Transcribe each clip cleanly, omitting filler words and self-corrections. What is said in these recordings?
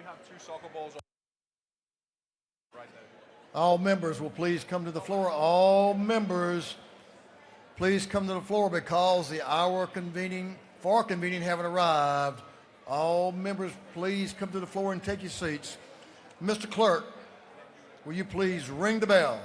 have two soccer balls right there. All members will please come to the floor. All members, please come to the floor because the hour for convening haven't arrived. All members, please come to the floor and take your seats. Mr. Clerk, will you please ring the bell?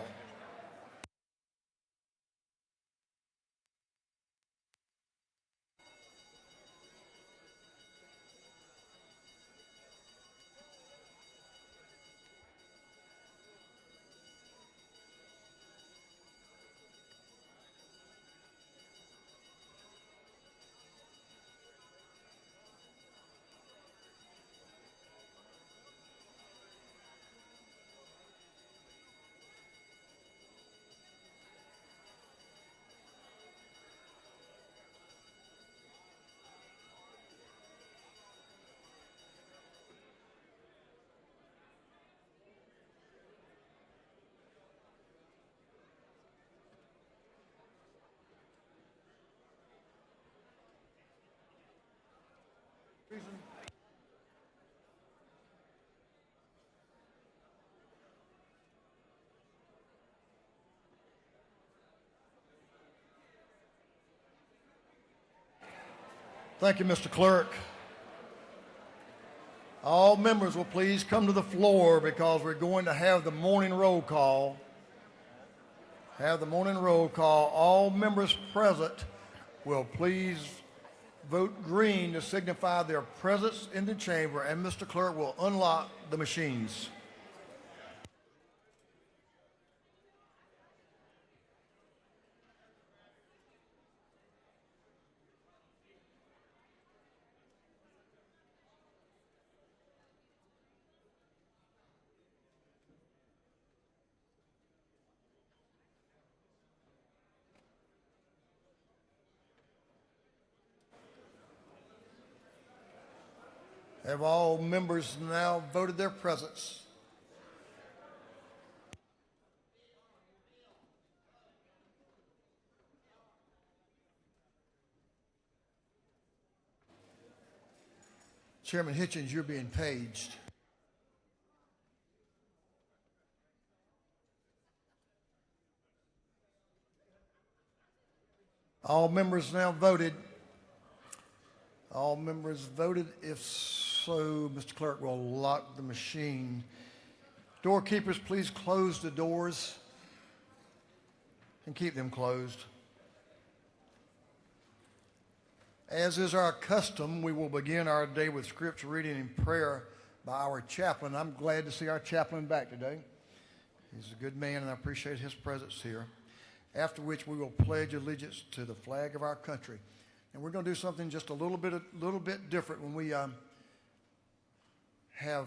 Thank you, Mr. Clerk. All members will please come to the floor because we're going to have the morning roll call. All members present will please vote green to signify their presence in the chamber, and Mr. Clerk will unlock the machines. Have all members now voted their presence? Chairman Hitchens, you're being paged. All members now voted. All members voted. If so, Mr. Clerk will lock the machine. Doorkeepers, please close the doors and keep them closed. As is our custom, we will begin our day with scripture reading and prayer by our chaplain. I'm glad to see our chaplain back today. He's a good man, and I appreciate his presence here. After which we will pledge allegiance to the flag of our country. And we're going to do something just a little bit different when we have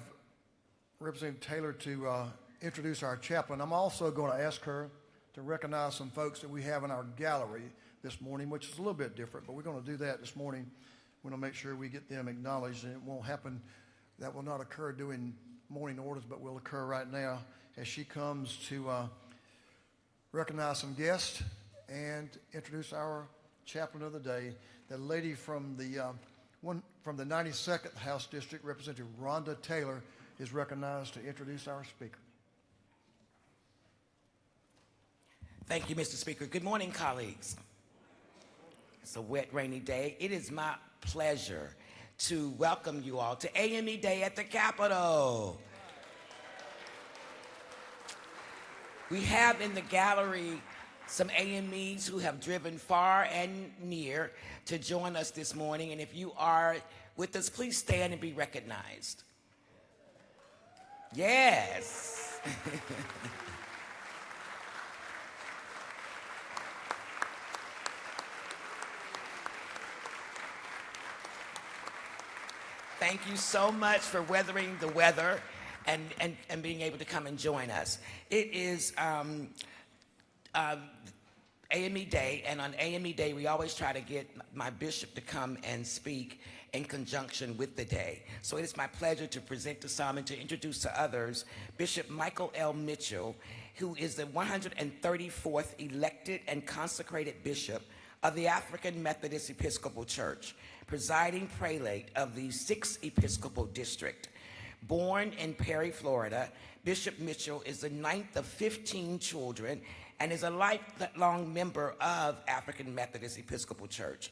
Representative Taylor to introduce our chaplain. I'm also going to ask her to recognize some folks that we have in our gallery this morning, which is a little bit different, but we're going to do that this morning. We're going to make sure we get them acknowledged, and it won't happen. That will not occur during morning orders, but will occur right now as she comes to recognize some guests and introduce our chaplain of the day. The lady from the 92nd House District, Representative Rhonda Taylor, is recognized to introduce our speaker. Thank you, Mr. Speaker. Good morning, colleagues. It's a wet, rainy day. It is my pleasure to welcome you all to AME Day at the Capitol. We have in the gallery some AMEs who have driven far and near to join us this morning. And if you are with us, please stand and be recognized. Yes. Thank you so much for weathering the weather and being able to come and join us. It is AME Day, and on AME Day, we always try to get my bishop to come and speak in conjunction with the day. So it is my pleasure to present to some and to introduce to others Bishop Michael L. Mitchell, who is the 134th elected and consecrated bishop of the African Methodist Episcopal Church, presiding prelate of the 6th Episcopal District. Born in Perry, Florida, Bishop Mitchell is the ninth of 15 children and is a lifelong member of African Methodist Episcopal Church.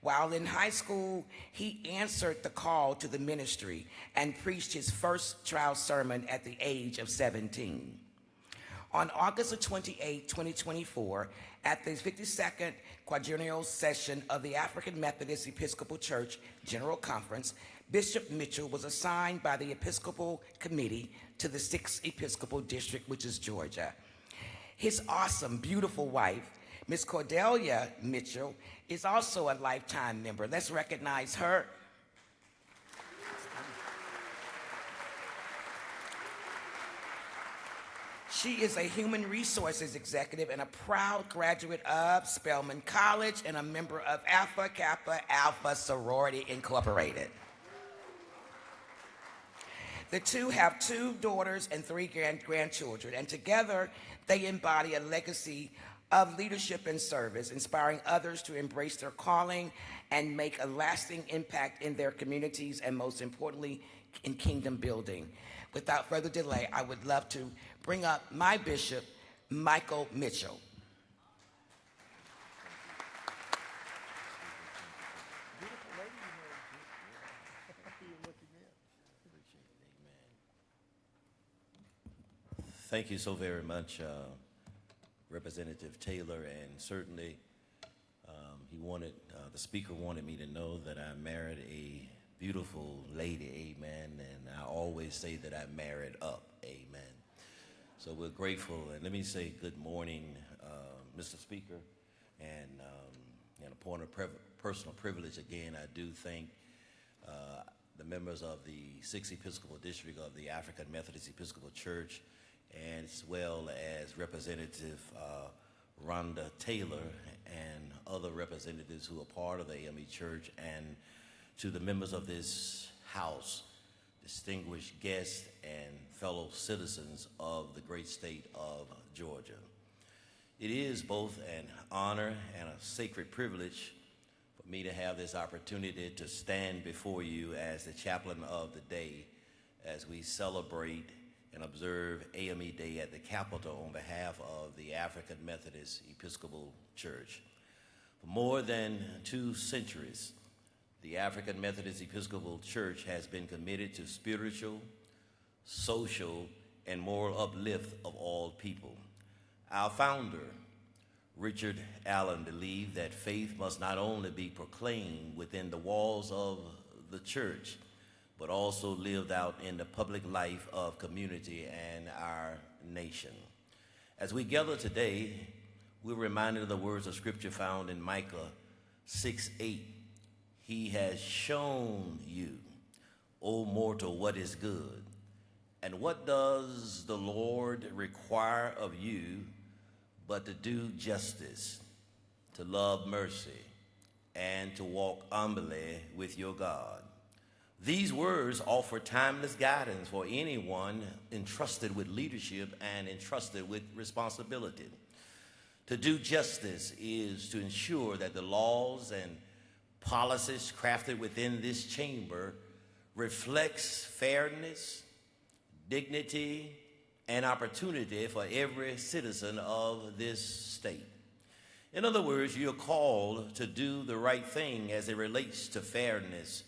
While in high school, he answered the call to the ministry and preached his first trial sermon at the age of 17. On August the 28, 2024, at the 52nd Quadrennial Session of the African Methodist Episcopal Church General Conference, Bishop Mitchell was assigned by the Episcopal Committee to the 6th Episcopal District, which is Georgia. His awesome, beautiful wife, Miss Cordelia Mitchell, is also a lifetime member. Let's recognize her. She is a human resources executive and a proud graduate of Spelman College and a member of Alpha Kappa Alpha Sorority Incorporated. The two have 2 daughters and 3 grandchildren, and together they embody a legacy of leadership and service, inspiring others to embrace their calling and make a lasting impact in their communities and, most importantly, in kingdom building. Without further delay, I would love to bring up my bishop, Michael Mitchell. Thank you so very much, Representative Taylor, and certainly the speaker wanted me to know that I married a beautiful lady, amen, and I always say that I married up, amen. So we're grateful, and let me say good morning, Mr. Speaker, and a point of personal privilege again, I do thank the members of the 6th Episcopal District of the African Methodist Episcopal Church, and as well as Representative Rhonda Taylor and other representatives who are part of the AME Church, and to the members of this House, distinguished guests, and fellow citizens of the great state of Georgia. It is both an honor and a sacred privilege for me to have this opportunity to stand before you as the chaplain of the day as we celebrate and observe AME Day at the Capitol on behalf of the African Methodist Episcopal Church. For more than 2 centuries, the African Methodist Episcopal Church has been committed to spiritual, social, and moral uplift of all people. Our founder, Richard Allen, believed that faith must not only be proclaimed within the walls of the church, but also lived out in the public life of community and our nation. As we gather today, we're reminded of the words of Scripture found in Micah 6:8. He has shown you, O mortal, what is good. And what does the Lord require of you but to do justice, to love mercy, and to walk humbly with your God? These words offer timeless guidance for anyone entrusted with leadership and entrusted with responsibility. To do justice is to ensure that the laws and policies crafted within this chamber reflects fairness, dignity, and opportunity for every citizen of this state. In other words, you're called to do the right thing as it relates to fairness,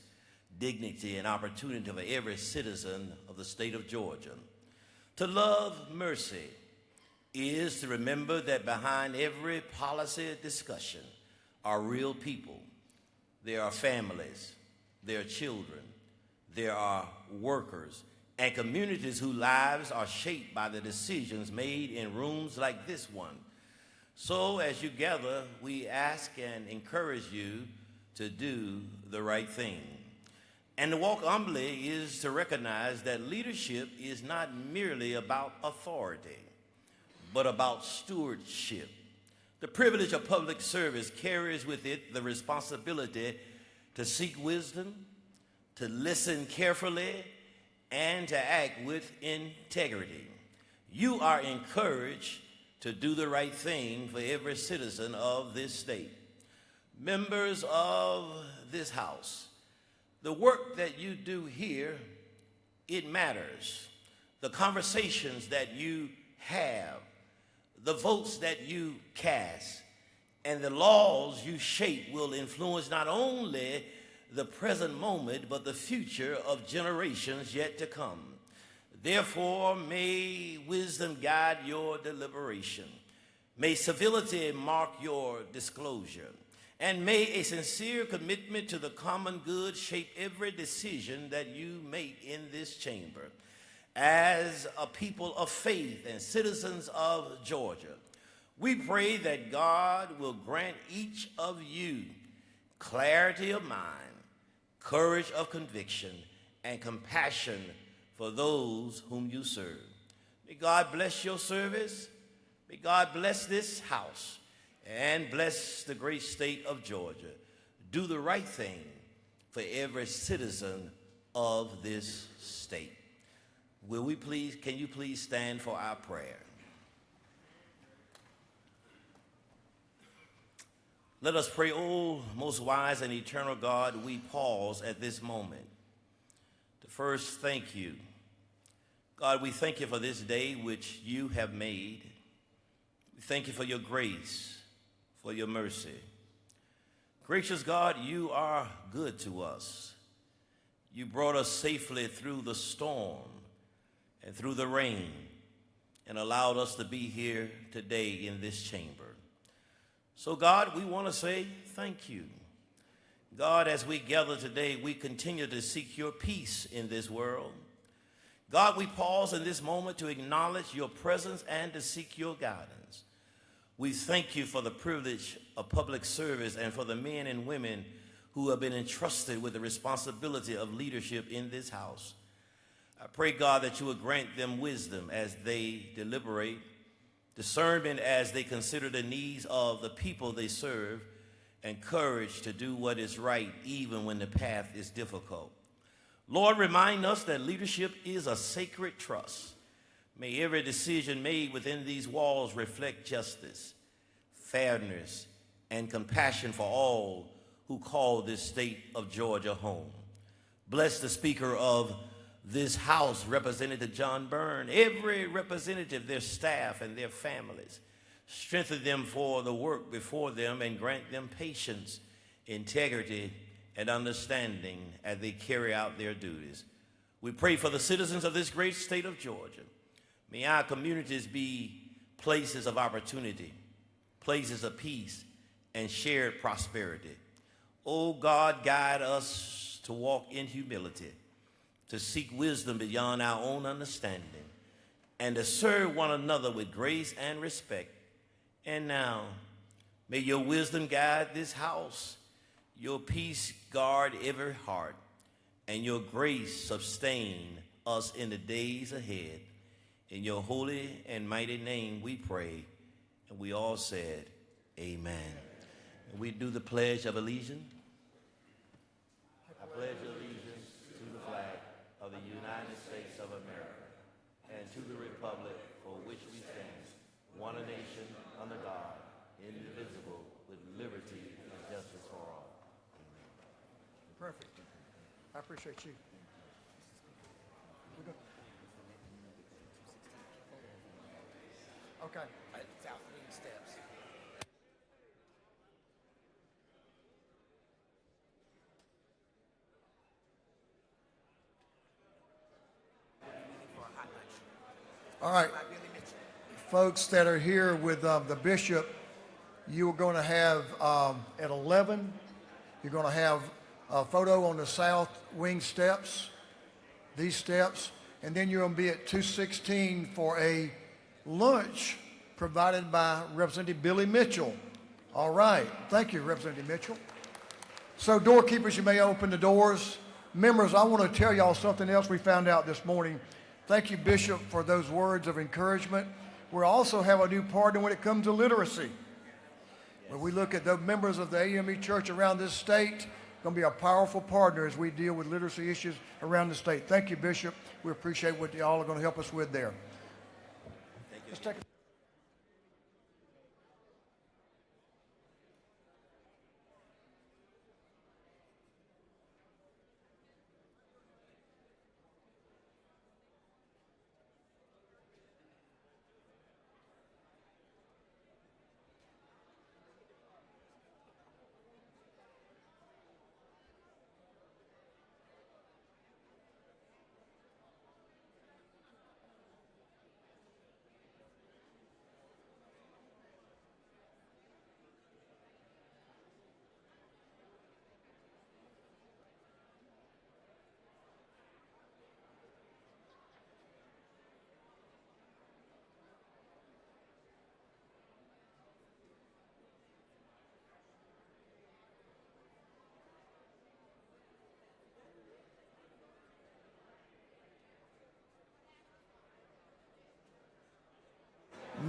dignity, and opportunity for every citizen of the state of Georgia. To love mercy is to remember that behind every policy discussion are real people. There are families, there are children, there are workers, and communities whose lives are shaped by the decisions made in rooms like this one. So as you gather, we ask and encourage you to do the right thing. And to walk humbly is to recognize that leadership is not merely about authority, but about stewardship. The privilege of public service carries with it the responsibility to seek wisdom, to listen carefully, and to act with integrity. You are encouraged to do the right thing for every citizen of this state. Members of this House, the work that you do here it matters. The conversations that you have, the votes that you cast, and the laws you shape will influence not only the present moment, but the future of generations yet to come. Therefore, may wisdom guide your deliberation. May civility mark your disclosure. And may a sincere commitment to the common good shape every decision that you make in this chamber. As a people of faith and citizens of Georgia, we pray that God will grant each of you clarity of mind, courage of conviction, and compassion for those whom you serve. May God bless your service. May God bless this house and bless the great state of Georgia. Do the right thing for every citizen of this state. Can you please stand for our prayer? Let us pray. O most wise and eternal God, we pause at this moment to first thank you. God, we thank you for this day which you have made. We thank you for your grace, for your mercy. Gracious God, you are good to us. You brought us safely through the storm and through the rain and allowed us to be here today in this chamber. So God, we want to say thank you. God, as we gather today, we continue to seek your peace in this world. God, we pause in this moment to acknowledge your presence and to seek your guidance. We thank you for the privilege of public service and for the men and women who have been entrusted with the responsibility of leadership in this house. I pray, God, that you would grant them wisdom as they deliberate, discernment as they consider the needs of the people they serve, and courage to do what is right even when the path is difficult. Lord, remind us that leadership is a sacred trust. May every decision made within these walls reflect justice, fairness, and compassion for all who call this state of Georgia home. Bless the Speaker of this House, Representative John Byrne, every representative, their staff, and their families. Strengthen them for the work before them and grant them patience, integrity, and understanding as they carry out their duties. We pray for the citizens of this great state of Georgia. May our communities be places of opportunity, places of peace, and shared prosperity. Oh God, guide us to walk in humility, to seek wisdom beyond our own understanding, and to serve one another with grace and respect. And now, may your wisdom guide this house, your peace guard every heart, and your grace sustain us in the days ahead. In your holy and mighty name we pray, and we all said, amen. And we do the Pledge of Allegiance. I pledge allegiance to the flag of the United States of America and to the republic for which we stand, one nation under God, indivisible, with liberty and justice for all. Perfect. I appreciate you. We're good. Okay. South Main Steps. All right. Folks that are here with the bishop, you're going to have at 11, you're going to have a photo on the south wing steps, these steps, and then you're going to be at 216 for a lunch provided by Representative Billy Mitchell. All right. Thank you, Representative Mitchell. So doorkeepers, you may open the doors. Members, I want to tell y'all something else we found out this morning. Thank you, Bishop, for those words of encouragement. We also have a new partner when it comes to literacy. When we look at the members of the AME Church around this state, going to be a powerful partner as we deal with literacy issues around the state. Thank you, Bishop. We appreciate what y'all are going to help us with there. Thank you. Let's take a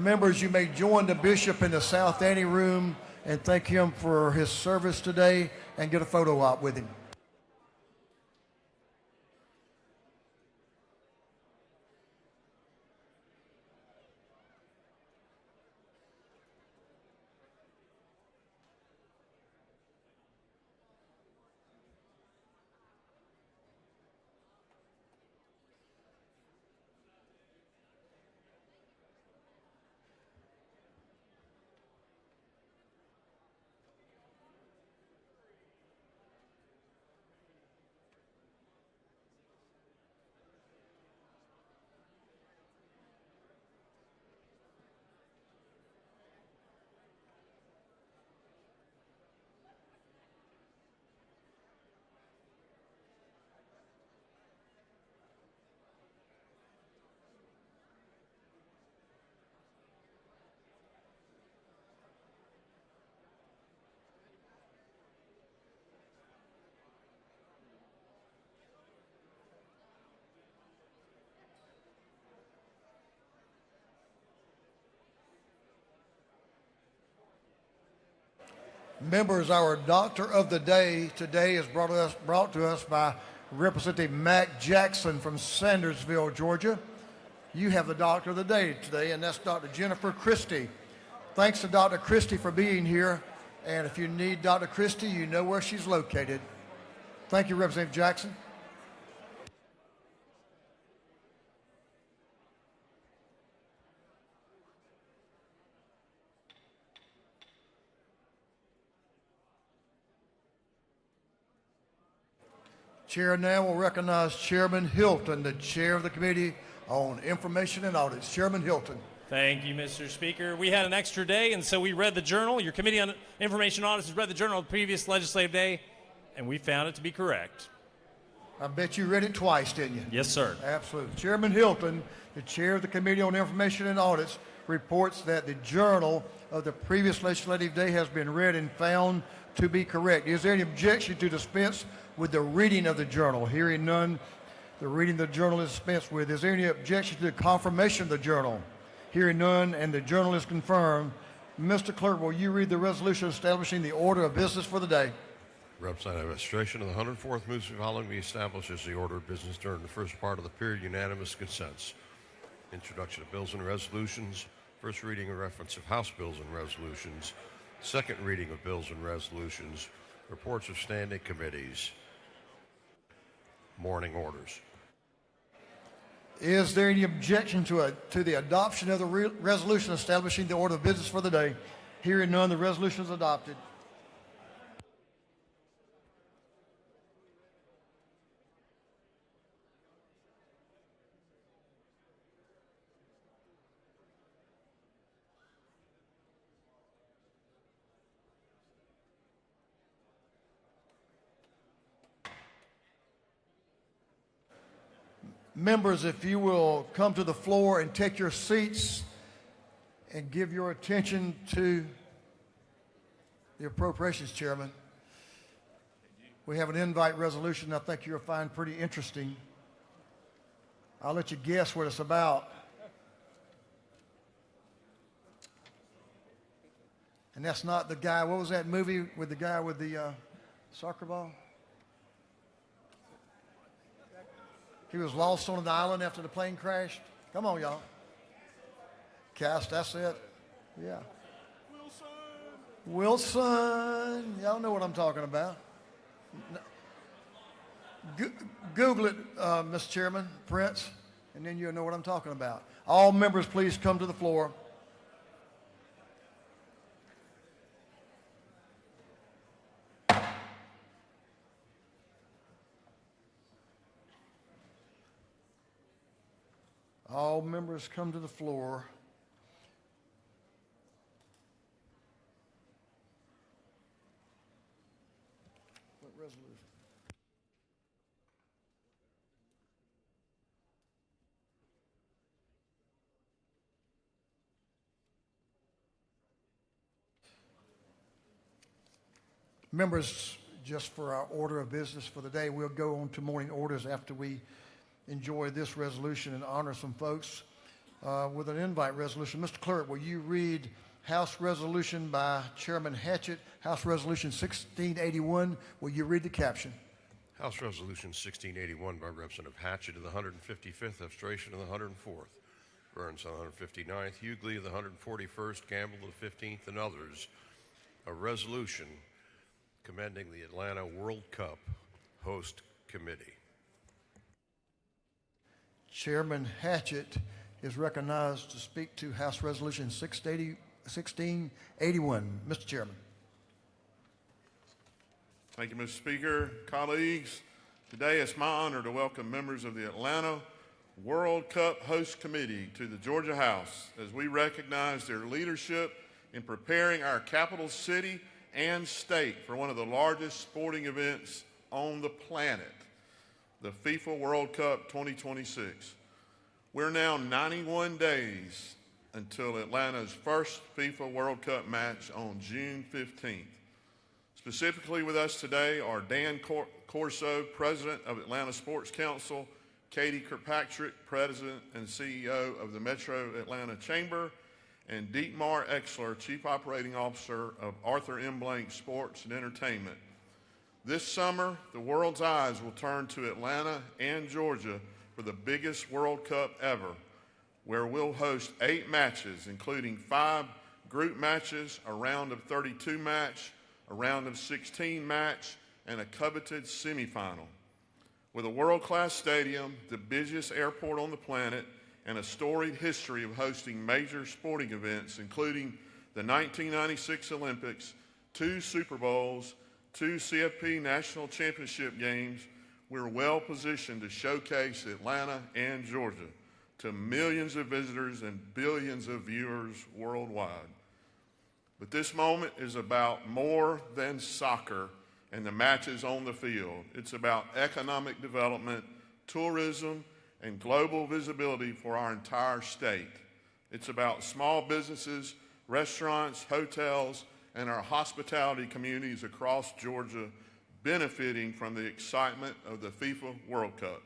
Members, you may join the bishop in the South Ante room and thank him for his service today and get a photo op with him. Members, our doctor of the day today is brought to us by Representative Mac Jackson from Sandersville, Georgia. You have the doctor of the day today, and that's Dr. Jennifer Christie. Thanks to Dr. Christie for being here, and if you need Dr. Christie, you know where she's located. Thank you, Representative Jackson. Chair now will recognize Chairman Hilton, the chair of the Committee on Information and Audits. Chairman Hilton. Thank you, Mr. Speaker. We had an extra day, and so we read the journal. Your Committee on Information and Audits has read the journal the previous legislative day, and we found it to be correct. I bet you read it twice, didn't you? Yes, sir. Absolutely. Chairman Hilton, the chair of the Committee on Information and Audits, reports that the journal of the previous legislative day has been read and found to be correct. Is there any objection to dispense with the reading of the journal? Hearing none, the reading of the journal is dispensed with. Is there any objection to the confirmation of the journal? Hearing none, and the journal is confirmed. Mr. Clerk, will you read the resolution establishing the order of business for the day? Representative Administration of the 104th moves the following be established as the order of business during the first part of the period. Unanimous consents. Introduction of bills and resolutions. First reading and reference of House bills and resolutions. Second reading of bills and resolutions. Reports of standing committees. Morning orders. Is there any objection to the adoption of the resolution establishing the order of business for the day? Hearing none, the resolution is adopted. Members, if you will come to the floor and take your seats and give your attention to the Appropriations Chairman. We have an invite resolution I think you'll find pretty interesting. I'll let you guess what it's about. And that's not the guy, what was that movie with the guy with the soccer ball? He was lost on an island after the plane crashed. Come on, y'all. Cast, that's it. Yeah. Wilson. Y'all know what I'm talking about. Google it, Mr. Chairman, Prince, and then you'll know what I'm talking about. All members, please come to the floor. All members come to the floor. What resolution? Members, just for our order of business for the day, we'll go on to morning orders after we enjoy this resolution and honor some folks. with an invite resolution. Mr. Clerk, will you read House Resolution by Chairman Hatchett, House Resolution 1681? Will you read the caption? House Resolution 1681 by Representative Hatchett of the 155th, Abstration of the 104th, Burns on the 159th, Hughley of the 141st, Campbell of the 15th, and others. A resolution commending the Atlanta World Cup host committee. Chairman Hatchett is recognized to speak to House Resolution 1681. Mr. Chairman. Thank you, Mr. Speaker. Colleagues, today it's my honor to welcome members of the Atlanta World Cup Host Committee to the Georgia House as we recognize their leadership in preparing our capital city and state for one of the largest sporting events on the planet, the FIFA World Cup 2026. We're now 91 days until Atlanta's first FIFA World Cup match on June 15th. Specifically with us today are Dan Corso, President of Atlanta Sports Council, Katie Kirkpatrick, President and CEO of the Metro Atlanta Chamber, and Dietmar Exler, Chief Operating Officer of Arthur M. Blank Sports and Entertainment. This summer, the world's eyes will turn to Atlanta and Georgia for the biggest World Cup ever, where we'll host 8 matches, including 5 group matches, a round of 32 match, a round of 16 match, and a coveted semifinal. With a world-class stadium, the busiest airport on the planet, and a storied history of hosting major sporting events, including the 1996 Olympics, 2 Super Bowls, 2 CFP National Championship games, we're well positioned to showcase Atlanta and Georgia to millions of visitors and billions of viewers worldwide. But this moment is about more than soccer and the matches on the field. It's about economic development, tourism, and global visibility for our entire state. It's about small businesses, restaurants, hotels, and our hospitality communities across Georgia benefiting from the excitement of the FIFA World Cup.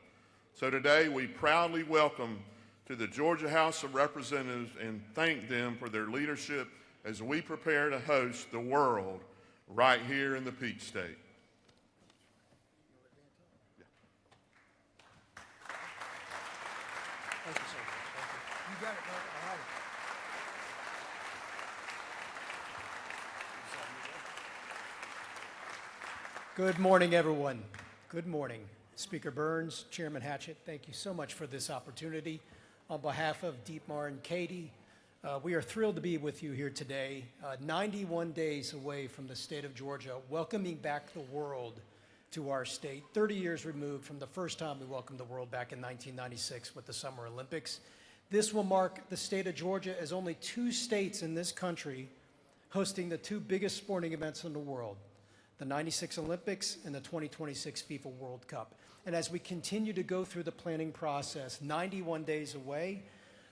So today we proudly welcome to the Georgia House of Representatives and thank them for their leadership as we prepare to host the world right here in the Peach State. Thank you, sir. Thank you. You got it, brother. All right. Good morning, everyone. Good morning. Speaker Burns, Chairman Hatchett, thank you so much for this opportunity. On behalf of Dietmar and Katie, we are thrilled to be with you here today, 91 days away from the state of Georgia, welcoming back the world to our state, 30 years removed from the first time we welcomed the world back in 1996 with the Summer Olympics. This will mark the state of Georgia as only 2 states in this country hosting the 2 biggest sporting events in the world, the 96 Olympics and the 2026 FIFA World Cup. And as we continue to go through the planning process, 91 days away,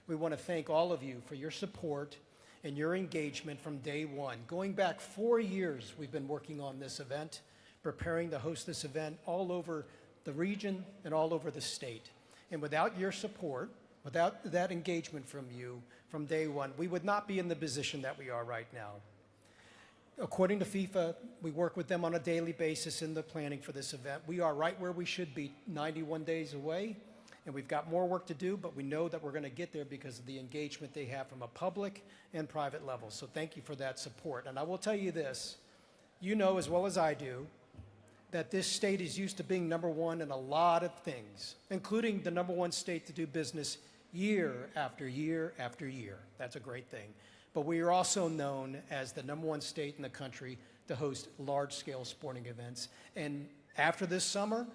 we want to thank all of you for your support and your engagement from day one. Going back 4 years, we've been working on this event, preparing to host this event all over the region and all over the state. And without your support, without that engagement from you from day one, we would not be in the position that we are right now. According to FIFA, we work with them on a daily basis in the planning for this event. We are right where we should be, 91 days away, and we've got more work to do, but we know that we're going to get there because of the engagement they have from a public and private level. So thank you for that support. And I will tell you this, you know as well as I do, that this state is used to being number one in a lot of things, including the number one state to do business year after year after year. That's a great thing. But we are also known as the number one state in the country to host large-scale sporting events. And after this summer,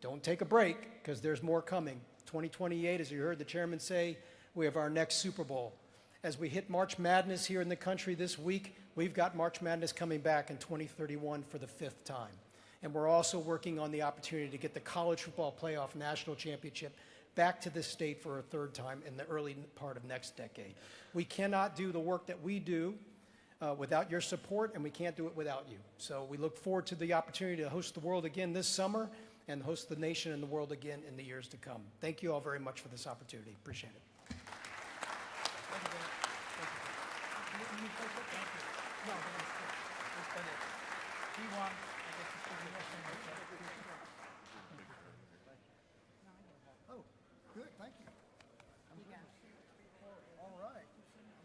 don't take a break because there's more coming. 2028, as you heard the chairman say, we have our next Super Bowl. As we hit March Madness here in the country this week, we've got March Madness coming back in 2031 for the 5th time. And we're also working on the opportunity to get the College Football Playoff National Championship back to this state for a 3rd time in the early part of next decade. We cannot do the work that we do without your support, and we can't do it without you. So we look forward to the opportunity to host the world again this summer and host the nation and the world again in the years to come. Thank you all very much for this opportunity. Appreciate it. Oh, good, thank you. All right.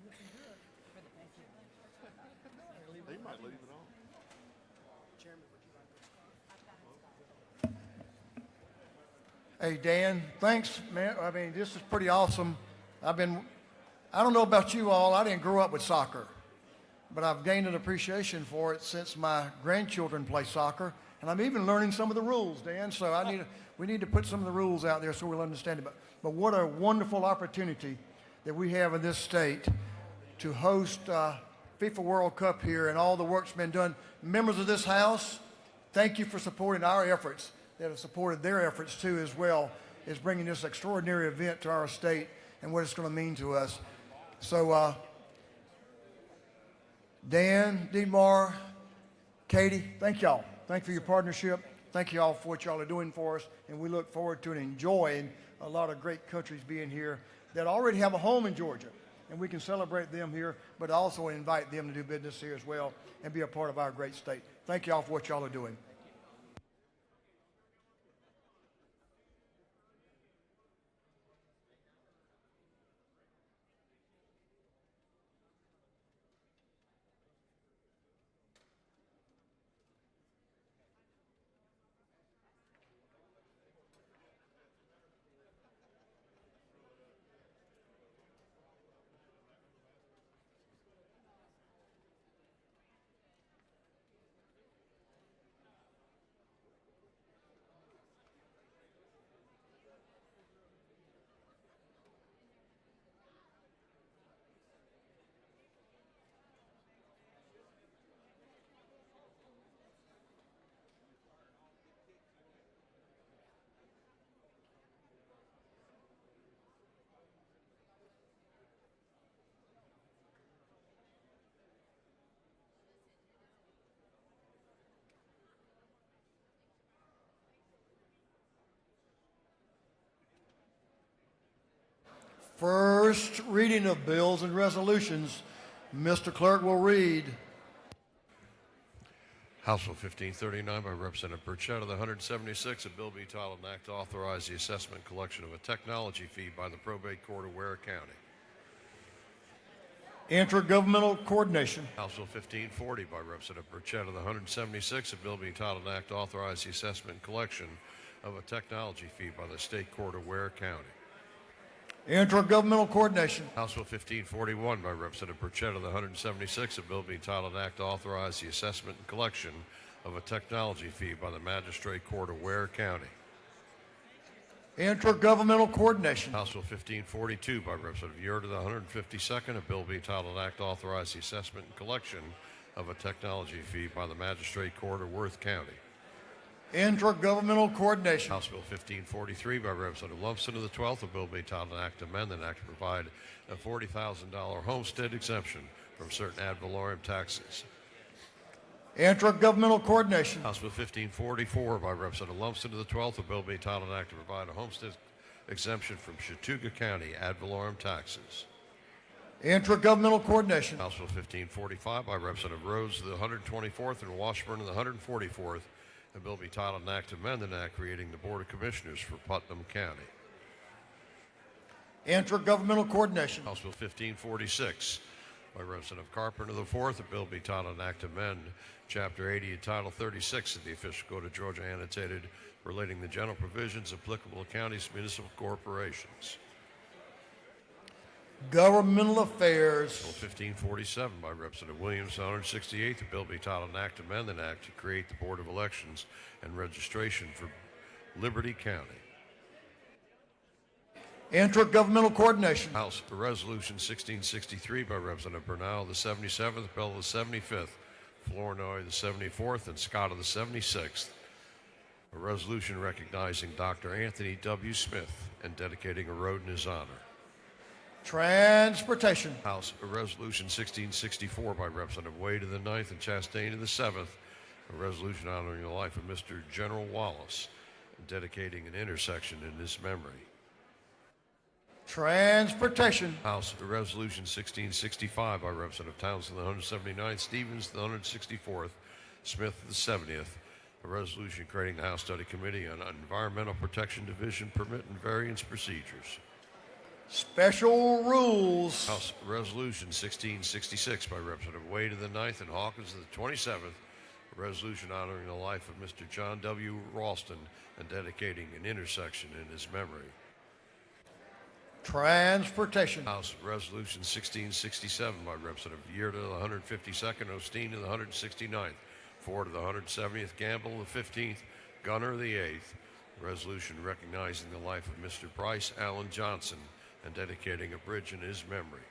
Looking good. He might leave it on. Hey, Dan, thanks, man. I mean, this is pretty awesome. I don't know about you all, I didn't grow up with soccer, but I've gained an appreciation for it since my grandchildren play soccer, and I'm even learning some of the rules, Dan, so we need to put some of the rules out there so we'll understand it. But what a wonderful opportunity that we have in this state to host FIFA World Cup here and all the work's been done. Members of this House, thank you for supporting our efforts that have supported their efforts too as well as bringing this extraordinary event to our state and what it's going to mean to us. So, Dan, Dietmar, Katie, thank y'all. Thank you for your partnership. Thank you all for what y'all are doing for us, and we look forward to and enjoying a lot of great countries being here that already have a home in Georgia, and we can celebrate them here, but also invite them to do business here as well and be a part of our great state. Thank y'all for what y'all are doing. First reading of bills and resolutions. Mr. Clerk will read. House Bill 1539 by Representative Burchett of the 176, a bill being titled an act to authorize the assessment and collection of a technology fee by the probate court of Ware County. Intergovernmental coordination. House Bill 1540 by Representative Burchett of the 176, a bill being titled an act to authorize the assessment and collection of a technology fee by the state court of Ware County. Intergovernmental coordination. House Bill 1541 by Representative Burchett of the 176, a bill being titled an act to authorize the assessment and collection of a technology fee by the magistrate court of Ware County. Intergovernmental coordination. House Bill 1542 by Representative Yurt of the 152nd, a bill being titled an act to authorize the assessment and collection of a technology fee by the magistrate court of Worth County. Intergovernmental coordination. House Bill 1543 by Representative Lumsden of the 12th, a bill being titled an act to amend an act to provide a $40,000 homestead exemption from certain ad valorem taxes. Intergovernmental coordination. House Bill 1544 by Representative Lumsden of the 12th, a bill being titled an act to provide a homestead exemption from Chattooga County ad valorem taxes. Intergovernmental coordination. House Bill 1545 by Representative Rhodes of the 124th and Washburn of the 144th, a bill be titled an act to amend an act creating the Board of Commissioners for Putnam County. Intergovernmental coordination. House Bill 1546 by Representative Carpenter of the 4th, a bill be titled an act to amend Chapter 80 and Title 36 of the Official Code of Georgia annotated relating the general provisions applicable to counties, municipal corporations. Governmental affairs. Bill 1547 by Representative Williams, 168th, a bill be titled an act to amend an act to create the Board of Elections and Registration for Liberty County. Intergovernmental coordination. House Resolution 1663 by Representative Bernal of the 77th, Bell of the 75th, Flournoy the 74th, and Scott of the 76th. A resolution recognizing Dr. Anthony W. Smith and dedicating a road in his honor. Transportation. House Resolution 1664 by Representative Wade of the 9th and Chastain of the 7th, a resolution honoring the life of Mr. General Wallace and dedicating an intersection in his memory. Transportation. House Resolution 1665 by Representative Townsend, the 179th, Stevens, the 164th, Smith, the 70th. A resolution creating the House Study Committee on Environmental Protection Division Permit and Variance Procedures. Special rules. House Resolution 1666 by Representative Wade of the 9th and Hawkins of the 27th. A resolution honoring the life of Mr. John W. Ralston and dedicating an intersection in his memory. Transportation. House Resolution 1667 by Representative Yearda of the 152nd, Osteen of the 169th, Ford of the 170th, Gamble of the 15th, Gunner of the 8th. A resolution recognizing the life of Mr. Bryce Allen Johnson and dedicating a bridge in his memory.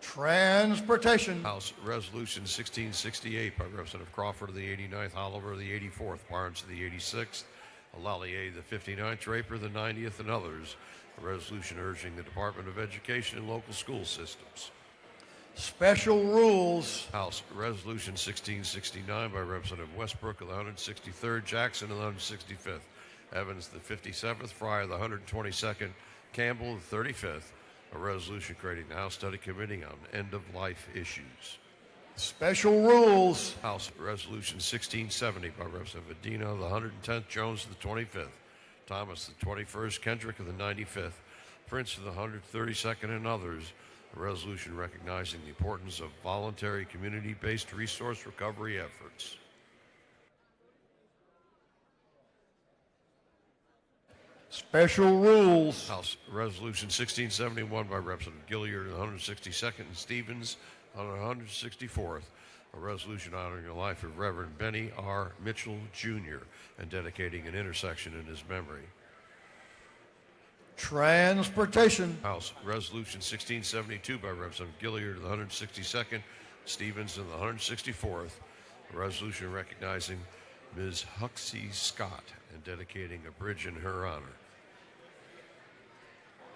Transportation. House Resolution 1668 by Representative Crawford of the 89th, Oliver of the 84th, Barnes of the 86th, Lallier the 59th, Draper the 90th, and others. A resolution urging the Department of Education and local school systems. Special rules. House Resolution 1669 by Representative Westbrook of the 163rd, Jackson of the 165th, Evans the 57th, Fryer the 122nd, Campbell the 35th. A resolution creating the House Study Committee on End-of-Life Issues. Special rules. House Resolution 1670 by Representative Medina of the 110th, Jones of the 25th, Thomas the 21st, Kendrick of the 95th, Prince of the 132nd, and others. A resolution recognizing the importance of voluntary community-based resource recovery efforts. Special rules. House Resolution 1671 by Representative Gilliard of the 162nd and Stevens on the 164th. A resolution honoring the life of Reverend Benny R. Mitchell, Jr. and dedicating an intersection in his memory. Transportation. House Resolution 1672 by Representative Gilliard of the 162nd, Stevens of the 164th. A resolution recognizing Ms. Huxley Scott and dedicating a bridge in her honor.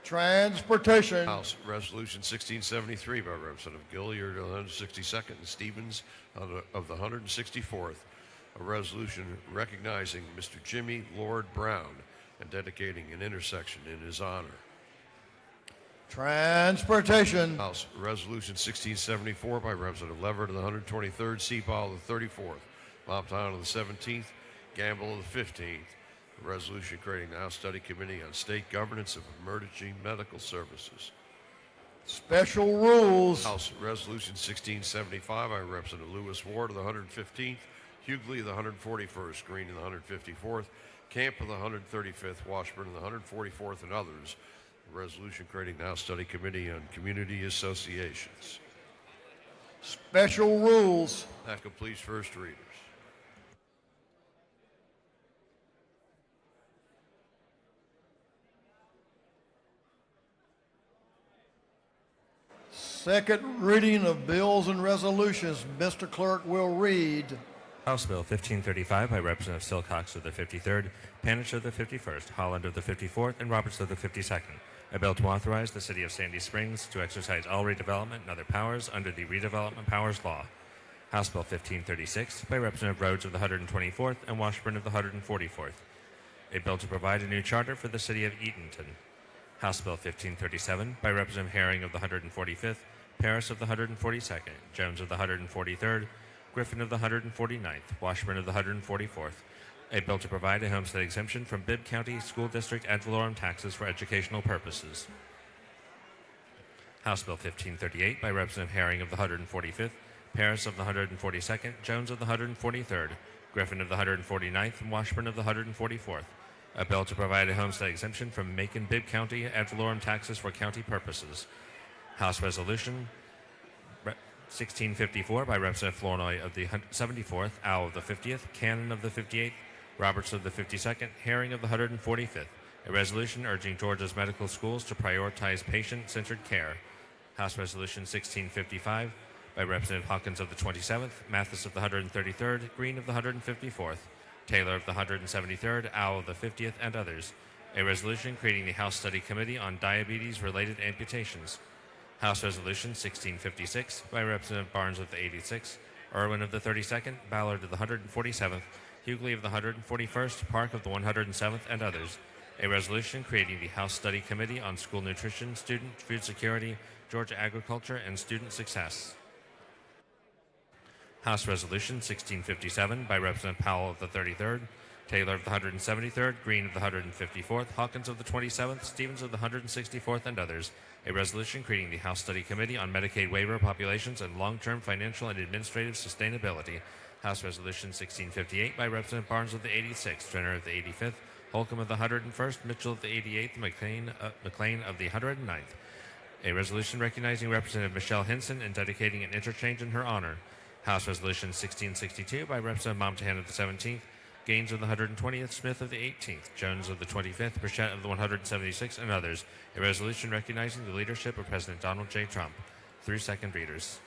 Transportation. House Resolution 1673 by Representative Gilliard of the 162nd and Stevens of the 164th. A resolution recognizing Mr. Jimmy Lord Brown and dedicating an intersection in his honor. Transportation. House Resolution 1674 by Representative Leverett of the 123rd, Seaball of the 34th, Moptown of the 17th, Gamble of the 15th. A resolution creating the House Study Committee on State Governance of Emergency Medical Services. Special rules. House Resolution 1675 by Representative Lewis Ward of the 115th, Hughley of the 141st, Green of the 154th, Camp of the 135th, Washburn of the 144th, and others. A resolution creating the House Study Committee on Community Associations. Special rules. That completes first readers. Second reading of bills and resolutions. Mr. Clerk will read. House Bill 1535 by Representative Silcox of the 53rd, Panitch of the 51st, Holland of the 54th, and Roberts of the 52nd. A bill to authorize the City of Sandy Springs to exercise all redevelopment and other powers under the Redevelopment Powers Law. House Bill 1536 by Representative Rhodes of the 124th and Washburn of the 144th. A bill to provide a new charter for the City of Eatonton. House Bill 1537 by Representative Herring of the 145th, Paris of the 142nd, Jones of the 143rd, Griffin of the 149th, Washburn of the 144th. A bill to provide a homestead exemption from Bibb County School District ad valorem taxes for educational purposes. House Bill 1538 by Representative Herring of the 145th, Paris of the 142nd, Jones of the 143rd, Griffin of the 149th, and Washburn of the 144th. A bill to provide a homestead exemption from Macon-Bibb County ad valorem taxes for county purposes. House Resolution 1654 by Representative Flournoy of the 74th, Owl of the 50th, Cannon of the 58th, Roberts of the 52nd, Herring of the 145th. A resolution urging Georgia's medical schools to prioritize patient-centered care. House Resolution 1655 by Representative Hawkins of the 27th, Mathis of the 133rd, Green of the 154th, Taylor of the 173rd, Owl of the 50th, and others. A resolution creating the House Study Committee on Diabetes-Related Amputations. House Resolution 1656 by Representative Barnes of the 86th, Irwin of the 32nd, Ballard of the 147th, Hughley of the 141st, Park of the 107th, and others. A resolution creating the House Study Committee on School Nutrition, Student Food Security, Georgia Agriculture, and Student Success. House Resolution 1657 by Representative Powell of the 33rd, Taylor of the 173rd, Green of the 154th, Hawkins of the 27th, Stevens of the 164th, and others. A resolution creating the House Study Committee on Medicaid Waiver Populations and Long-Term Financial and Administrative Sustainability. House Resolution 1658 by Representative Barnes of the 86th, Turner of the 85th, Holcomb of the 101st, Mitchell of the 88th, McLean of the 109th. A resolution recognizing Representative Michelle Hinson and dedicating an interchange in her honor. House Resolution 1662 by Representative Momtahan of the 17th, Gaines of the 120th, Smith of the 18th, Jones of the 25th, Burchett of the 176th, and others. A resolution recognizing the leadership of President Donald J. Trump. Through second readers.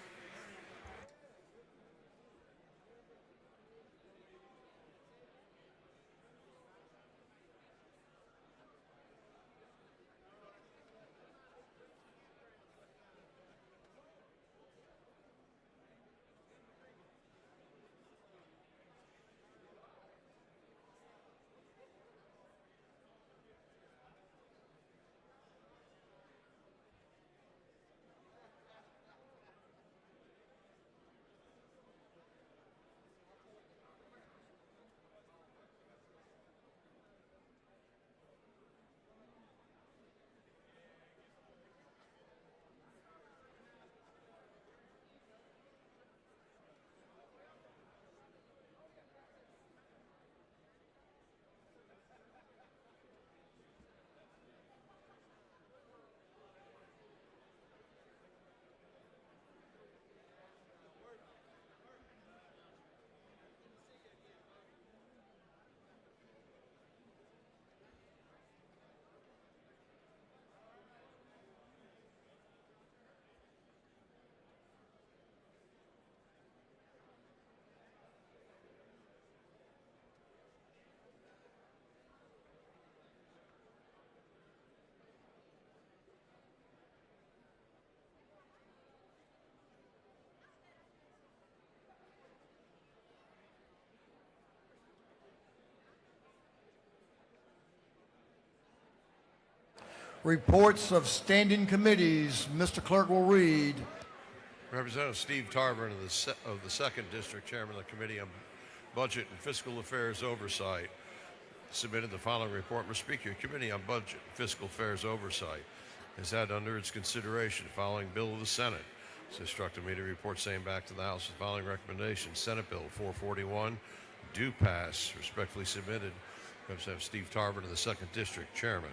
Reports of standing committees. Mr. Clerk will read. Representative Steve Tarver of the 2nd District, Chairman of the Committee on Budget and Fiscal Affairs Oversight, submitted the following report. Mr. Speaker, your Committee on Budget and Fiscal Affairs Oversight has had under its consideration the following bill of the Senate. It's instructed me to report same back to the House. The following recommendations: Senate Bill 441, do pass. Respectfully submitted, Representative Steve Tarver of the 2nd District, Chairman.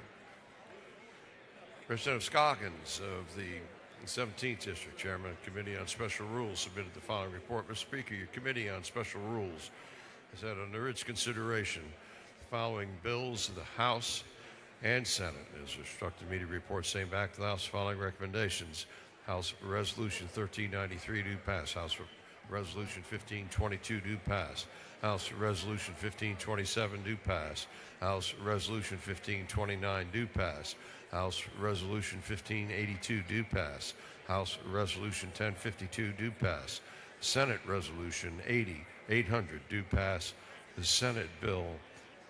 Representative Scoggins of the 17th District, Chairman of the Committee on Special Rules, submitted the following report. Mr. Speaker, your Committee on Special Rules has had under its consideration the following bills of the House and Senate. It has instructed me to report same back to the House. Following recommendations: House Resolution 1393, do pass. House Resolution 1522, do pass. House Resolution 1527, do pass. House Resolution 1529, do pass. House Resolution 1582, do pass. House Resolution 1052, do pass. Senate Resolution 800, do pass. The Senate Bill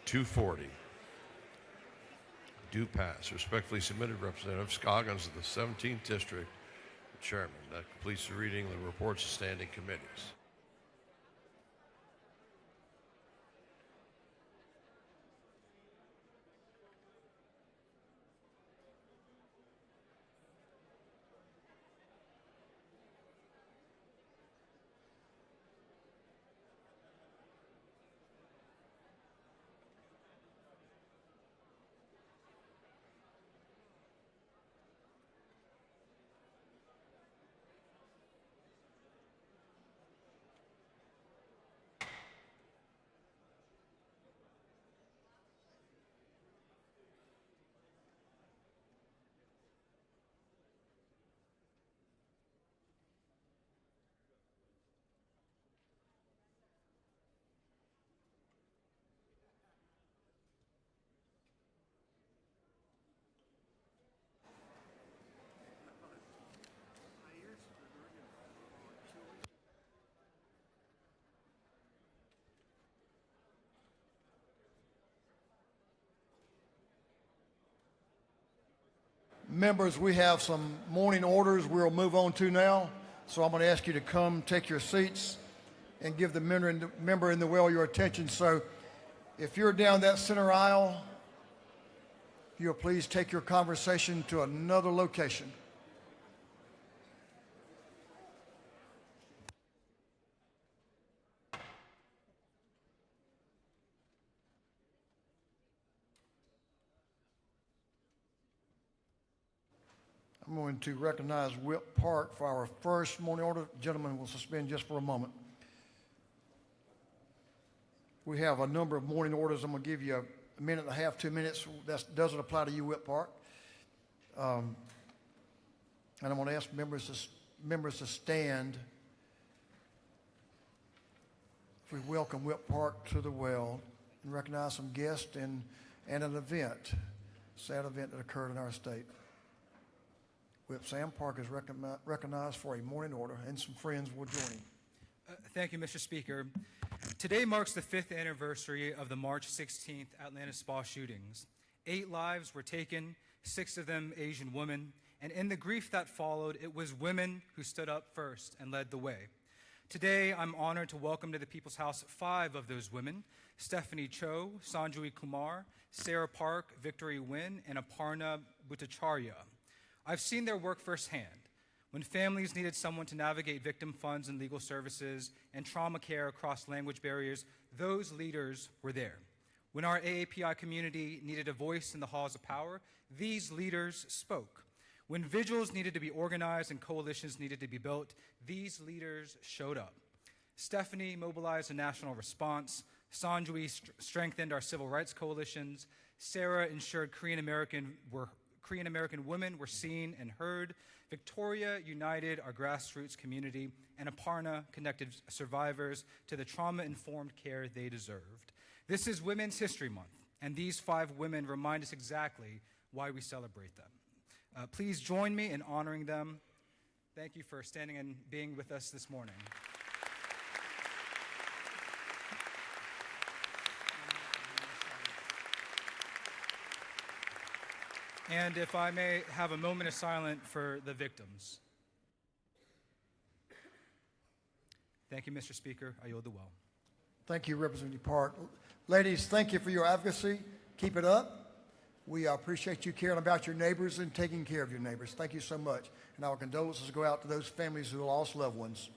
240, do pass. Respectfully submitted, Representative Scoggins of the 17th District, Chairman. That completes the reading of the reports of standing committees. Members, we have some morning orders we'll move on to now. So I'm going to ask you to come, take your seats, and give the member in the well your attention. So if you're down that center aisle, you'll please take your conversation to another location. I'm going to recognize Whip Park for our first morning order. Gentlemen, we'll suspend just for a moment. We have a number of morning orders. I'm going to give you a minute and a half, 2 minutes. That doesn't apply to you, Whip Park. And I'm going to ask members to stand. We welcome Whip Park to the well and recognize some guests and an event, sad event that occurred in our state. Whip Sam Park is recognized for a morning order, and some friends will join him. Thank you, Mr. Speaker. Today marks the 5th anniversary of the March 16th Atlanta spa shootings. 8 lives were taken, 6 of them Asian women, and in the grief that followed, it was women who stood up first and led the way. Today, I'm honored to welcome to the People's House 5 of those women: Stephanie Cho, Sanjui Kumar, Sarah Park, Victory Nguyen, and Aparna Bhattacharya. I've seen their work firsthand. When families needed someone to navigate victim funds and legal services and trauma care across language barriers, those leaders were there. When our AAPI community needed a voice in the halls of power, these leaders spoke. When vigils needed to be organized and coalitions needed to be built, these leaders showed up. Stephanie mobilized a national response. Sanjui strengthened our civil rights coalitions. Sarah ensured Korean American women were seen and heard. Victoria united our grassroots community, and Aparna connected survivors to the trauma-informed care they deserved. This is Women's History Month, and these 5 women remind us exactly why we celebrate them. Please join me in honoring them. Thank you for standing and being with us this morning. And if I may have a moment of silence for the victims. Thank you, Mr. Speaker. I yield the well. Thank you, Representative Park. Ladies, thank you for your advocacy. Keep it up. We appreciate you caring about your neighbors and taking care of your neighbors. Thank you so much. And our condolences go out to those families who lost loved ones.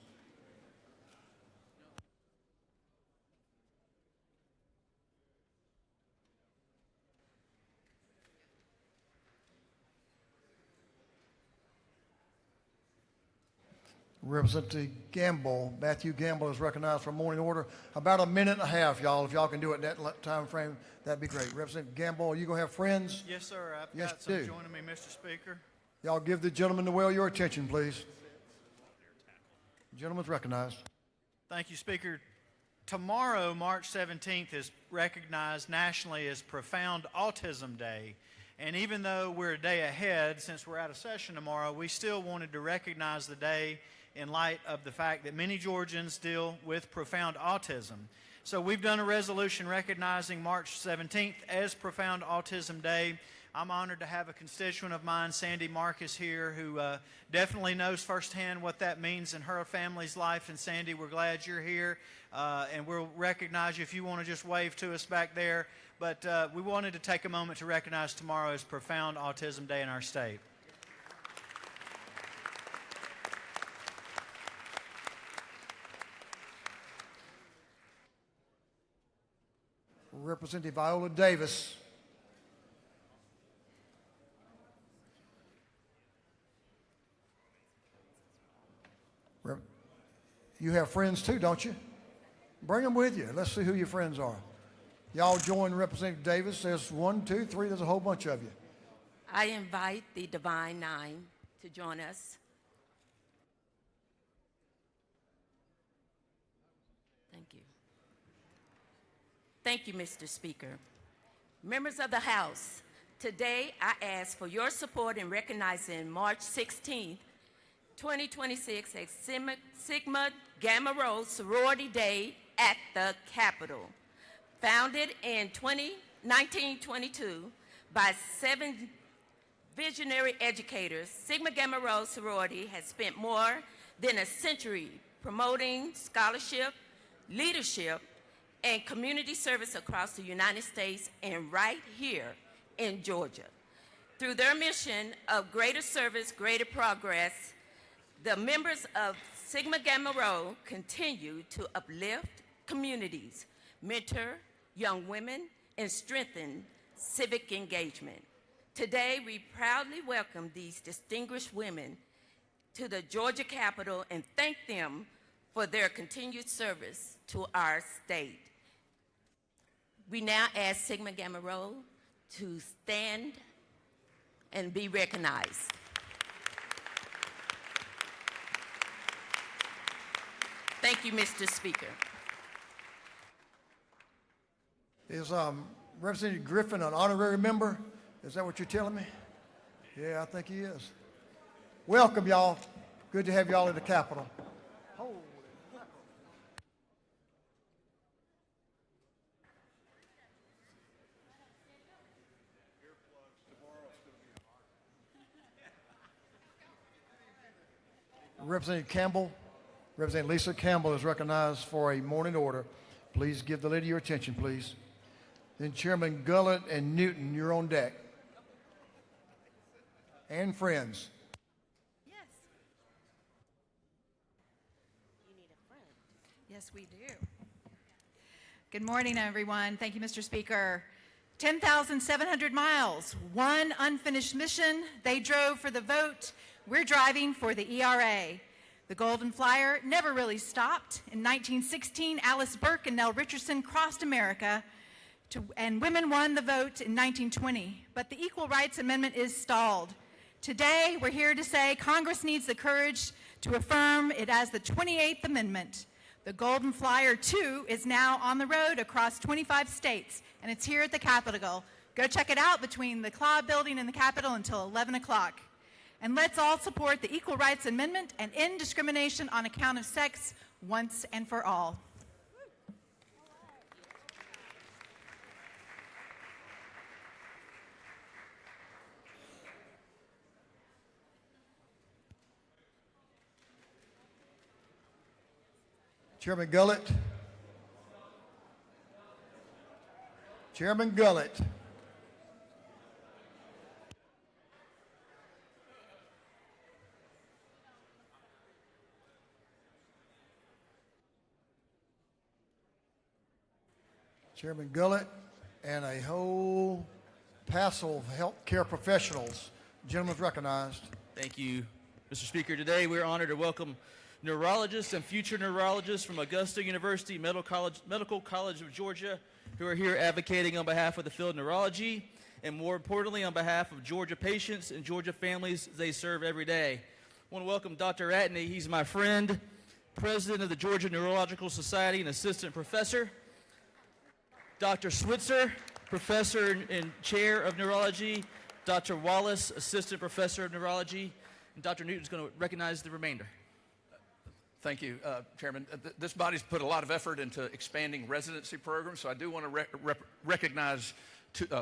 Representative Gamble, Matthew Gamble is recognized for morning order. About a minute and a half, y'all. If y'all can do it in that time frame, that'd be great. Representative Gamble, are you going to have friends? Yes, sir. I've Yes, got some do. joining me, Mr. Speaker. Y'all give the gentleman the well your attention, please. The gentleman's recognized. Thank you, Speaker. Tomorrow, March 17th, is recognized nationally as Profound Autism Day. And even though we're a day ahead, since we're out of session tomorrow, we still wanted to recognize the day in light of the fact that many Georgians deal with profound autism. So we've done a resolution recognizing March 17th as Profound Autism Day. I'm honored to have a constituent of mine, Sandy Marcus, here, who definitely knows firsthand what that means in her family's life. And Sandy, we're glad you're here, and we'll recognize you if you want to just wave to us back there. But we wanted to take a moment to recognize tomorrow as Profound Autism Day in our state. Representative Viola Davis. You have friends too, don't you? Bring them with you. Let's see who your friends are. Y'all join Representative Davis. There's 1, 2, 3. There's a whole bunch of you. I invite the Divine Nine to join us. Thank you. Thank you, Mr. Speaker. Members of the House, today I ask for your support in recognizing March 16th, 2026 as Sigma Gamma Rho Sorority Day at the Capitol. Founded in 1922 by 7 visionary educators, Sigma Gamma Rho sorority has spent more than a century promoting scholarship, leadership, and community service across the United States and right here in Georgia. Through their mission of greater service, greater progress, the members of Sigma Gamma Rho continue to uplift communities, mentor young women, and strengthen civic engagement. Today, we proudly welcome these distinguished women to the Georgia Capitol and thank them for their continued service to our state. We now ask Sigma Gamma Rho to stand and be recognized. Thank you, Mr. Speaker. Is Representative Griffin an honorary member? Is that what you're telling me? Yeah, I think he is. Welcome, y'all. Good to have y'all in the Capitol. Representative Campbell, Representative Lisa Campbell is recognized for a morning order. Please give the lady your attention, please. Then Chairman Gullett and Newton, you're on deck. And friends. Yes. You need a friend. Yes, we do. Good morning, everyone. Thank you, Mr. Speaker. 10,700 miles, one unfinished mission. They drove for the vote. We're driving for the ERA. The Golden Flyer never really stopped. In 1916, Alice Burke and Nell Richardson crossed America, and women won the vote in 1920. But the Equal Rights Amendment is stalled. Today, we're here to say Congress needs the courage to affirm it as the 28th Amendment. The Golden Flyer, too, is now on the road across 25 states, and it's here at the Capitol. Go check it out between the Claw Building and the Capitol until 11 o'clock. And let's all support the Equal Rights Amendment and end discrimination on account of sex once and for all. Chairman Gullett. Chairman Gullett. Chairman Gullett and a whole passel of healthcare professionals. Gentleman's recognized. Thank you, Mr. Speaker. Today we're honored to welcome neurologists and future neurologists from Augusta University Medical College of Georgia who are here advocating on behalf of the field of neurology and, more importantly, on behalf of Georgia patients and Georgia families they serve every day. I want to welcome Dr. Atney. He's my friend, president of the Georgia Neurological Society and assistant professor. Dr. Switzer, professor and chair of neurology. Dr. Wallace, assistant professor of neurology. And Dr. Newton's going to recognize the remainder. Thank you, Chairman. This body's put a lot of effort into expanding residency programs, so I do want to recognize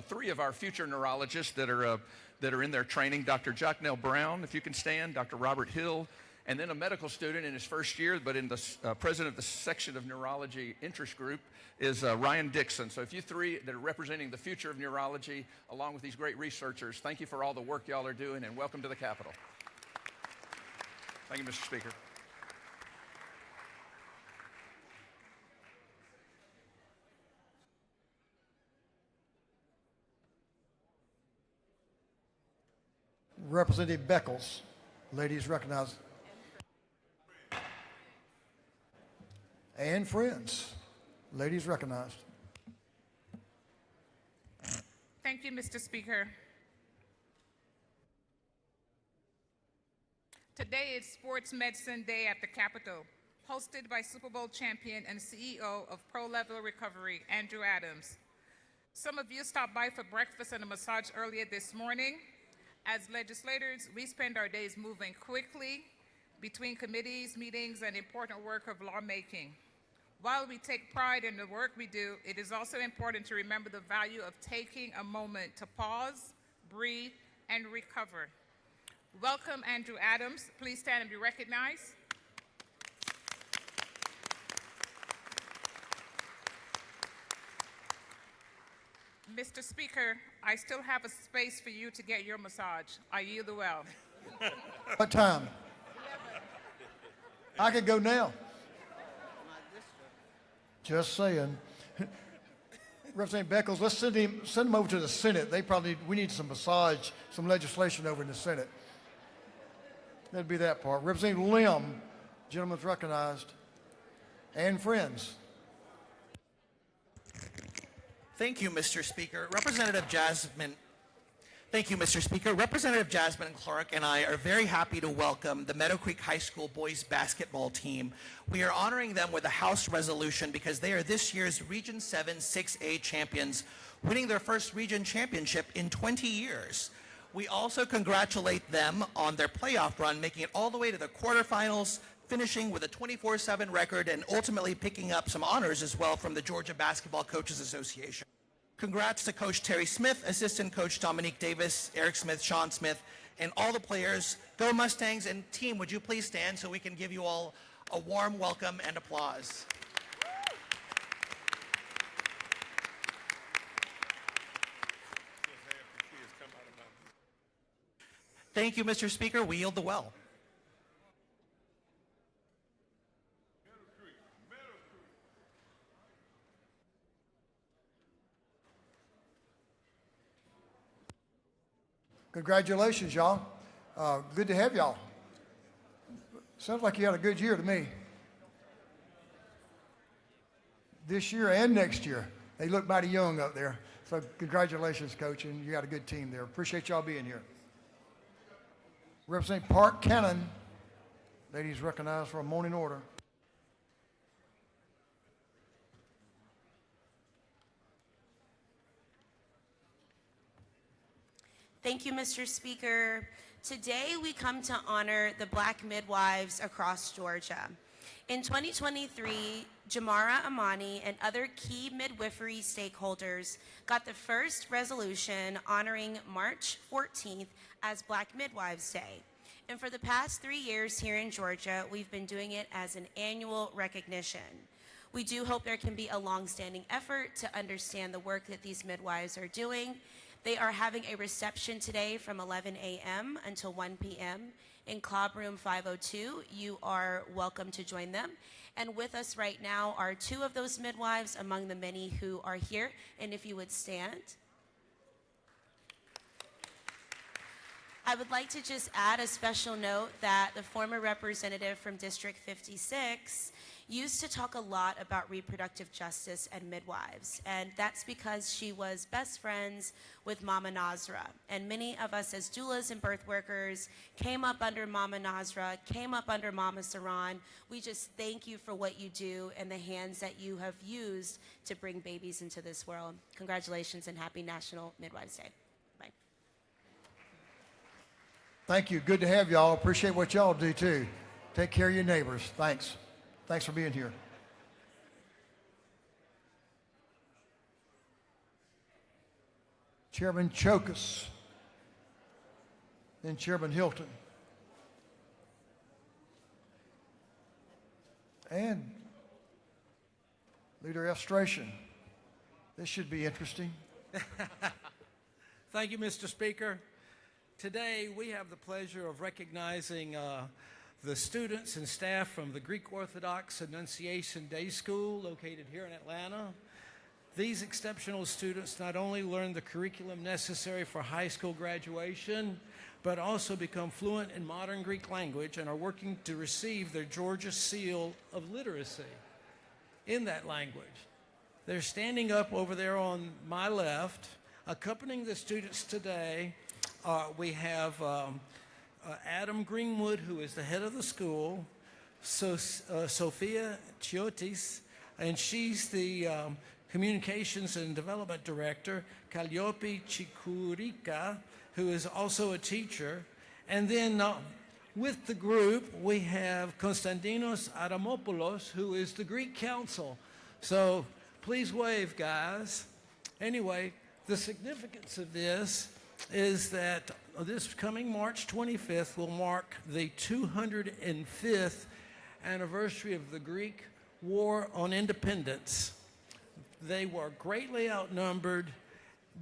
three of our future neurologists that are in their training. Dr. Jocknell Brown, if you can stand, Dr. Robert Hill, and then a medical student in his first year, but in the president of the section of neurology interest group is Ryan Dixon. So if you three that are representing the future of neurology, along with these great researchers, thank you for all the work y'all are doing, and welcome to the Capitol. Thank you, Mr. Speaker. Representative Beckles. Ladies recognized. And friends. Ladies recognized. Thank you, Mr. Speaker. Today is Sports Medicine Day at the Capitol, hosted by Super Bowl champion and CEO of Pro Level Recovery, Andrew Adams. Some of you stopped by for breakfast and a massage earlier this morning. As legislators, we spend our days moving quickly between committees, meetings, and important work of lawmaking. While we take pride in the work we do, it is also important to remember the value of taking a moment to pause, breathe, and recover. Welcome, Andrew Adams. Please stand and be recognized. Mr. Speaker, I still have a space for you to get your massage. I yield the well. What time? I could go now. Just saying. Representative Beckles, let's send him over to the Senate. We need some massage, some legislation over in the Senate. That'd be that part. Representative Lim, gentleman's recognized, and friends. Thank you, Mr. Speaker. Representative Jasmine. Thank you, Mr. Speaker. Representative Jasmine Clark and I are very happy to welcome the Meadow Creek High School boys basketball team. We are honoring them with a House resolution because they are this year's Region 7 6A champions, winning their first region championship in 20 years. We also congratulate them on their playoff run, making it all the way to the quarterfinals, finishing with a 24-7 record, and ultimately picking up some honors as well from the Georgia Basketball Coaches Association. Congrats to Coach Terry Smith, Assistant Coach Dominique Davis, Eric Smith, Sean Smith, and all the players. Go Mustangs, and team, would you please stand so we can give you all a warm welcome and applause. Thank you, Mr. Speaker. We yield the well. Congratulations, y'all. Good to have y'all. Sounds like you had a good year to me. This year and next year. They look mighty young up there. So congratulations, Coach, and you got a good team there. Appreciate y'all being here. Representative Park Cannon, ladies recognized for a morning order. Thank you, Mr. Speaker. Today we come to honor the Black midwives across Georgia. In 2023, Jamara Amani and other key midwifery stakeholders got the first resolution honoring March 14th as Black Midwives Day. And for the past 3 years here in Georgia, we've been doing it as an annual recognition. We do hope there can be a long-standing effort to understand the work that these midwives are doing. They are having a reception today from 11 a.m. until 1 p.m. in Club Room 502. You are welcome to join them. And with us right now are two of those midwives among the many who are here. And if you would stand. I would like to just add a special note that the former representative from District 56 used to talk a lot about reproductive justice and midwives, and that's because she was best friends with Mama Nasra. And many of us as doulas and birth workers came up under Mama Nasra, came up under Mama Saran. We just thank you for what you do and the hands that you have used to bring babies into this world. Congratulations and happy National Midwives Day. Bye. Thank you. Good to have y'all. Appreciate what y'all do too. Take care of your neighbors. Thanks. Thanks for being here. Chairman Chokus, then Chairman Hilton. And Leader Estration. This should be interesting. Thank you, Mr. Speaker. Today, we have the pleasure of recognizing the students and staff from the Greek Orthodox Annunciation Day School located here in Atlanta. These exceptional students not only learn the curriculum necessary for high school graduation, but also become fluent in modern Greek language and are working to receive their Georgia Seal of Literacy in that language. They're standing up over there on my left. Accompanying the students today, we have Adam Greenwood, who is the head of the school, Sophia Chiotis, and she's the Communications and Development Director, Calliope Chikurika, who is also a teacher. And then with the group, we have Konstantinos Adamopoulos, who is the Greek counsel. So please wave, guys. Anyway, the significance of this is that this coming March 25th will mark the 205th anniversary of the Greek War on Independence. They were greatly outnumbered,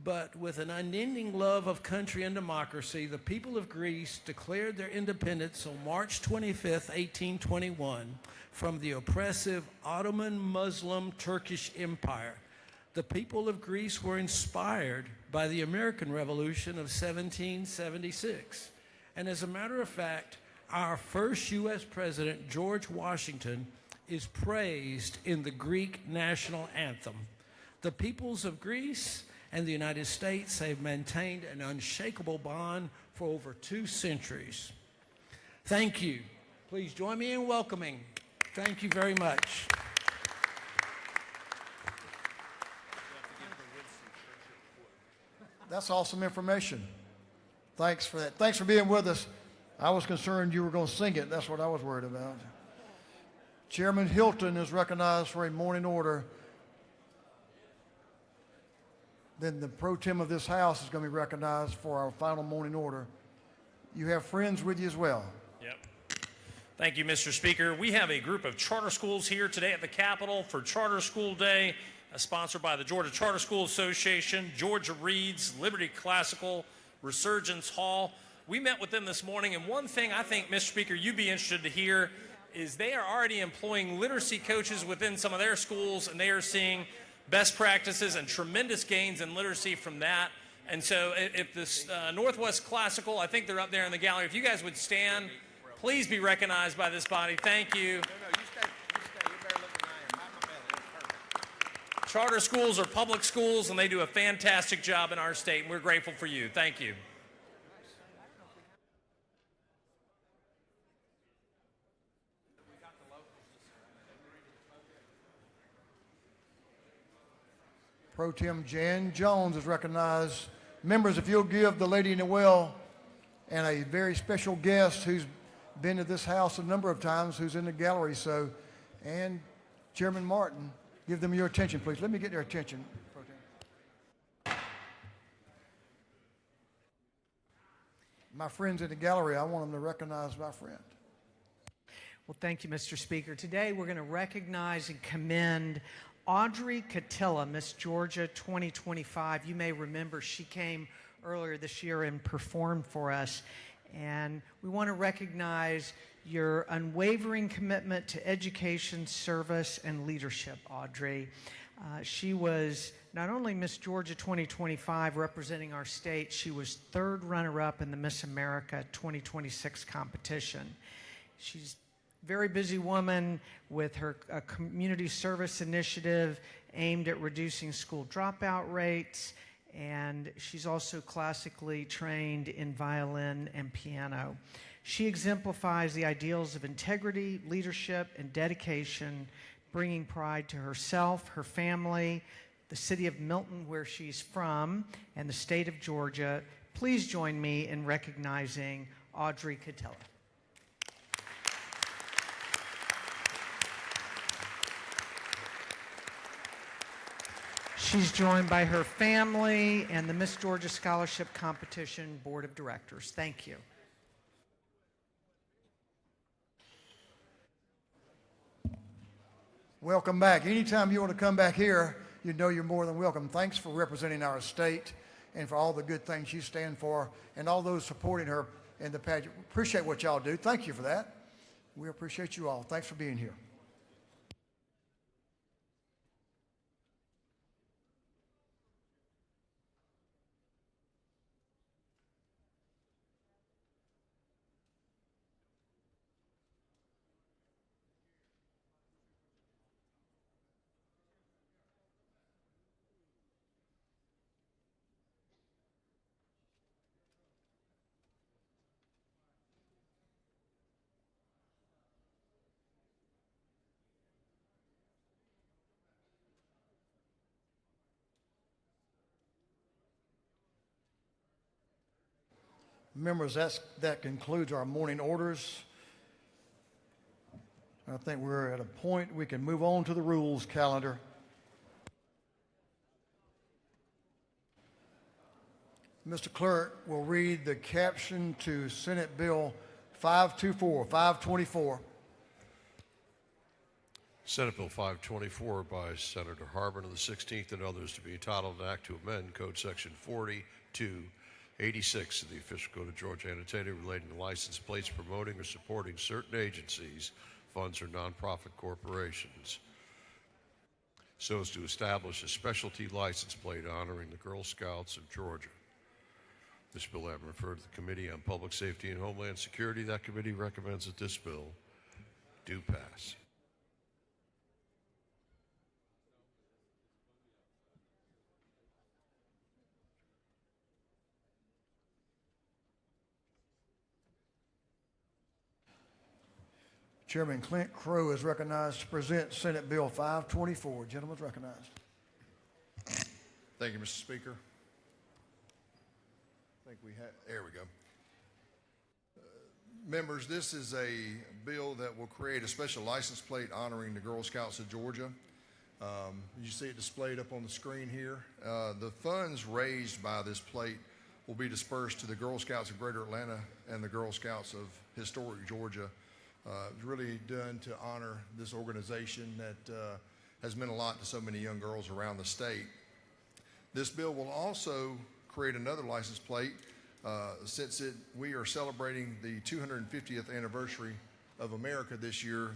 but with an unending love of country and democracy, the people of Greece declared their independence on March 25th, 1821, from the oppressive Ottoman Muslim Turkish Empire. The people of Greece were inspired by the American Revolution of 1776. And as a matter of fact, our first U.S. President, George Washington, is praised in the Greek national anthem. The peoples of Greece and the United States have maintained an unshakable bond for over 2 centuries. Thank you. Please join me in welcoming. Thank you very much. That's awesome information. Thanks for that. Thanks for being with us. I was concerned you were going to sing it. That's what I was worried about. Chairman Hilton is recognized for a morning order. Then the pro tem of this house is going to be recognized for our final morning order. You have friends with you as well. Yep. Thank you, Mr. Speaker. We have a group of charter schools here today at the Capitol for Charter School Day, sponsored by the Georgia Charter School Association, Georgia Reads, Liberty Classical, Resurgence Hall. We met with them this morning, and one thing I think, Mr. Speaker, you'd be interested to hear is they are already employing literacy coaches within some of their schools, and they are seeing best practices and tremendous gains in literacy from that. And so if this Northwest Classical, I think they're up there in the gallery, if you guys would stand, please be recognized by this body. Thank you. Charter schools are public schools, and they do a fantastic job in our state, and we're grateful for you. Thank you. Pro Tem Jan Jones is recognized. Members, if you'll give the lady in the well and a very special guest who's been to this house a number of times, who's in the gallery, and Chairman Martin, give them your attention, please. Let me get their attention, Pro Tem. My friends in the gallery, I want them to recognize my friend. Well, thank you, Mr. Speaker. Today we're going to recognize and commend Audrey Catilla, Miss Georgia 2025. You may remember she came earlier this year and performed for us. And we want to recognize your unwavering commitment to education, service, and leadership, Audrey. She was not only Miss Georgia 2025 representing our state, she was 3rd runner-up in the Miss America 2026 competition. She's very busy woman with her community service initiative aimed at reducing school dropout rates, and she's also classically trained in violin and piano. She exemplifies the ideals of integrity, leadership, and dedication, bringing pride to herself, her family, the city of Milton, where she's from, and the state of Georgia. Please join me in recognizing Audrey Catilla. She's joined by her family and the Miss Georgia Scholarship Competition Board of Directors. Thank you. Welcome back. Anytime you want to come back here, you know you're more than welcome. Thanks for representing our state and for all the good things you stand for and all those supporting her in the pageant. Appreciate what y'all do. Thank you for that. We appreciate you all. Thanks for being here. Members, that concludes our morning orders. I think we're at a point we can move on to the rules calendar. Mr. Clerk will read the caption to Senate Bill 524. Senate Bill 524 by Senator Harbin of the 16th and others to be entitled an act to amend Code Section 4286 of the Official Code of Georgia annotated relating to license plates promoting or supporting certain agencies, funds, or nonprofit corporations, so as to establish a specialty license plate honoring the Girl Scouts of Georgia. This bill has been referred to the Committee on Public Safety and Homeland Security. That committee recommends that this bill do pass. Chairman Clint Crow is recognized to present Senate Bill 524. Gentleman is recognized. Thank you, Mr. Speaker. I think there we go. Members, this is a bill that will create a special license plate honoring the Girl Scouts of Georgia. You see it displayed up on the screen here. The funds raised by this plate will be dispersed to the Girl Scouts of Greater Atlanta and the Girl Scouts of Historic Georgia. It's really done to honor this organization that has meant a lot to so many young girls around the state. This bill will also create another license plate since we are celebrating the 250th anniversary of America this year.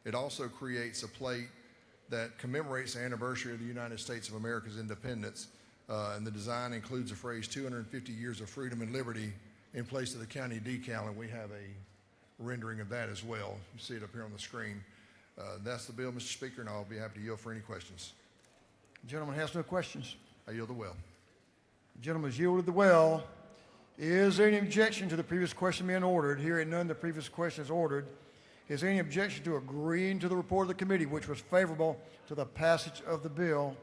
It also creates a plate that commemorates the anniversary of the United States of America's independence, and the design includes the phrase 250 years of freedom and liberty in place of the county decal, and we have a rendering of that as well. You see it up here on the screen. That's the bill, Mr. Speaker, and I'll be happy to yield for any questions. The gentleman has no questions. I yield the well. The gentleman has yielded the well. Is there any objection to the previous question being ordered? Hearing none, the previous question is ordered. Is there any objection to agreeing to the report of the committee, which was favorable to the passage of the bill?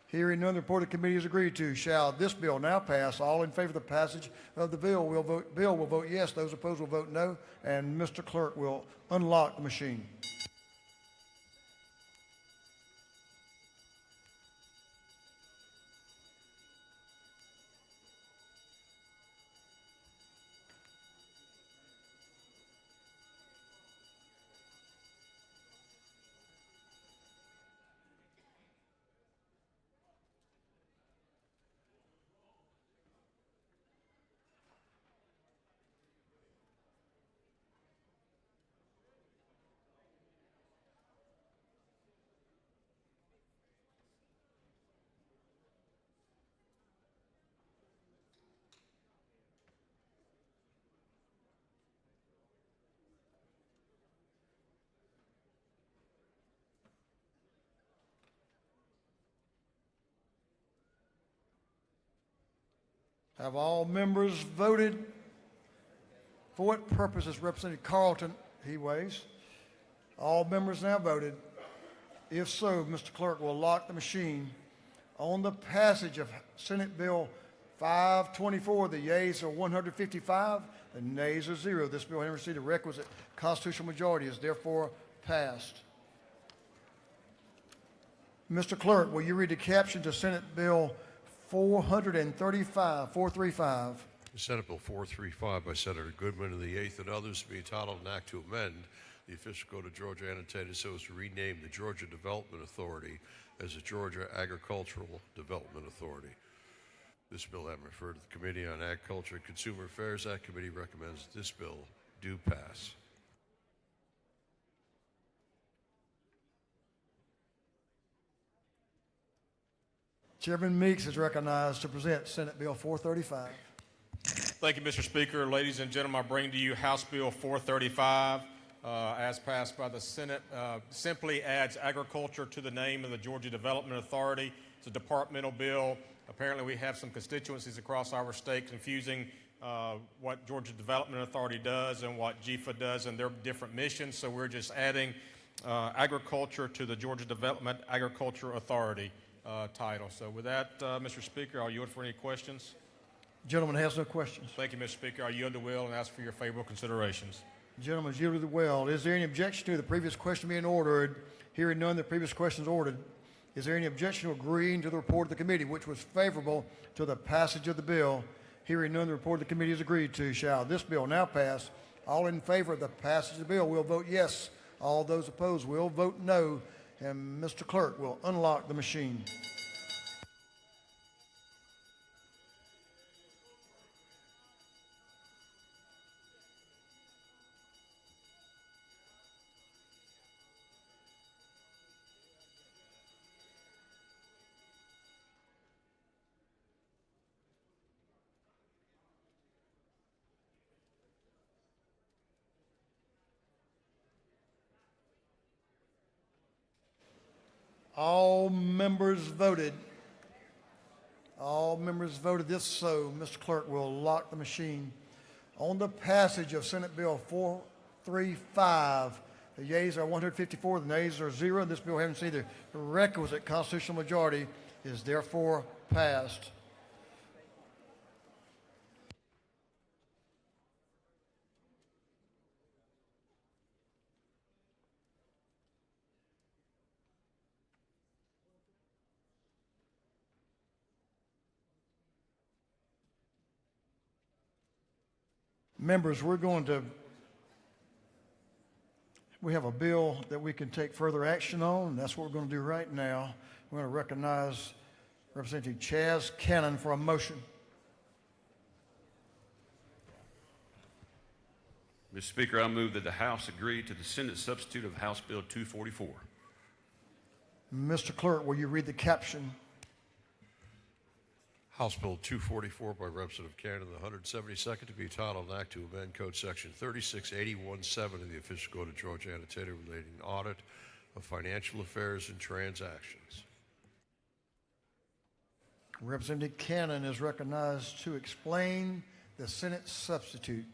Hearing none, the report of the committee is agreed to. Shall this bill now pass? All in favor of the passage of the bill will vote yes. Those opposed will vote no. And Mr. Clerk will unlock the machine. Have all members voted? For what purpose is Representative Carlton? He waves. All members now voted. If so, Mr. Clerk will lock the machine. On the passage of Senate Bill 524, the yeas are 155, the nays are 0. This bill having received the requisite constitutional majority is therefore passed. Mr. Clerk, will you read the caption to Senate Bill 435? Senate Bill 435 by Senator Goodman of the 8th and others to be entitled an act to amend the Official Code of Georgia annotated so as to rename the Georgia Development Authority as the Georgia Agricultural Development Authority. This bill having referred to the Committee on Agriculture and Consumer Affairs, that committee recommends that this bill do pass. Chairman Meeks is recognized to present Senate Bill 435. Thank you, Mr. Speaker. Ladies and gentlemen, I bring to you House Bill 435, as passed by the Senate. Simply adds agriculture to the name of the Georgia Development Authority. It's a departmental bill. Apparently, we have some constituencies across our state confusing what Georgia Development Authority does and what GFA does and their different missions. So we're just adding agriculture to the Georgia Development Agriculture Authority title. So with that, Mr. Speaker, I'll yield for any questions. Gentleman has no questions. Thank you, Mr. Speaker. I yield the will and ask for your favorable considerations. Gentleman yielded the well. Is there any objection to the previous question being ordered? Hearing none, the previous question is ordered. Is there any objection to agreeing to the report of the committee, which was favorable to the passage of the bill? Hearing none, the report of the committee is agreed to. Shall this bill now pass? All in favor of the passage of the bill will vote yes. All those opposed will vote no. And Mr. Clerk will unlock the machine. All members voted. All members voted. If so, Mr. Clerk will lock the machine. On the passage of Senate Bill 435, the yeas are 154, the nays are 0. This bill, having received the requisite constitutional majority, is therefore passed. Members, we have a bill that we can take further action on, and that's what we're going to do right now. We're going to recognize Representative Chaz Cannon for a motion. Mr. Speaker, I move that the House agree to the Senate substitute of House Bill 244. Mr. Clerk, will you read the caption? House Bill 244 by Representative Cannon, the 172nd, to be titled an act to amend Code Section 36817 of the Official Code of Georgia annotated relating audit of financial affairs and transactions. Representative Cannon is recognized to explain the Senate substitute.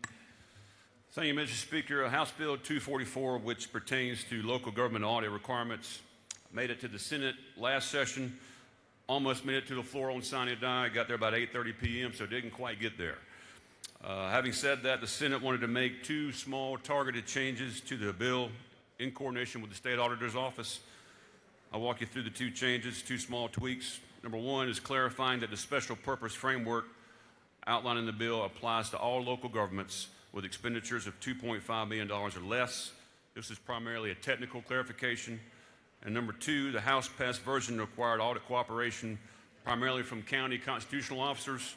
Thank you, Mr. Speaker. House Bill 244, which pertains to local government audit requirements, made it to the Senate last session. Almost made it to the floor on sine die. Got there about 8:30 p.m., so didn't quite get there. Having said that, the Senate wanted to make two small targeted changes to the bill in coordination with the State Auditor's Office. I'll walk you through the two changes, two small tweaks. Number one is clarifying that the special purpose framework outlined in the bill applies to all local governments with expenditures of $2.5 million or less. This is primarily a technical clarification. And number two, the House-passed version required audit cooperation primarily from county constitutional officers.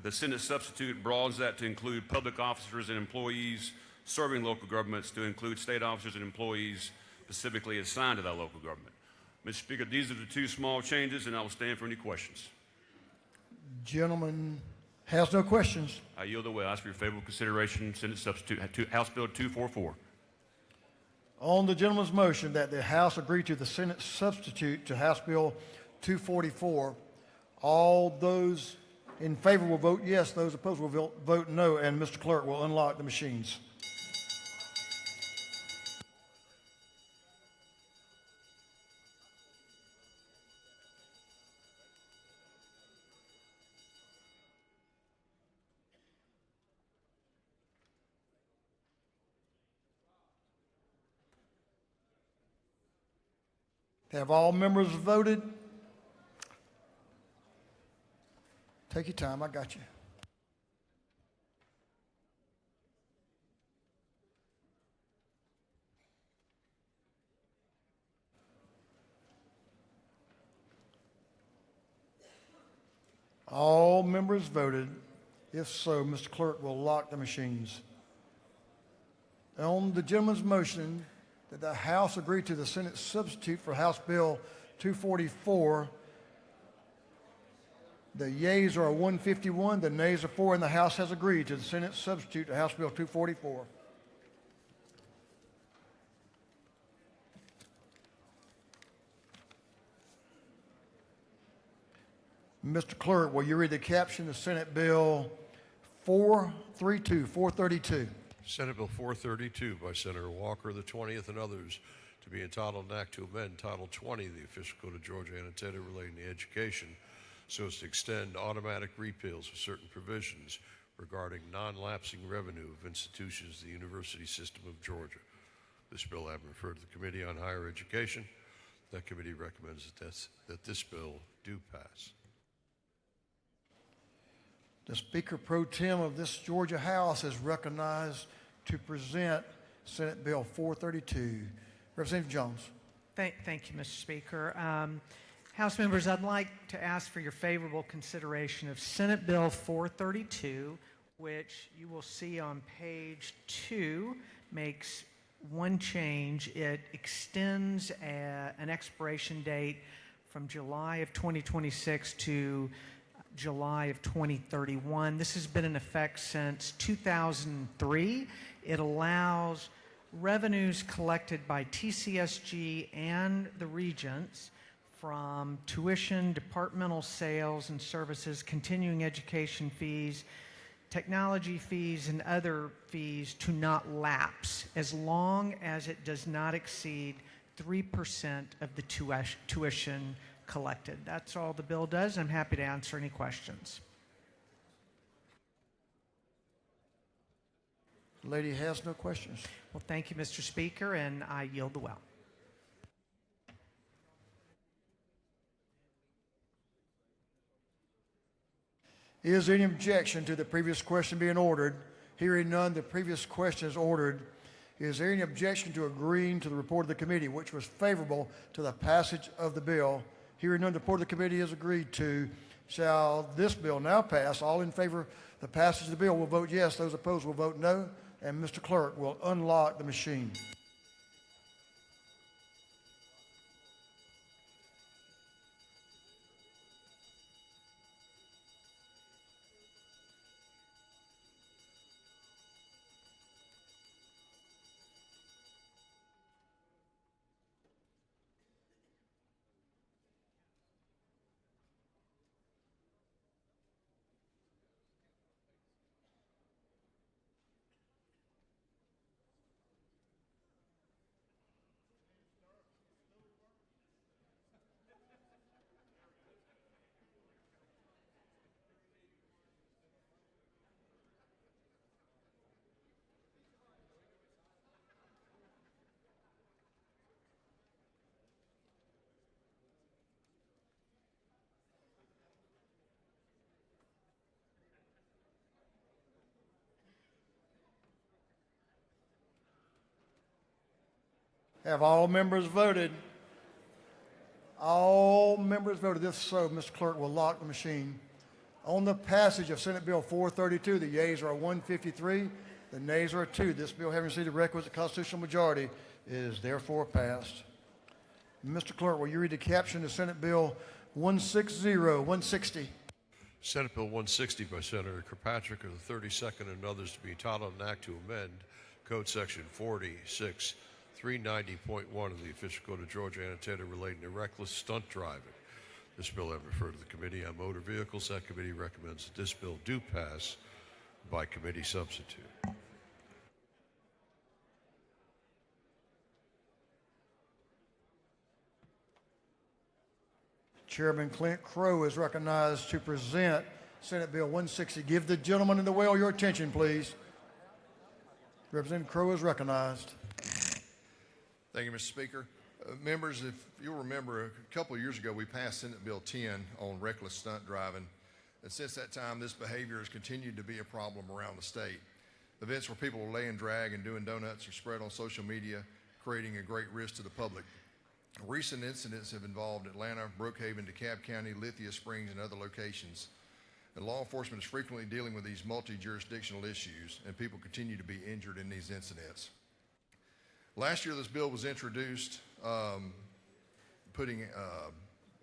The Senate substitute broadens that to include public officers and employees serving local governments, to include state officers and employees specifically assigned to that local government. Mr. Speaker, these are the two small changes, and I will stand for any questions. Gentleman has no questions. I yield the way. I ask for your favorable consideration. Senate substitute, House Bill 244. On the gentleman's motion that the House agree to the Senate substitute to House Bill 244, all those in favor will vote yes. Those opposed will vote no. And Mr. Clerk will unlock the machines. Have all members voted? Take your time, I got you. All members voted. If so, Mr. Clerk will lock the machines. On the gentleman's motion that the House agree to the Senate substitute for House Bill 244, the yeas are 151, the nays are 4, and the House has agreed to the Senate substitute to House Bill 244. Mr. Clerk, will you read the caption of Senate Bill 432? Senate Bill 432 by Senator Walker, the 20th, and others, to be entitled an act to amend Title 20 of the Official Code of Georgia annotated relating to education so as to extend automatic repeals of certain provisions regarding non-lapsing revenue of institutions of the university system of Georgia. This bill having referred to the Committee on Higher Education, That committee recommends that this bill do pass. The Speaker Pro Tem of this Georgia House is recognized to present Senate Bill 432. Representative Jones. Thank you, Mr. Speaker. House members, I'd like to ask for your favorable consideration of Senate Bill 432, which you will see on page 2, makes one change. It extends an expiration date from July of 2026 to July of 2031. This has been in effect since 2003. It allows revenues collected by TCSG and the regents from tuition, departmental sales and services, continuing education fees, technology fees, and other fees to not lapse as long as it does not exceed 3% of the tuition collected. That's all the bill does. I'm happy to answer any questions. The lady has no questions. Well, thank you, Mr. Speaker, and I yield the well. Is there any objection to the previous question being ordered? Hearing none, the previous question is ordered. Is there any objection to agreeing to the report of the committee, which was favorable to the passage of the bill? Hearing none, the report of the committee is agreed to. Shall this bill now pass? All in favor of the passage of the bill will vote yes. Those opposed will vote no. And Mr. Clerk will unlock the machine. Have all members voted? All members voted. If so, Mr. Clerk will lock the machine. On the passage of Senate Bill 432, the yeas are 153, the nays are 2. This bill, having received the requisite constitutional majority, is therefore passed. Mr. Clerk, will you read the caption of Senate Bill 160? Senate Bill 160 by Senator Kirkpatrick of the 32nd and others to be entitled an act to amend Code Section 46.390.1 of the Official Code of Georgia annotated relating to reckless stunt driving. This bill I refer to the Committee on Motor Vehicles. That committee recommends that this bill do pass by committee substitute. Chairman Clint Crow is recognized to present Senate Bill 160. Give the gentleman in the well your attention, please. Representative Crow is recognized. Thank you, Mr. Speaker. Members, if you'll remember, a couple of years ago we passed Senate Bill 10 on reckless stunt driving. And since that time, this behavior has continued to be a problem around the state. Events where people are laying drag and doing donuts are spread on social media, creating a great risk to the public. Recent incidents have involved Atlanta, Brookhaven, DeKalb County, Lithia Springs, and other locations. And law enforcement is frequently dealing with these multi-jurisdictional issues, and people continue to be injured in these incidents. Last year, this bill was introduced, putting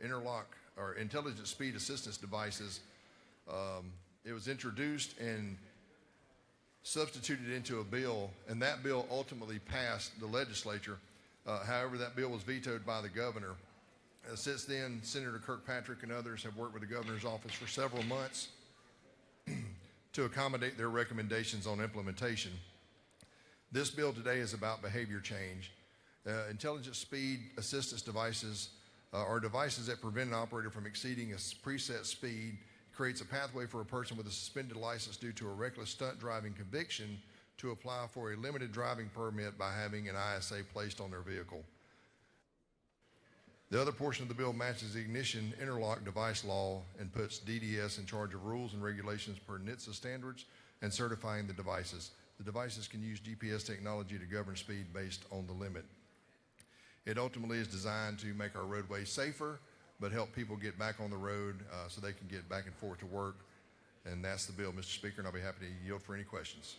interlock or intelligent speed assistance devices. It was introduced and substituted into a bill, and that bill ultimately passed the legislature. However, that bill was vetoed by the governor. Since then, Senator Kirkpatrick and others have worked with the governor's office for several months to accommodate their recommendations on implementation. This bill today is about behavior change. Intelligent speed assistance devices are devices that prevent an operator from exceeding a preset speed, creates a pathway for a person with a suspended license due to a reckless stunt driving conviction to apply for a limited driving permit by having an ISA placed on their vehicle. The other portion of the bill matches the ignition interlock device law and puts DDS in charge of rules and regulations per NHTSA standards and certifying the devices. The devices can use GPS technology to govern speed based on the limit. It ultimately is designed to make our roadways safer, but help people get back on the road so they can get back and forth to work. And that's the bill, Mr. Speaker, and I'll be happy to yield for any questions.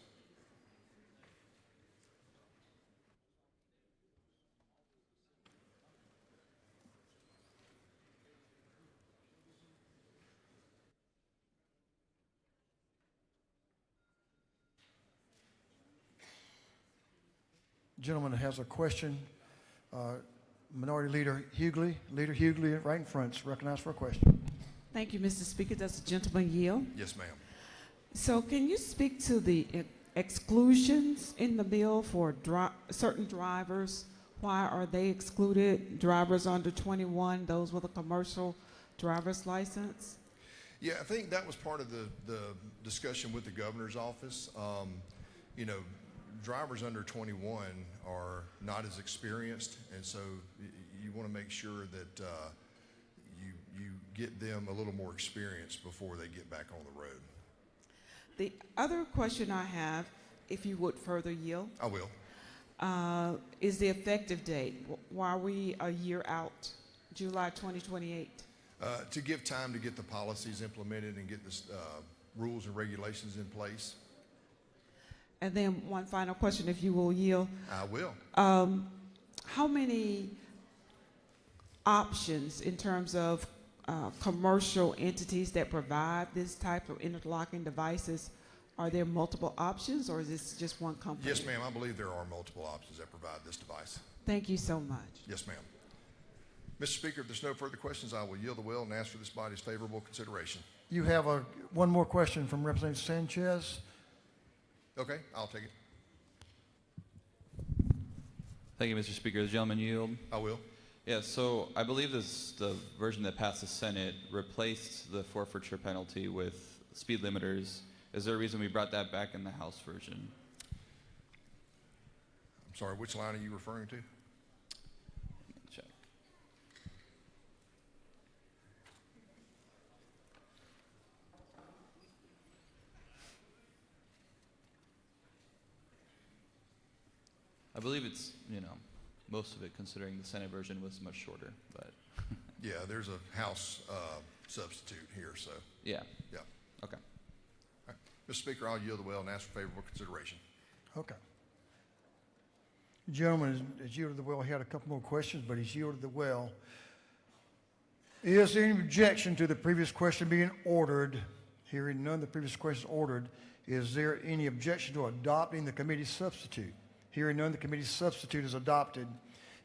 Gentleman has a question. Minority Leader Hughley. Leader Hughley right in front is recognized for a question. Thank you, Mr. Speaker. Does the gentleman yield? Yes, ma'am. So can you speak to the exclusions in the bill for certain drivers? Why are they excluded? Drivers under 21, those with a commercial driver's license? Yeah, I think that was part of the discussion with the governor's office. You know, drivers under 21 are not as experienced, and so you want to make sure that you get them a little more experience before they get back on the road. The other question I have, if you would further yield. I will. Is the effective date. Why are we a year out? July 2028? To give time to get the policies implemented and get the rules and regulations in place. And then one final question, if you will yield. I will. How many options in terms of commercial entities that provide this type of interlocking devices? Are there multiple options, or is this just one company? Yes, ma'am. I believe there are multiple options that provide this device. Thank you so much. Yes, ma'am. Mr. Speaker, if there's no further questions, I will yield the will and ask for this body's favorable consideration. You have one more question from Representative Sanchez. Okay, I'll take it. Thank you, Mr. Speaker. The gentleman yield. I will. Yeah, so I believe the version that passed the Senate replaced the forfeiture penalty with speed limiters. Is there a reason we brought that back in the House version? I'm sorry, which line are you referring to? Check. I believe it's, most of it, considering the Senate version was much shorter, but. Yeah, there's a House substitute here, so. Yeah. Yeah. Okay. All right. Mr. Speaker, I'll yield the will and ask for favorable consideration. Okay. The gentleman has yielded the will. He had a couple more questions, but he's yielded the will. Is there any objection to the previous question being ordered? Hearing none, the previous question is ordered. Is there any objection to adopting the committee substitute? Hearing none, the committee substitute is adopted.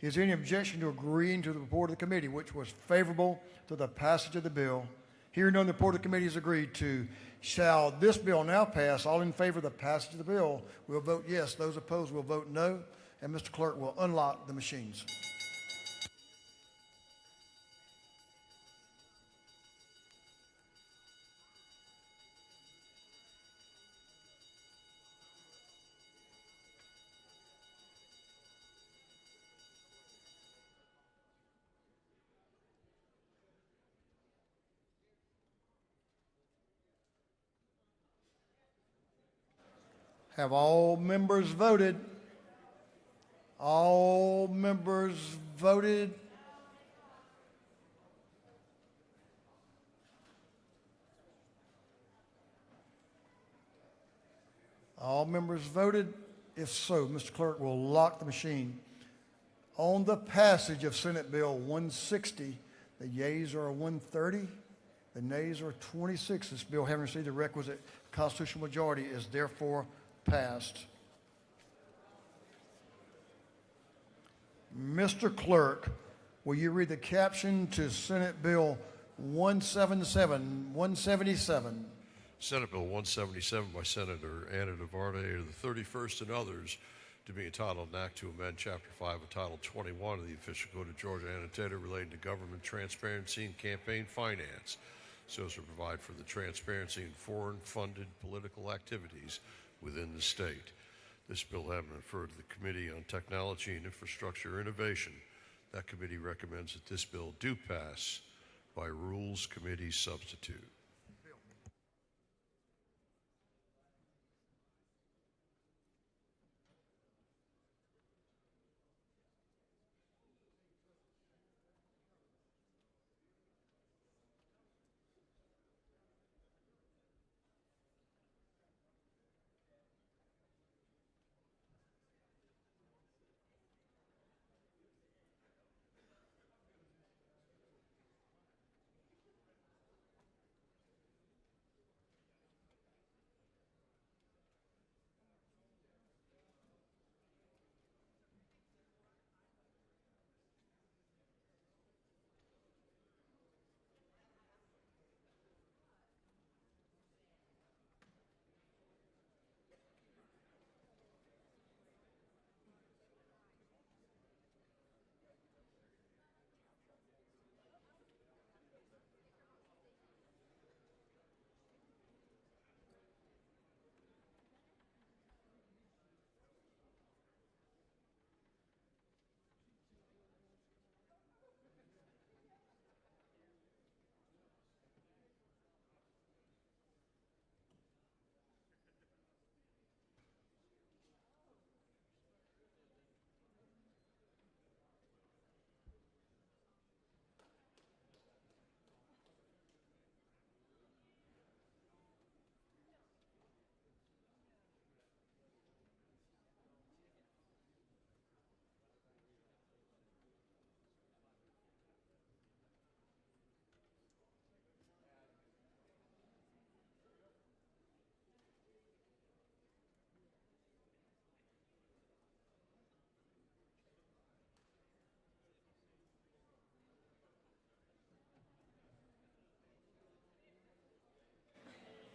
Is there any objection to agreeing to the report of the committee, which was favorable to the passage of the bill? Hearing none, the report of the committee is agreed to. Shall this bill now pass? All in favor of the passage of the bill will vote yes. Those opposed will vote no. And Mr. Clerk will unlock the machines. Have all members voted? All members voted? All members voted? If so, Mr. Clerk will lock the machine. On the passage of Senate Bill 160, the yeas are 130, the nays are 26. This bill, having received the requisite constitutional majority, is therefore passed. Mr. Clerk, will you read the caption to Senate Bill 177? Senate Bill 177 by Senator Anna Navarre of the 31st and others to be entitled an act to amend Chapter 5 of Title 21 of the Official Code of Georgia annotated relating to government transparency and campaign finance so as to provide for the transparency in foreign funded political activities within the state. This bill having referred to the Committee on Technology and Infrastructure Innovation That committee recommends that this bill do pass by Rules Committee substitute.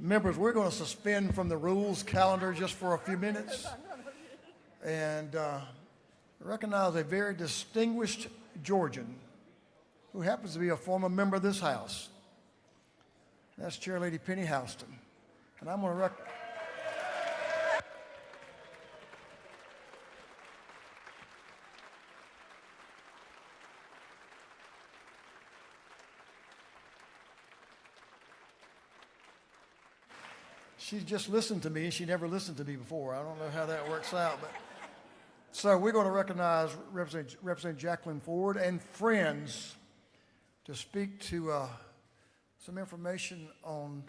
Members, we're going to suspend from the rules calendar just for a few minutes and recognize a very distinguished Georgian who happens to be a former member of this House. That's Chair Lady Penny Houston. And I'm going to She's just listened to me, and she never listened to me before. I don't know how that works out. But so we're going to recognize Representative Jacqueline Ford and friends to speak to some information on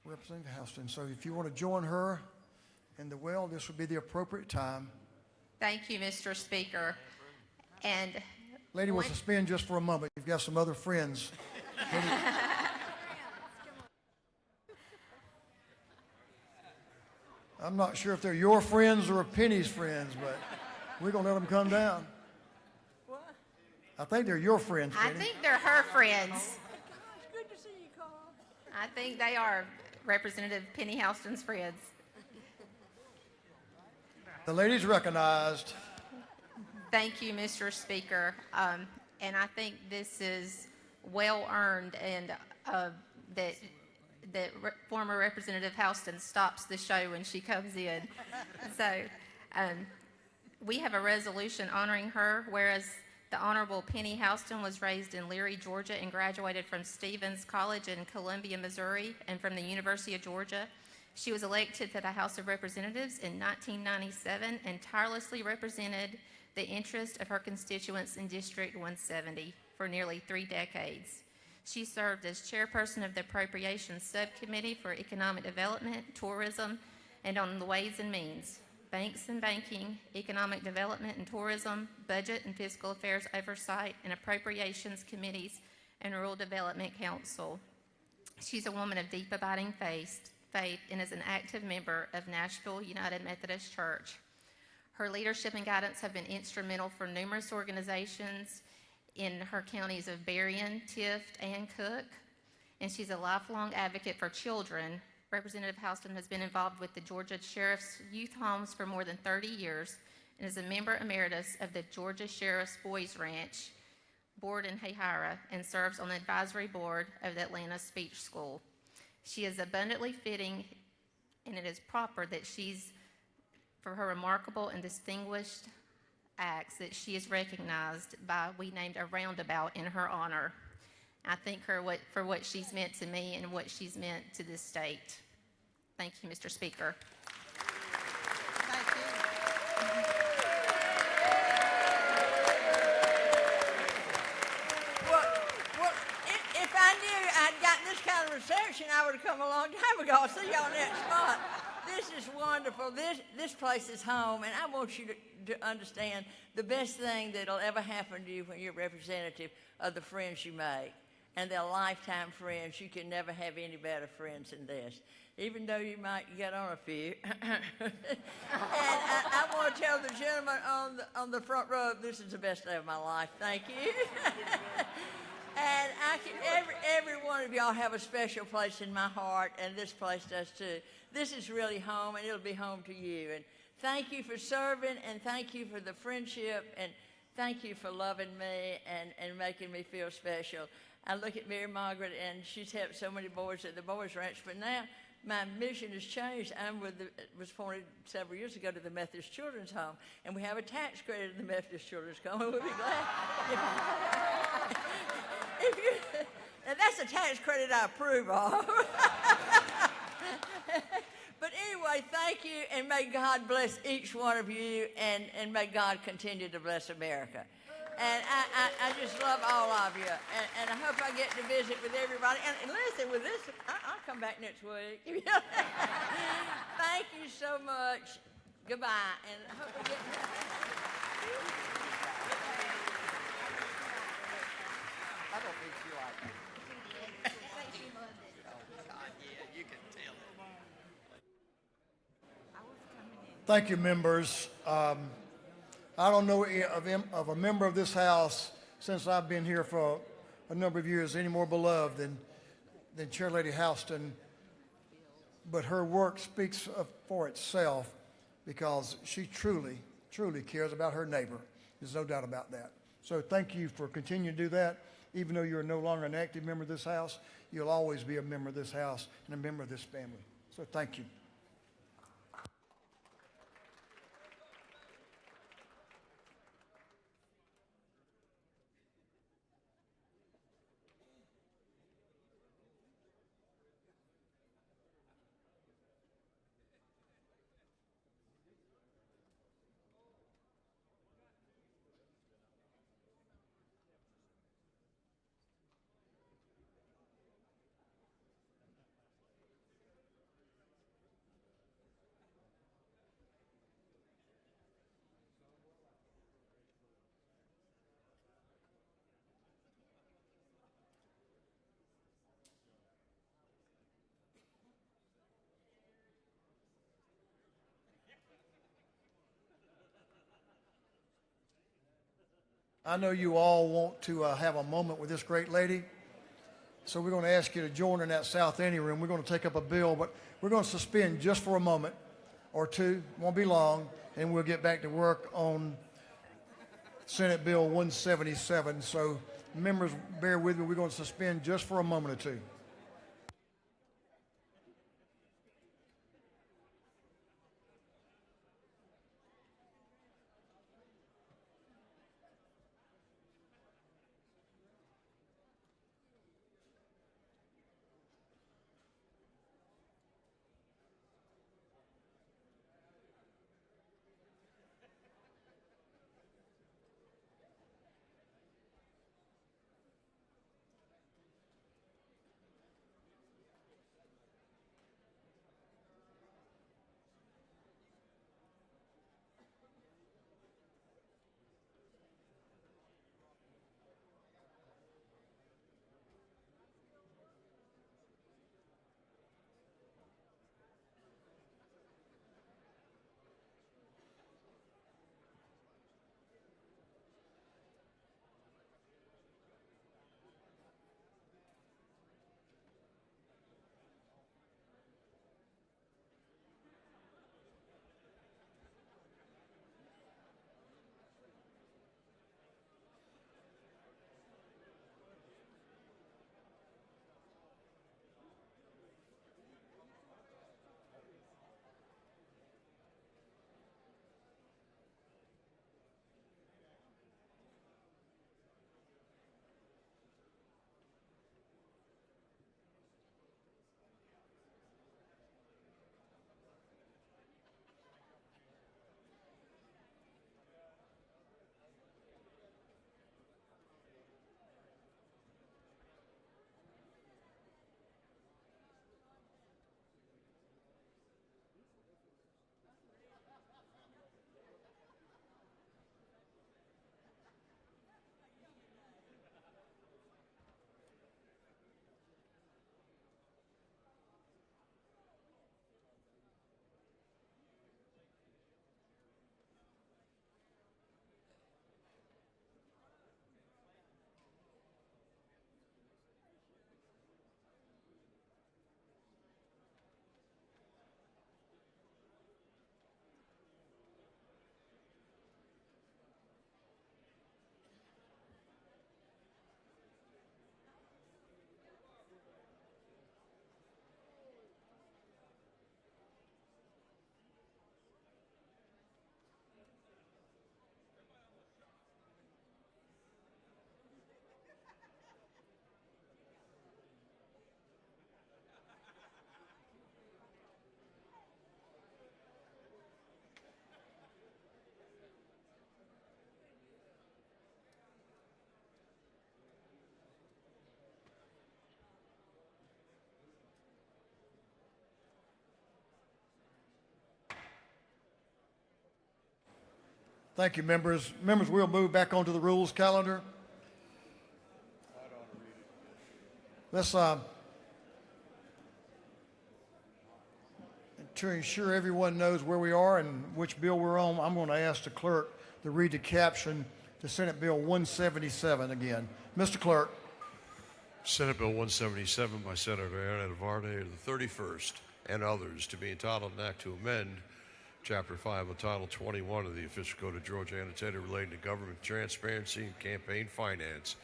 Representative Houston. So if you want to join her in the well, this would be the appropriate time. Thank you, Mr. Speaker. And Lady, we'll suspend just for a moment. You've got some other friends. I'm not sure if they're your friends or Penny's friends, but we're going to let them come down. What? I think they're your friends, Penny. I think they're her friends. Good to see you, Carl. I think they are Representative Penny Houston's friends. The lady's recognized. Thank you, Mr. Speaker. And I think this is well earned, and that former Representative Houston stops the show when she comes in. So we have a resolution honoring her, whereas the Honorable Penny Houston was raised in Leary, Georgia, and graduated from Stevens College in Columbia, Missouri, and from the University of Georgia. She was elected to the House of Representatives in 1997 and tirelessly represented the interests of her constituents in District 170 for nearly 3 decades. She served as chairperson of the Appropriations Subcommittee for Economic Development, Tourism, and on the Ways and Means, Banks and Banking, Economic Development and Tourism, Budget and Fiscal Affairs Oversight, and Appropriations Committees, and Rural Development Council. She's a woman of deep abiding faith and is an active member of Nashville United Methodist Church. Her leadership and guidance have been instrumental for numerous organizations in her counties of Berrien, Tift, and Cook, and she's a lifelong advocate for children. Representative Houston has been involved with the Georgia Sheriff's Youth Homes for more than 30 years and is a member emeritus of the Georgia Sheriff's Boys Ranch Board in Hahira and serves on the advisory board of the Atlanta Speech School. She is abundantly fitting, and it is proper that she's, for her remarkable and distinguished acts that she is recognized by. We named a roundabout in her honor. I thank her for what she's meant to me and what she's meant to this state. Thank you, Mr. Speaker. Thank you. Well, if I knew I'd gotten this kind of reception, I would have come a long time ago. I'll see y'all next month. This is wonderful. This place is home, and I want you to understand the best thing that'll ever happen to you when you're representative of the friends you make. And they're lifetime friends. You can never have any better friends than this, even though you might get on a few. And I want to tell the gentleman on the front row, this is the best day of my life. Thank you. And every one of y'all have a special place in my heart, and this place does too. This is really home, and it'll be home to you. And thank you for serving, and thank you for the friendship, and thank you for loving me and making me feel special. I look at Mary Margaret, and she's helped so many boys at the Boys Ranch, but now my mission has changed. I was appointed several years ago to the Methodist Children's Home, and we have a tax credit in the Methodist Children's Home, and we'll be glad. Now that's a tax credit I approve of. But anyway, thank you, and may God bless each one of you, and may God continue to bless America. And I just love all of you, and I hope I get to visit with everybody. And listen, with this, I'll come back next week. Thank you so much. Goodbye, and I hope we get. I don't think you like it. Oh, God, yeah, you can tell it. Thank you, members. I don't know of a member of this House since I've been here for a number of years any more beloved than Chair Lady Houston, but her work speaks for itself because she truly, truly cares about her neighbor. There's no doubt about that. So thank you for continuing to do that. Even though you're no longer an active member of this House, you'll always be a member of this House and a member of this family. So thank you. I know you all want to have a moment with this great lady, so we're going to ask you to join her in that south ante room. We're going to take up a bill, but we're going to suspend just for a moment or two. It won't be long, and we'll get back to work on Senate Bill 177. So members, bear with me. We're going to suspend just for a moment or two. Thank you, members. Members, we'll move back onto the rules calendar. Let's, to ensure everyone knows where we are and which bill we're on, I'm going to ask the clerk to read the caption to Senate Bill 177 again. Mr. Clerk. Senate Bill 177 by Senator Ana Navarre, the 31st, and others, to be entitled an act to amend Chapter 5 of Title 21 of the Official Code of Georgia annotated relating to government transparency and campaign finance,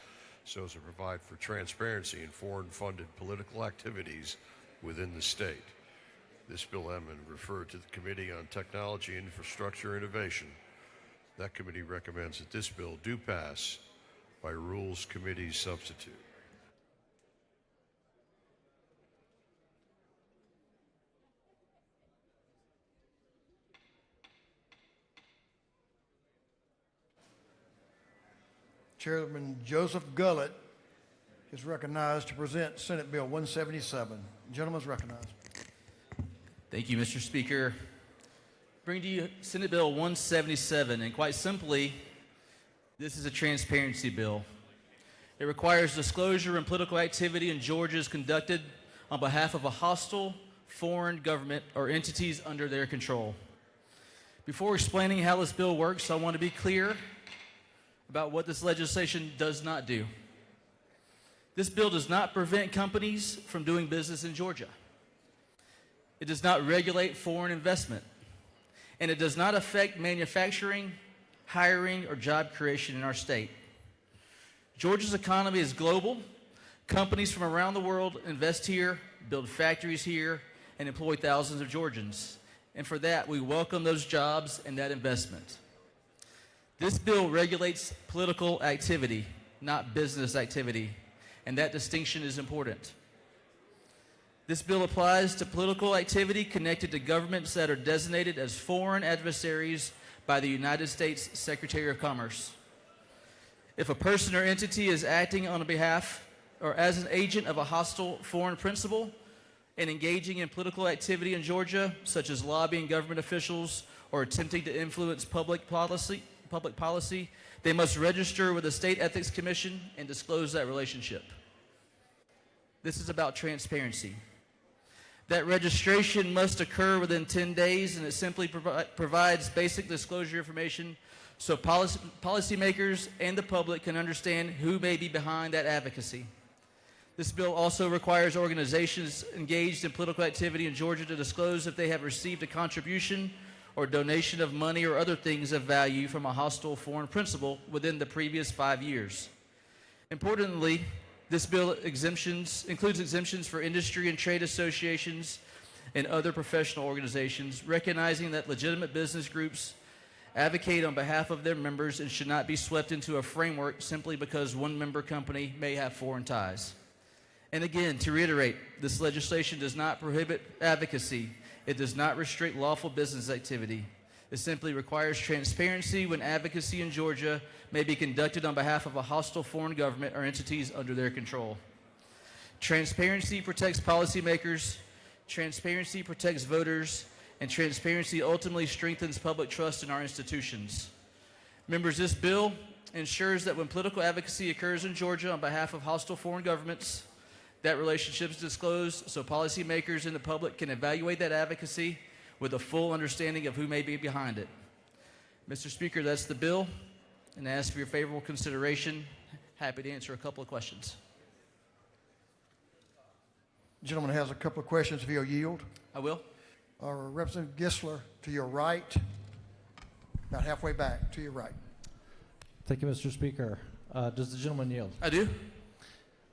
so as to provide for transparency in foreign-funded political activities within the state. This bill amendment referred to the Committee on Technology, Infrastructure, Innovation. That committee recommends that this bill do pass by Rules Committee substitute. Chairman Joseph Gullett is recognized to present Senate Bill 177. The gentleman is recognized. Thank you, Mr. Speaker. Bring to you Senate Bill 177, and quite simply, this is a transparency bill. It requires disclosure when political activity in Georgia is conducted on behalf of a hostile foreign government or entities under their control. Before explaining how this bill works, I want to be clear about what this legislation does not do. This bill does not prevent companies from doing business in Georgia. It does not regulate foreign investment. And it does not affect manufacturing, hiring, or job creation in our state. Georgia's economy is global. Companies from around the world invest here, build factories here, and employ thousands of Georgians. And for that, we welcome those jobs and that investment. This bill regulates political activity, not business activity, and that distinction is important. This bill applies to political activity connected to governments that are designated as foreign adversaries by the United States Secretary of Commerce. If a person or entity is acting on behalf or as an agent of a hostile foreign principal and engaging in political activity in Georgia, such as lobbying government officials or attempting to influence public policy, they must register with the State Ethics Commission and disclose that relationship. This is about transparency. That registration must occur within 10 days, and it simply provides basic disclosure information so policymakers and the public can understand who may be behind that advocacy. This bill also requires organizations engaged in political activity in Georgia to disclose if they have received a contribution or donation of money or other things of value from a hostile foreign principal within the previous 5 years. Importantly, this bill includes exemptions for industry and trade associations and other professional organizations, recognizing that legitimate business groups advocate on behalf of their members and should not be swept into a framework simply because one member company may have foreign ties. And again, to reiterate, this legislation does not prohibit advocacy. It does not restrict lawful business activity. It simply requires transparency when advocacy in Georgia may be conducted on behalf of a hostile foreign government or entities under their control. Transparency protects policymakers, transparency protects voters, and transparency ultimately strengthens public trust in our institutions. Members, this bill ensures that when political advocacy occurs in Georgia on behalf of hostile foreign governments, that relationship is disclosed so policymakers and the public can evaluate that advocacy with a full understanding of who may be behind it. Mr. Speaker, that's the bill, and I ask for your favorable consideration. Happy to answer a couple of questions. The gentleman has a couple of questions if he'll yield. I will. Representative Gisler, to your right, about halfway back, to your right. Thank you, Mr. Speaker. Does the gentleman yield? I do.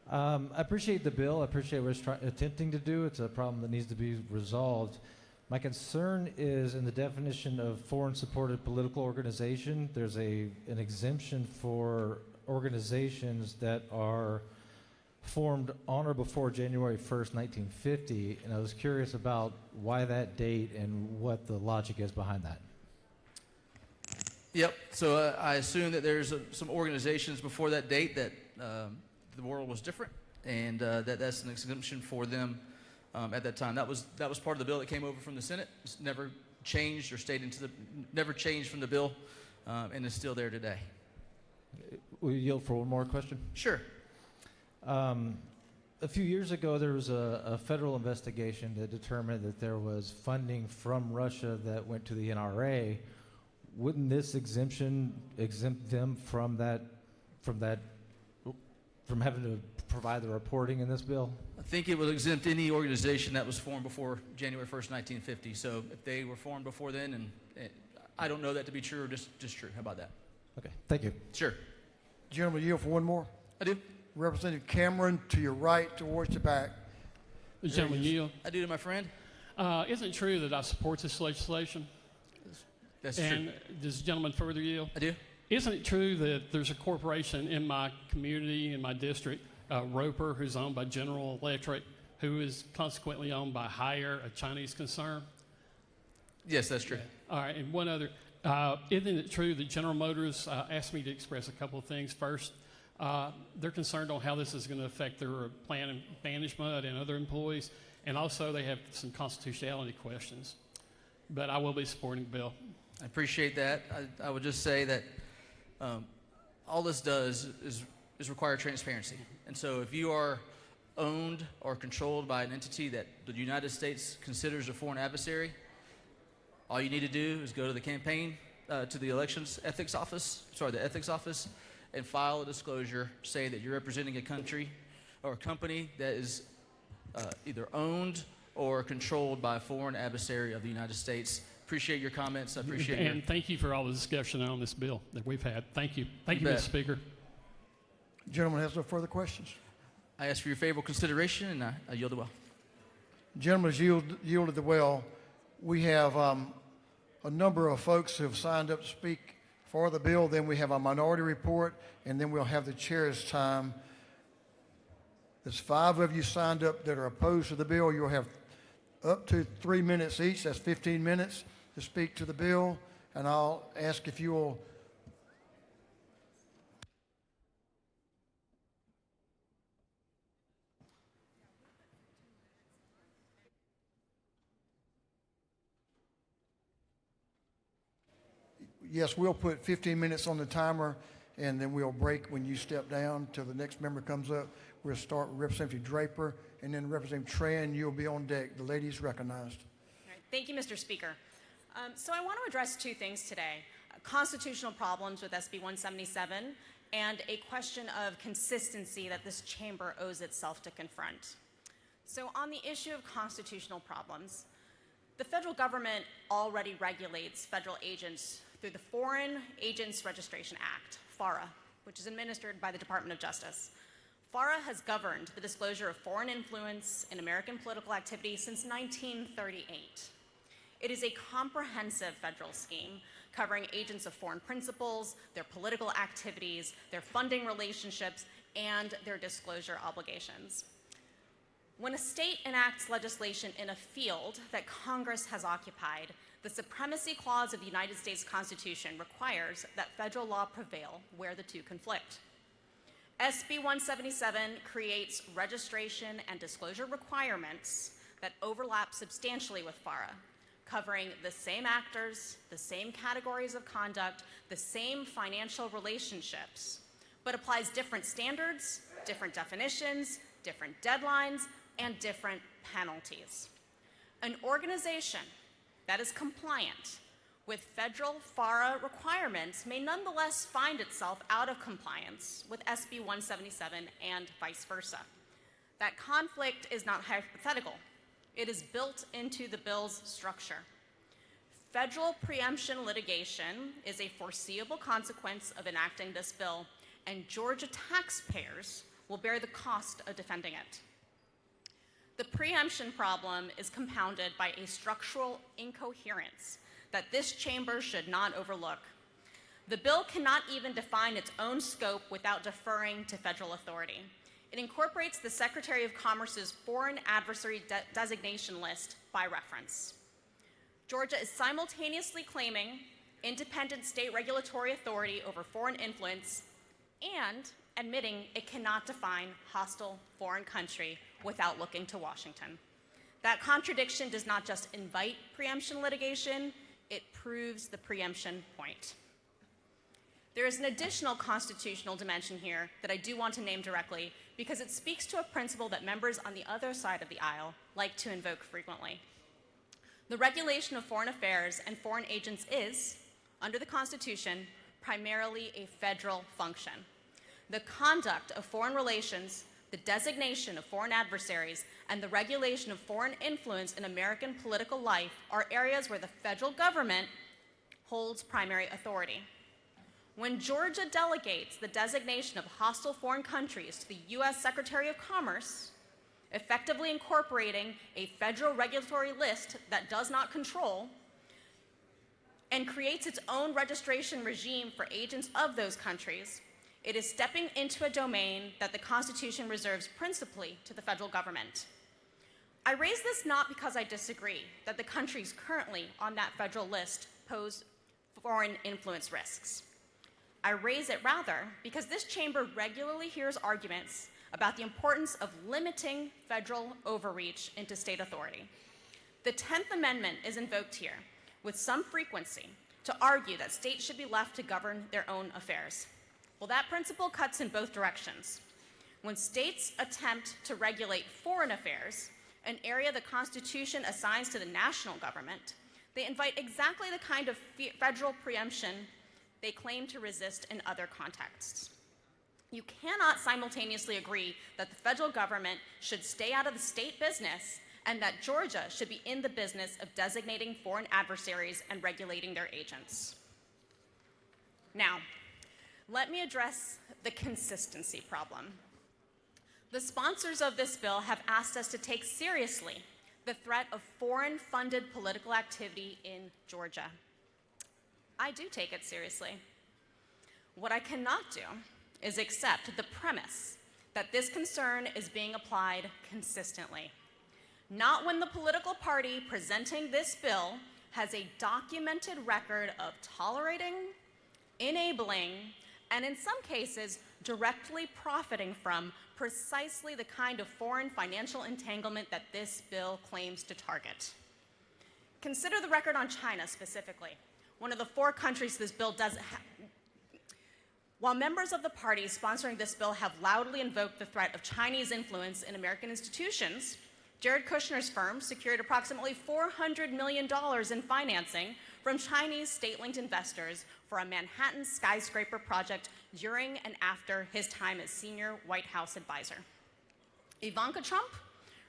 I appreciate the bill. I appreciate what it's attempting to do. It's a problem that needs to be resolved. My concern is in the definition of foreign-supported political organization. There's an exemption for organizations that are formed on or before January 1st, 1950, and I was curious about why that date and what the logic is behind that. Yep, so I assume that there's some organizations before that date that the world was different, and that's an exemption for them at that time. That was part of the bill that came over from the Senate. It's never changed or never changed from the bill and is still there today. Will you yield for one more question? Sure. A few years ago, there was a federal investigation that determined that there was funding from Russia that went to the NRA. Wouldn't this exemption exempt them from having to provide the reporting in this bill? I think it would exempt any organization that was formed before January 1st, 1950. So if they were formed before then, and I don't know that to be true or just true. How about that? Okay, thank you. Sure. Gentleman, yield for one more. I do. Representative Cameron, to your right, towards the back. The gentleman yield. I do to my friend. Isn't it true that I support this legislation? That's and true. Does the gentleman further yield? I do. Isn't it true that there's a corporation in my community, in my district, Roper, who's owned by General Electric, who is consequently owned by Haier, a Chinese concern? Yes, that's true. All right, and one other. Isn't it true that General Motors asked me to express a couple of things? First, they're concerned on how this is going to affect their plant management and other employees, and also they have some constitutionality questions. But I will be supporting the bill. I appreciate that. I would just say that all this does is require transparency. And so if you are owned or controlled by an entity that the United States considers a foreign adversary, all you need to do is go to the campaign, to the the ethics office, and file a disclosure saying that you're representing a country or a company that is either owned or controlled by a foreign adversary of the United States. Appreciate your comments. I appreciate And thank you for all the discussion on this bill that we've had. Thank you. Thank you, bet. Mr. Speaker. Gentleman has no further questions. I ask for your favorable consideration, and I yield the well. Gentleman has yielded the well. We have a number of folks who have signed up to speak for the bill. Then we have a minority report, and then we'll have the chair's time. There's 5 of you signed up that are opposed to the bill. You'll have up to 3 minutes each. That's 15 minutes to speak to the bill. And I'll ask if you will Yes, we'll put 15 minutes on the timer, and then we'll break when you step down till the next member comes up. We'll start with Representative Draper, and then Representative Tran, you'll be on deck. The lady's recognized. All right. Thank you, Mr. Speaker. So I want to address 2 things today. Constitutional problems with SB 177 and a question of consistency that this chamber owes itself to confront. So on the issue of constitutional problems, the federal government already regulates federal agents through the Foreign Agents Registration Act, FARA, which is administered by the Department of Justice. FARA has governed the disclosure of foreign influence in American political activity since 1938. It is a comprehensive federal scheme covering agents of foreign principals, their political activities, their funding relationships, and their disclosure obligations. When a state enacts legislation in a field that Congress has occupied, the Supremacy Clause of the United States Constitution requires that federal law prevail where the two conflict. SB 177 creates registration and disclosure requirements that overlap substantially with FARA, covering the same actors, the same categories of conduct, the same financial relationships, but applies different standards, different definitions, different deadlines, and different penalties. An organization that is compliant with federal FARA requirements may nonetheless find itself out of compliance with SB 177 and vice versa. That conflict is not hypothetical. It is built into the bill's structure. Federal preemption litigation is a foreseeable consequence of enacting this bill, and Georgia taxpayers will bear the cost of defending it. The preemption problem is compounded by a structural incoherence that this chamber should not overlook. The bill cannot even define its own scope without deferring to federal authority. It incorporates the Secretary of Commerce's foreign adversary designation list by reference. Georgia is simultaneously claiming independent state regulatory authority over foreign influence and admitting it cannot define hostile foreign country without looking to Washington. That contradiction does not just invite preemption litigation, it proves the preemption point. There is an additional constitutional dimension here that I do want to name directly because it speaks to a principle that members on the other side of the aisle like to invoke frequently. The regulation of foreign affairs and foreign agents is, under the Constitution, primarily a federal function. The conduct of foreign relations, the designation of foreign adversaries, and the regulation of foreign influence in American political life are areas where the federal government holds primary authority. When Georgia delegates the designation of hostile foreign countries to the U.S. Secretary of Commerce, effectively incorporating a federal regulatory list that does not control, and creates its own registration regime for agents of those countries, it is stepping into a domain that the Constitution reserves principally to the federal government. I raise this not because I disagree that the countries currently on that federal list pose foreign influence risks. I raise it rather because this chamber regularly hears arguments about the importance of limiting federal overreach into state authority. The 10th Amendment is invoked here with some frequency to argue that states should be left to govern their own affairs. Well, that principle cuts in both directions. When states attempt to regulate foreign affairs, an area the Constitution assigns to the national government, they invite exactly the kind of federal preemption they claim to resist in other contexts. You cannot simultaneously agree that the federal government should stay out of the state business and that Georgia should be in the business of designating foreign adversaries and regulating their agents. Now, let me address the consistency problem. The sponsors of this bill have asked us to take seriously the threat of foreign-funded political activity in Georgia. I do take it seriously. What I cannot do is accept the premise that this concern is being applied consistently. Not when the political party presenting this bill has a documented record of tolerating, enabling, and in some cases, directly profiting from precisely the kind of foreign financial entanglement that this bill claims to target. Consider the record on China specifically, one of the 4 countries this bill doesn't have. While members of the party sponsoring this bill have loudly invoked the threat of Chinese influence in American institutions, Jared Kushner's firm secured approximately $400 million in financing from Chinese state-linked investors for a Manhattan skyscraper project during and after his time as senior White House advisor. Ivanka Trump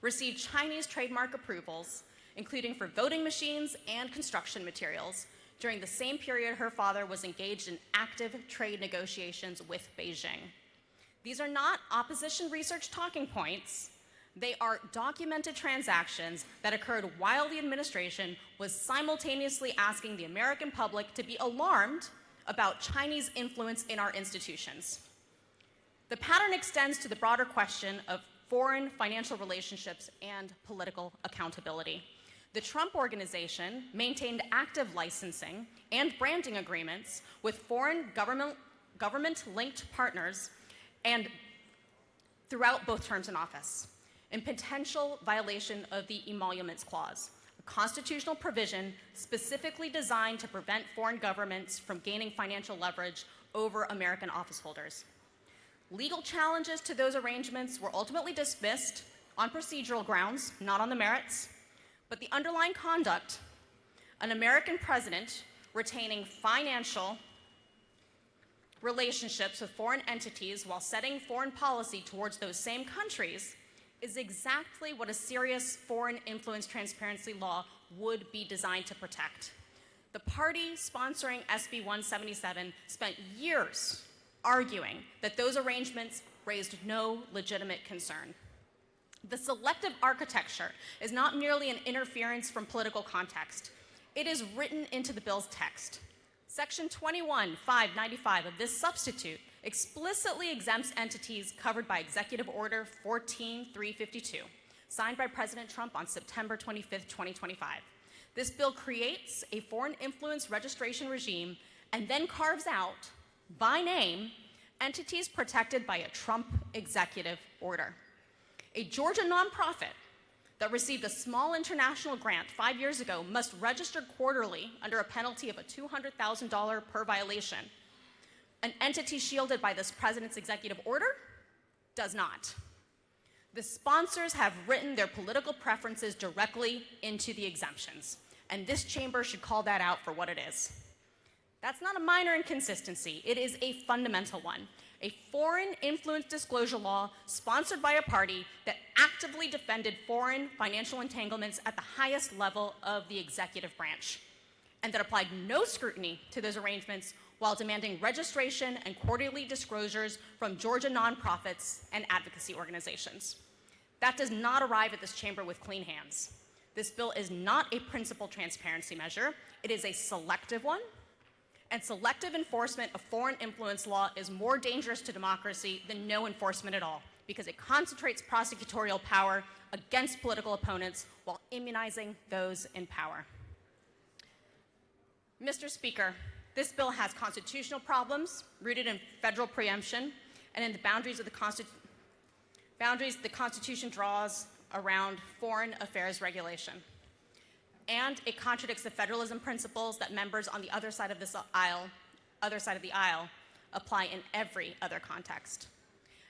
received Chinese trademark approvals, including for voting machines and construction materials, during the same period her father was engaged in active trade negotiations with Beijing. These are not opposition research talking points. They are documented transactions that occurred while the administration was simultaneously asking the American public to be alarmed about Chinese influence in our institutions. The pattern extends to the broader question of foreign financial relationships and political accountability. The Trump Organization maintained active licensing and branding agreements with foreign government-linked partners and throughout both terms in office, in potential violation of the Emoluments Clause, a constitutional provision specifically designed to prevent foreign governments from gaining financial leverage over American office holders. Legal challenges to those arrangements were ultimately dismissed on procedural grounds, not on the merits, but the underlying conduct, an American president retaining financial relationships with foreign entities while setting foreign policy towards those same countries, is exactly what a serious foreign influence transparency law would be designed to protect. The party sponsoring SB 177 spent years arguing that those arrangements raised no legitimate concern. The selective architecture is not merely an interference from political context. It is written into the bill's text. Section 21-595 of this substitute explicitly exempts entities covered by Executive Order 14352, signed by President Trump on September 25, 2025. This bill creates a foreign influence registration regime and then carves out, by name, entities protected by a Trump executive order. A Georgia nonprofit that received a small international grant 5 years ago must register quarterly under a penalty of $200,000 per violation. An entity shielded by this president's executive order does not. The sponsors have written their political preferences directly into the exemptions, and this chamber should call that out for what it is. That's not a minor inconsistency, it is a fundamental one. A foreign influence disclosure law sponsored by a party that actively defended foreign financial entanglements at the highest level of the executive branch, and that applied no scrutiny to those arrangements while demanding registration and quarterly disclosures from Georgia nonprofits and advocacy organizations. That does not arrive at this chamber with clean hands. This bill is not a principal transparency measure, it is a selective one, and selective enforcement of foreign influence law is more dangerous to democracy than no enforcement at all, because it concentrates prosecutorial power against political opponents while immunizing those in power. Mr. Speaker, this bill has constitutional problems rooted in federal preemption and in the boundaries the Constitution draws around foreign affairs regulation. And it contradicts the federalism principles that members on the other side of the aisle apply in every other context.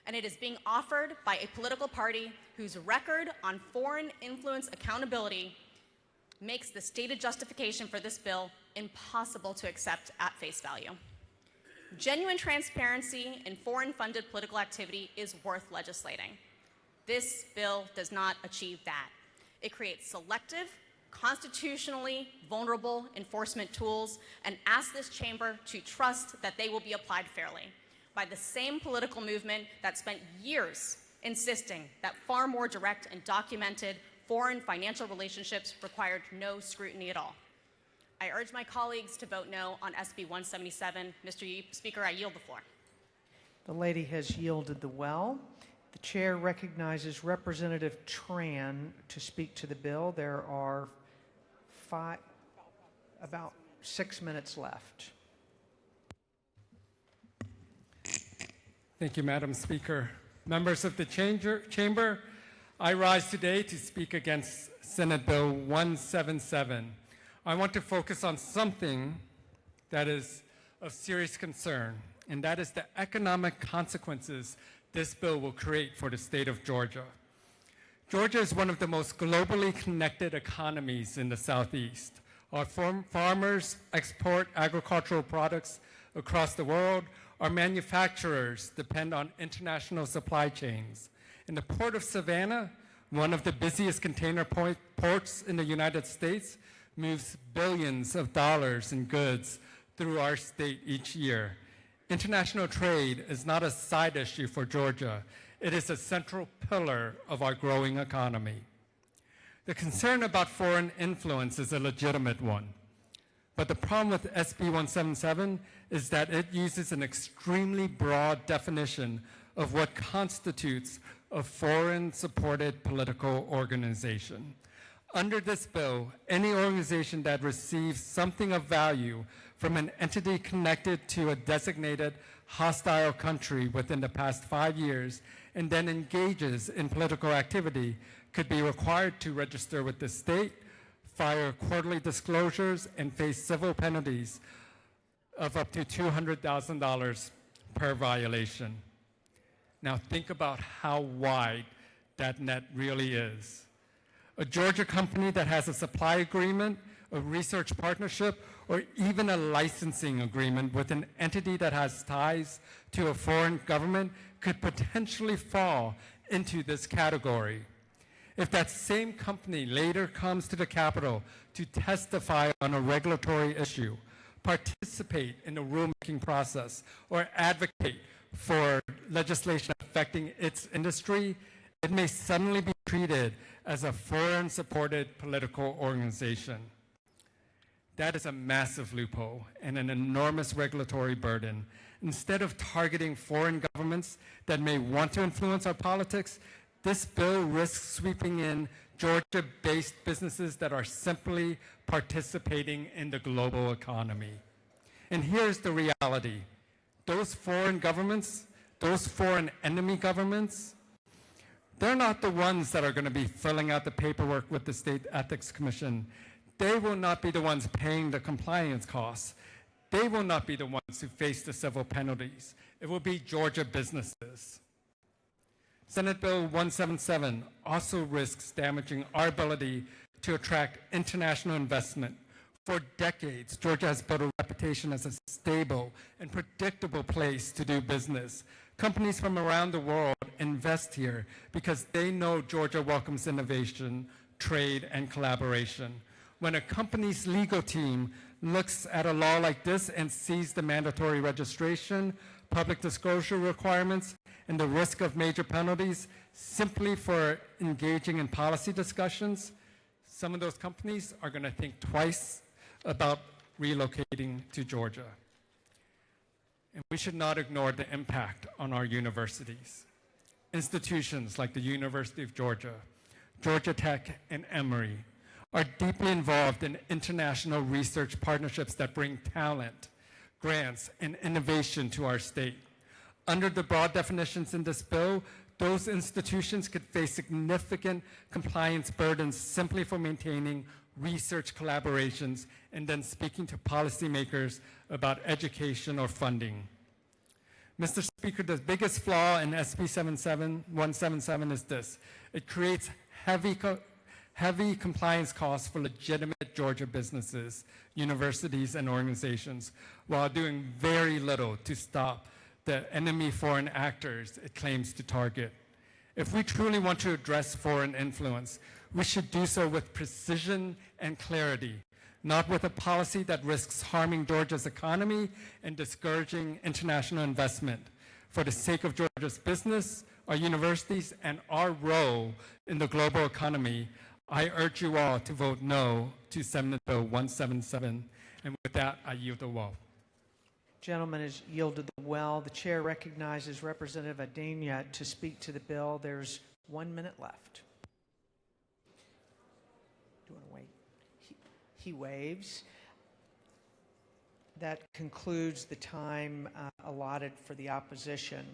And it is being offered by a political party whose record on foreign influence accountability makes the stated justification for this bill impossible to accept at face value. Genuine transparency in foreign-funded political activity is worth legislating. This bill does not achieve that. It creates selective, constitutionally vulnerable enforcement tools and asks this chamber to trust that they will be applied fairly by the same political movement that spent years insisting that far more direct and documented foreign financial relationships required no scrutiny at all. I urge my colleagues to vote no on SB 177. Mr. Speaker, I yield the floor. The lady has yielded the well. The chair recognizes Representative Tran to speak to the bill. There are about 6 minutes left. Thank you, Madam Speaker. Members of the chamber, I rise today to speak against Senate Bill 177. I want to focus on something that is of serious concern, and that is the economic consequences this bill will create for the state of Georgia. Georgia is one of the most globally connected economies in the Southeast. Our farmers export agricultural products across the world. Our manufacturers depend on international supply chains. In the Port of Savannah, one of the busiest container ports in the United States, moves billions of dollars in goods through our state each year. International trade is not a side issue for Georgia. It is a central pillar of our growing economy. The concern about foreign influence is a legitimate one. But the problem with SB 177 is that it uses an extremely broad definition of what constitutes a foreign-supported political organization. Under this bill, any organization that receives something of value from an entity connected to a designated hostile country within the past 5 years and then engages in political activity could be required to register with the state, file quarterly disclosures, and face civil penalties of up to $200,000 per violation. Now think about how wide that net really is. A Georgia company that has a supply agreement, a research partnership, or even a licensing agreement with an entity that has ties to a foreign government could potentially fall into this category. If that same company later comes to the Capitol to testify on a regulatory issue, participate in the rulemaking process, or advocate for legislation affecting its industry, it may suddenly be treated as a foreign-supported political organization. That is a massive loophole and an enormous regulatory burden. Instead of targeting foreign governments that may want to influence our politics, this bill risks sweeping in Georgia-based businesses that are simply participating in the global economy. And here's the reality. Those foreign governments, those foreign enemy governments, they're not the ones that are going to be filling out the paperwork with the State Ethics Commission. They will not be the ones paying the compliance costs. they will not be the ones who face the civil penalties. It will be Georgia businesses. Senate Bill 177 also risks damaging our ability to attract international investment. For decades, Georgia has built a reputation as a stable and predictable place to do business. Companies from around the world invest here because they know Georgia welcomes innovation, trade, and collaboration. When a company's legal team looks at a law like this and sees the mandatory registration, public disclosure requirements, and the risk of major penalties simply for engaging in policy discussions, some of those companies are going to think twice about relocating to Georgia. And we should not ignore the impact on our universities. Institutions like the University of Georgia, Georgia Tech, and Emory are deeply involved in international research partnerships that bring talent, grants, and innovation to our state. Under the broad definitions in this bill, those institutions could face significant compliance burdens simply for maintaining research collaborations and then speaking to policymakers about education or funding. Mr. Speaker, the biggest flaw in SB 177 is this. It creates heavy compliance costs for legitimate Georgia businesses, universities, and organizations, while doing very little to stop the enemy foreign actors it claims to target. If we truly want to address foreign influence, we should do so with precision and clarity, not with a policy that risks harming Georgia's economy and discouraging international investment. For the sake of Georgia's business, our universities, and our role in the global economy, I urge you all to vote no to Senate Bill 177. And with that, I yield the well. Gentleman has yielded the well. The chair recognizes Representative Adenia to speak to the bill. There's 1 minute left. Do you want to wait? He waves. That concludes the time allotted for the opposition.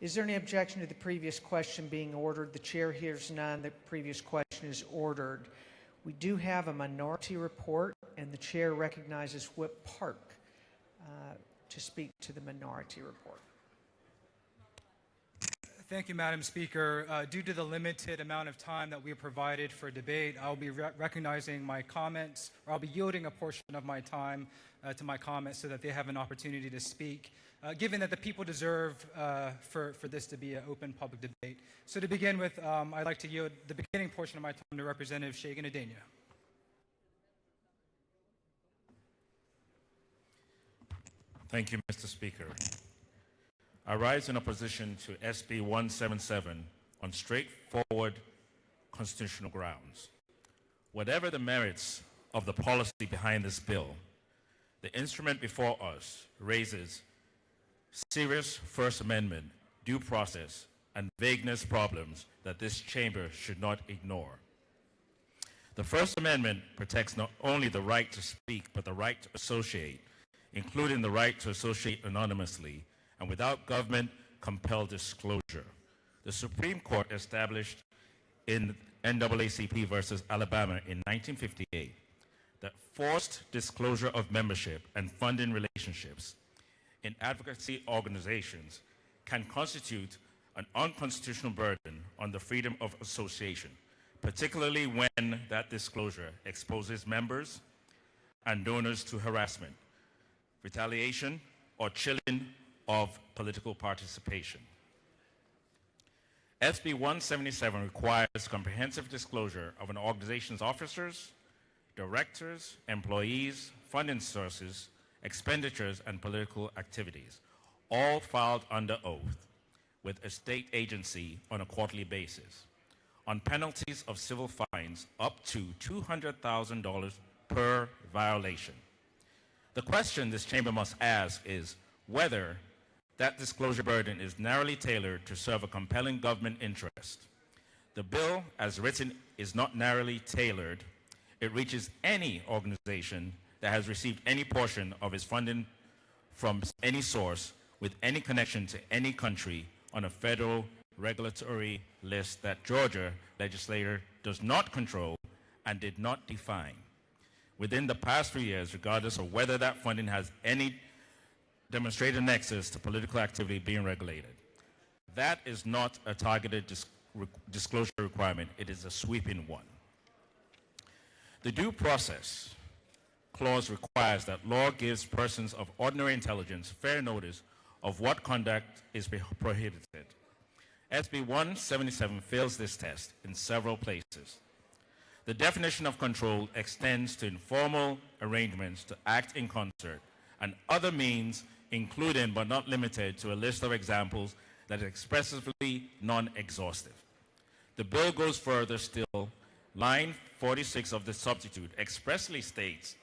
Is there any objection to the previous question being ordered? The chair hears none. The previous question is ordered. We do have a minority report, and the chair recognizes Whip Park to speak to the minority report. Thank you, Madam Speaker. Due to the limited amount of time that we have provided for debate, I'll be recognizing my comments, or I'll be yielding a portion of my time to my comments so that they have an opportunity to speak, given that the people deserve for this to be an open public debate. So to begin with, I'd like to yield the beginning portion of my time to Representative Shagan Adenia. Thank you, Mr. Speaker. I rise in opposition to SB 177 on straightforward constitutional grounds. Whatever the merits of the policy behind this bill, the instrument before us raises serious First Amendment, due process, and vagueness problems that this chamber should not ignore. The First Amendment protects not only the right to speak, but the right to associate, including the right to associate anonymously and without government-compelled disclosure. The Supreme Court established in NAACP versus Alabama in 1958 that forced disclosure of membership and funding relationships in advocacy organizations can constitute an unconstitutional burden on the freedom of association, particularly when that disclosure exposes members and donors to harassment, retaliation, or chilling of political participation. SB 177 requires comprehensive disclosure of an organization's officers, directors, employees, funding sources, expenditures, and political activities, all filed under oath with a state agency on a quarterly basis, on penalties of civil fines up to $200,000 per violation. The question this chamber must ask is whether that disclosure burden is narrowly tailored to serve a compelling government interest. The bill, as written, is not narrowly tailored. It reaches any organization that has received any portion of its funding from any source with any connection to any country on a federal regulatory list that Georgia legislature does not control and did not define. within the past 3 years, regardless of whether that funding has any demonstrated nexus to political activity being regulated. That is not a targeted disclosure requirement. It is a sweeping one. The due process clause requires that law gives persons of ordinary intelligence fair notice of what conduct is prohibited. SB 177 fails this test in several places. The definition of control extends to informal arrangements to act in concert and other means, including but not limited to a list of examples that is expressively non-exhaustive. The bill goes further still. Line 46 of the substitute expressly states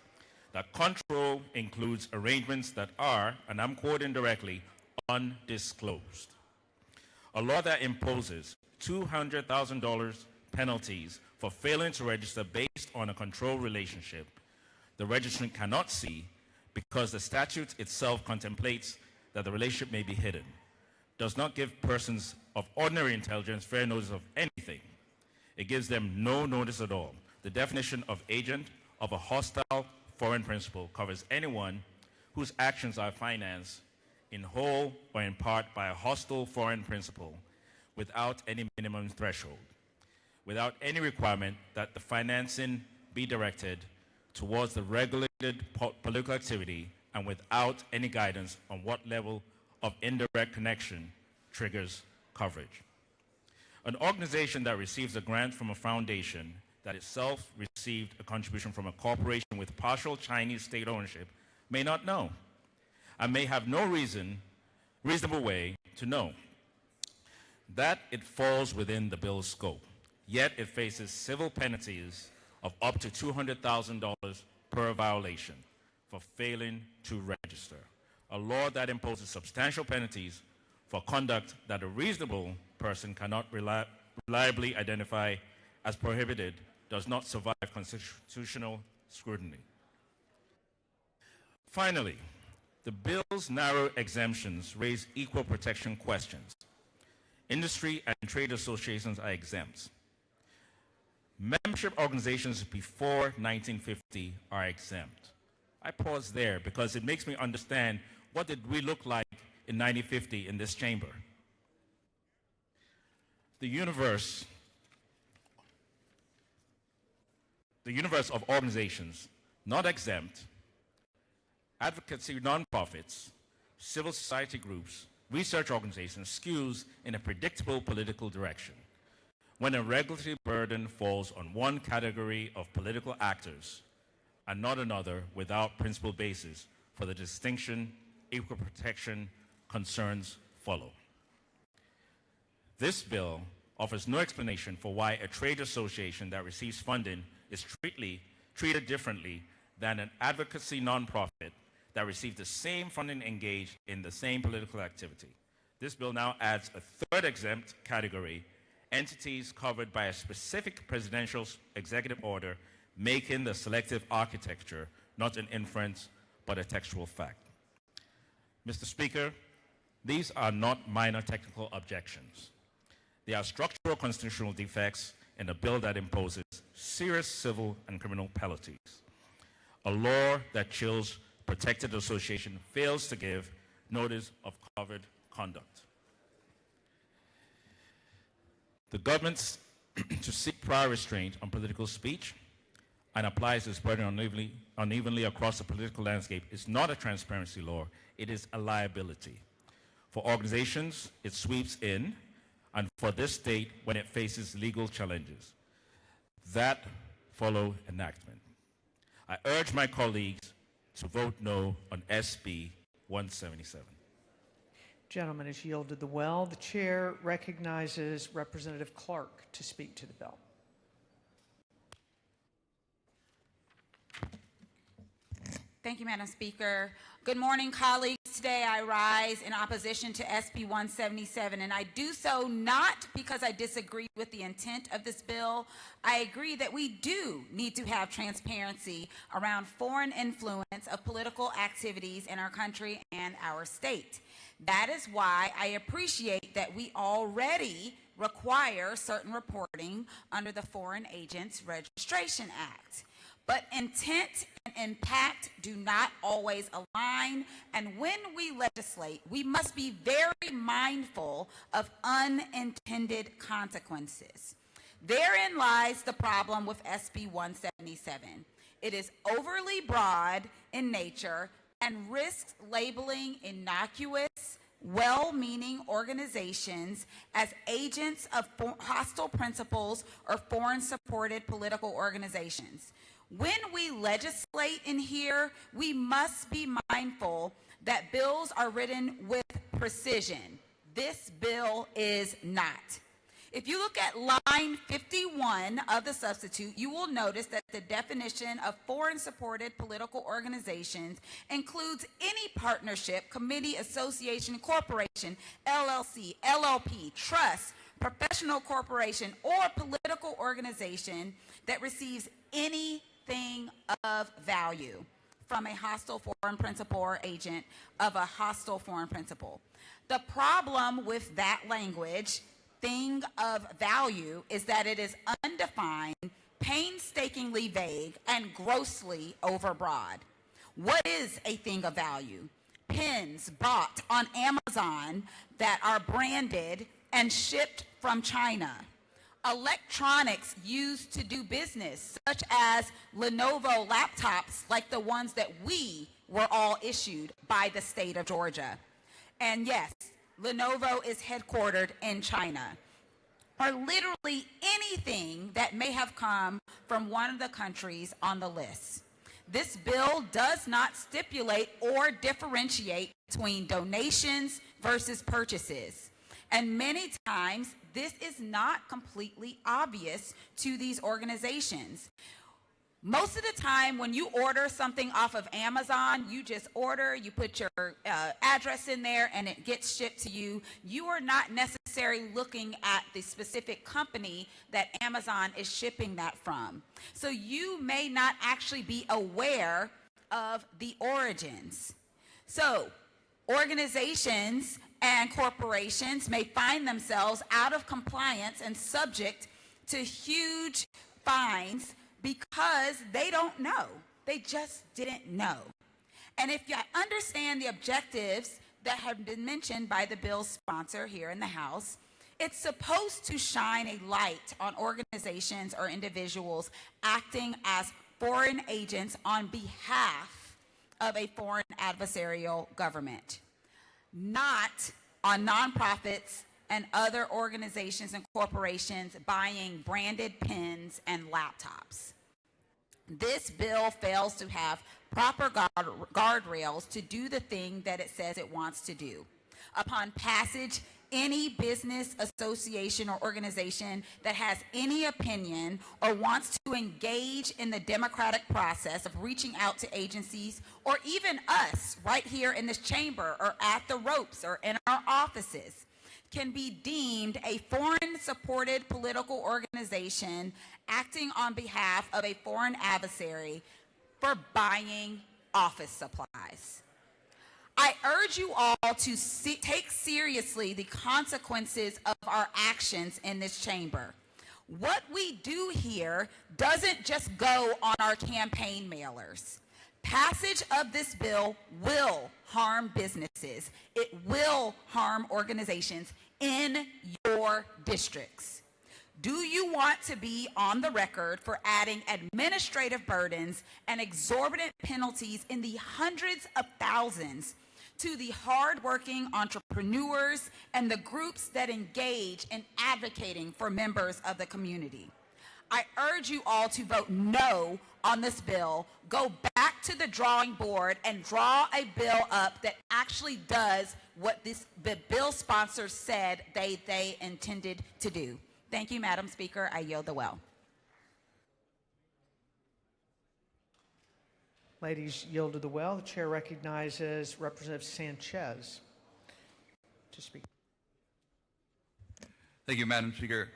that control includes arrangements that are, and I'm quoting directly, undisclosed. A law that imposes $200,000 penalties for failing to register based on a control relationship the registrant cannot see because the statute itself contemplates that the relationship may be hidden, does not give persons of ordinary intelligence fair notice of anything. It gives them no notice at all. The definition of agent of a hostile foreign principal covers anyone whose actions are financed in whole or in part by a hostile foreign principal without any minimum threshold, without any requirement that the financing be directed towards the regulated political activity, and without any guidance on what level of indirect connection triggers coverage. An organization that receives a grant from a foundation that itself received a contribution from a corporation with partial Chinese state ownership may not know, and may have no reasonable way to know that it falls within the bill's scope. Yet it faces civil penalties of up to $200,000 per violation for failing to register. A law that imposes substantial penalties for conduct that a reasonable person cannot reliably identify as prohibited does not survive constitutional scrutiny. Finally, the bill's narrow exemptions raise equal protection questions. Industry and trade associations are exempt. Membership organizations before 1950 are exempt. I pause there because it makes me understand what did we look like in 1950 in this chamber. The universe of organizations not exempt, advocacy nonprofits, civil society groups, research organizations skews in a predictable political direction. When a regulatory burden falls on one category of political actors and not another without principled basis for the distinction, equal protection concerns follow. This bill offers no explanation for why a trade association that receives funding is treated differently than an advocacy nonprofit that receives the same funding engaged in the same political activity. This bill now adds a third exempt category, entities covered by a specific presidential executive order, making the selective architecture not an inference but a textual fact. Mr. Speaker, these are not minor technical objections. They are structural constitutional defects in a bill that imposes serious civil and criminal penalties. A law that chills protected association fails to give notice of covered conduct. The government to seek prior restraint on political speech and applies this burden unevenly across the political landscape is not a transparency law, it is a liability. For organizations, it sweeps in, and for this state when it faces legal challenges that follow enactment. I urge my colleagues to vote no on SB 177. Gentleman is yielded the well. The chair recognizes Representative Clark to speak to the bill. Thank you, Madam Speaker. Good morning, colleagues. Today I rise in opposition to SB 177, and I do so not because I disagree with the intent of this bill. I agree that we do need to have transparency around foreign influence of political activities in our country and our state. That is why I appreciate that we already require certain reporting under the Foreign Agents Registration Act. But intent and impact do not always align, and when we legislate, we must be very mindful of unintended consequences. Therein lies the problem with SB 177. It is overly broad in nature and risks labeling innocuous, well-meaning organizations as agents of hostile principles or foreign-supported political organizations. When we legislate in here, we must be mindful that bills are written with precision. This bill is not. If you look at line 51 of the substitute, you will notice that the definition of foreign-supported political organizations includes any partnership, committee, association, corporation, LLC, LLP, trust, professional corporation, or political organization that receives anything of value from a hostile foreign principal or agent of a hostile foreign principal. The problem with that language, thing of value, is that it is undefined, painstakingly vague, and grossly overbroad. What is a thing of value? Pens bought on Amazon that are branded and shipped from China. Electronics used to do business, such as Lenovo laptops like the ones that we were all issued by the state of Georgia. And yes, Lenovo is headquartered in China, or literally anything that may have come from one of the countries on the list. This bill does not stipulate or differentiate between donations versus purchases. And many times, this is not completely obvious to these organizations. Most of the time, when you order something off of Amazon, you just order, you put your address in there, and it gets shipped to you. You are not necessarily looking at the specific company that Amazon is shipping that from. So you may not actually be aware of the origins. So organizations and corporations may find themselves out of compliance and subject to huge fines because they don't know. They just didn't know. And if you understand the objectives that have been mentioned by the bill's sponsor here in the House, it's supposed to shine a light on organizations or individuals acting as foreign agents on behalf of a foreign adversarial government, not on nonprofits and other organizations and corporations buying branded pens and laptops. This bill fails to have proper guardrails to do the thing that it says it wants to do. Upon passage, any business, association, or organization that has any opinion or wants to engage in the democratic process of reaching out to agencies, or even us right here in this chamber or at the ropes or in our offices, can be deemed a foreign-supported political organization acting on behalf of a foreign adversary for buying office supplies. I urge you all to take seriously the consequences of our actions in this chamber. What we do here doesn't just go on our campaign mailers. Passage of this bill will harm businesses. It will harm organizations in your districts. Do you want to be on the record for adding administrative burdens and exorbitant penalties in the hundreds of thousands to the hardworking entrepreneurs and the groups that engage in advocating for members of the community? I urge you all to vote no on this bill. Go back to the drawing board and draw a bill up that actually does what the bill sponsors said they intended to do. Thank you, Madam Speaker. I yield the well. Ladies yielded the well. The chair recognizes Representative Sanchez to speak. Thank you, Madam Speaker.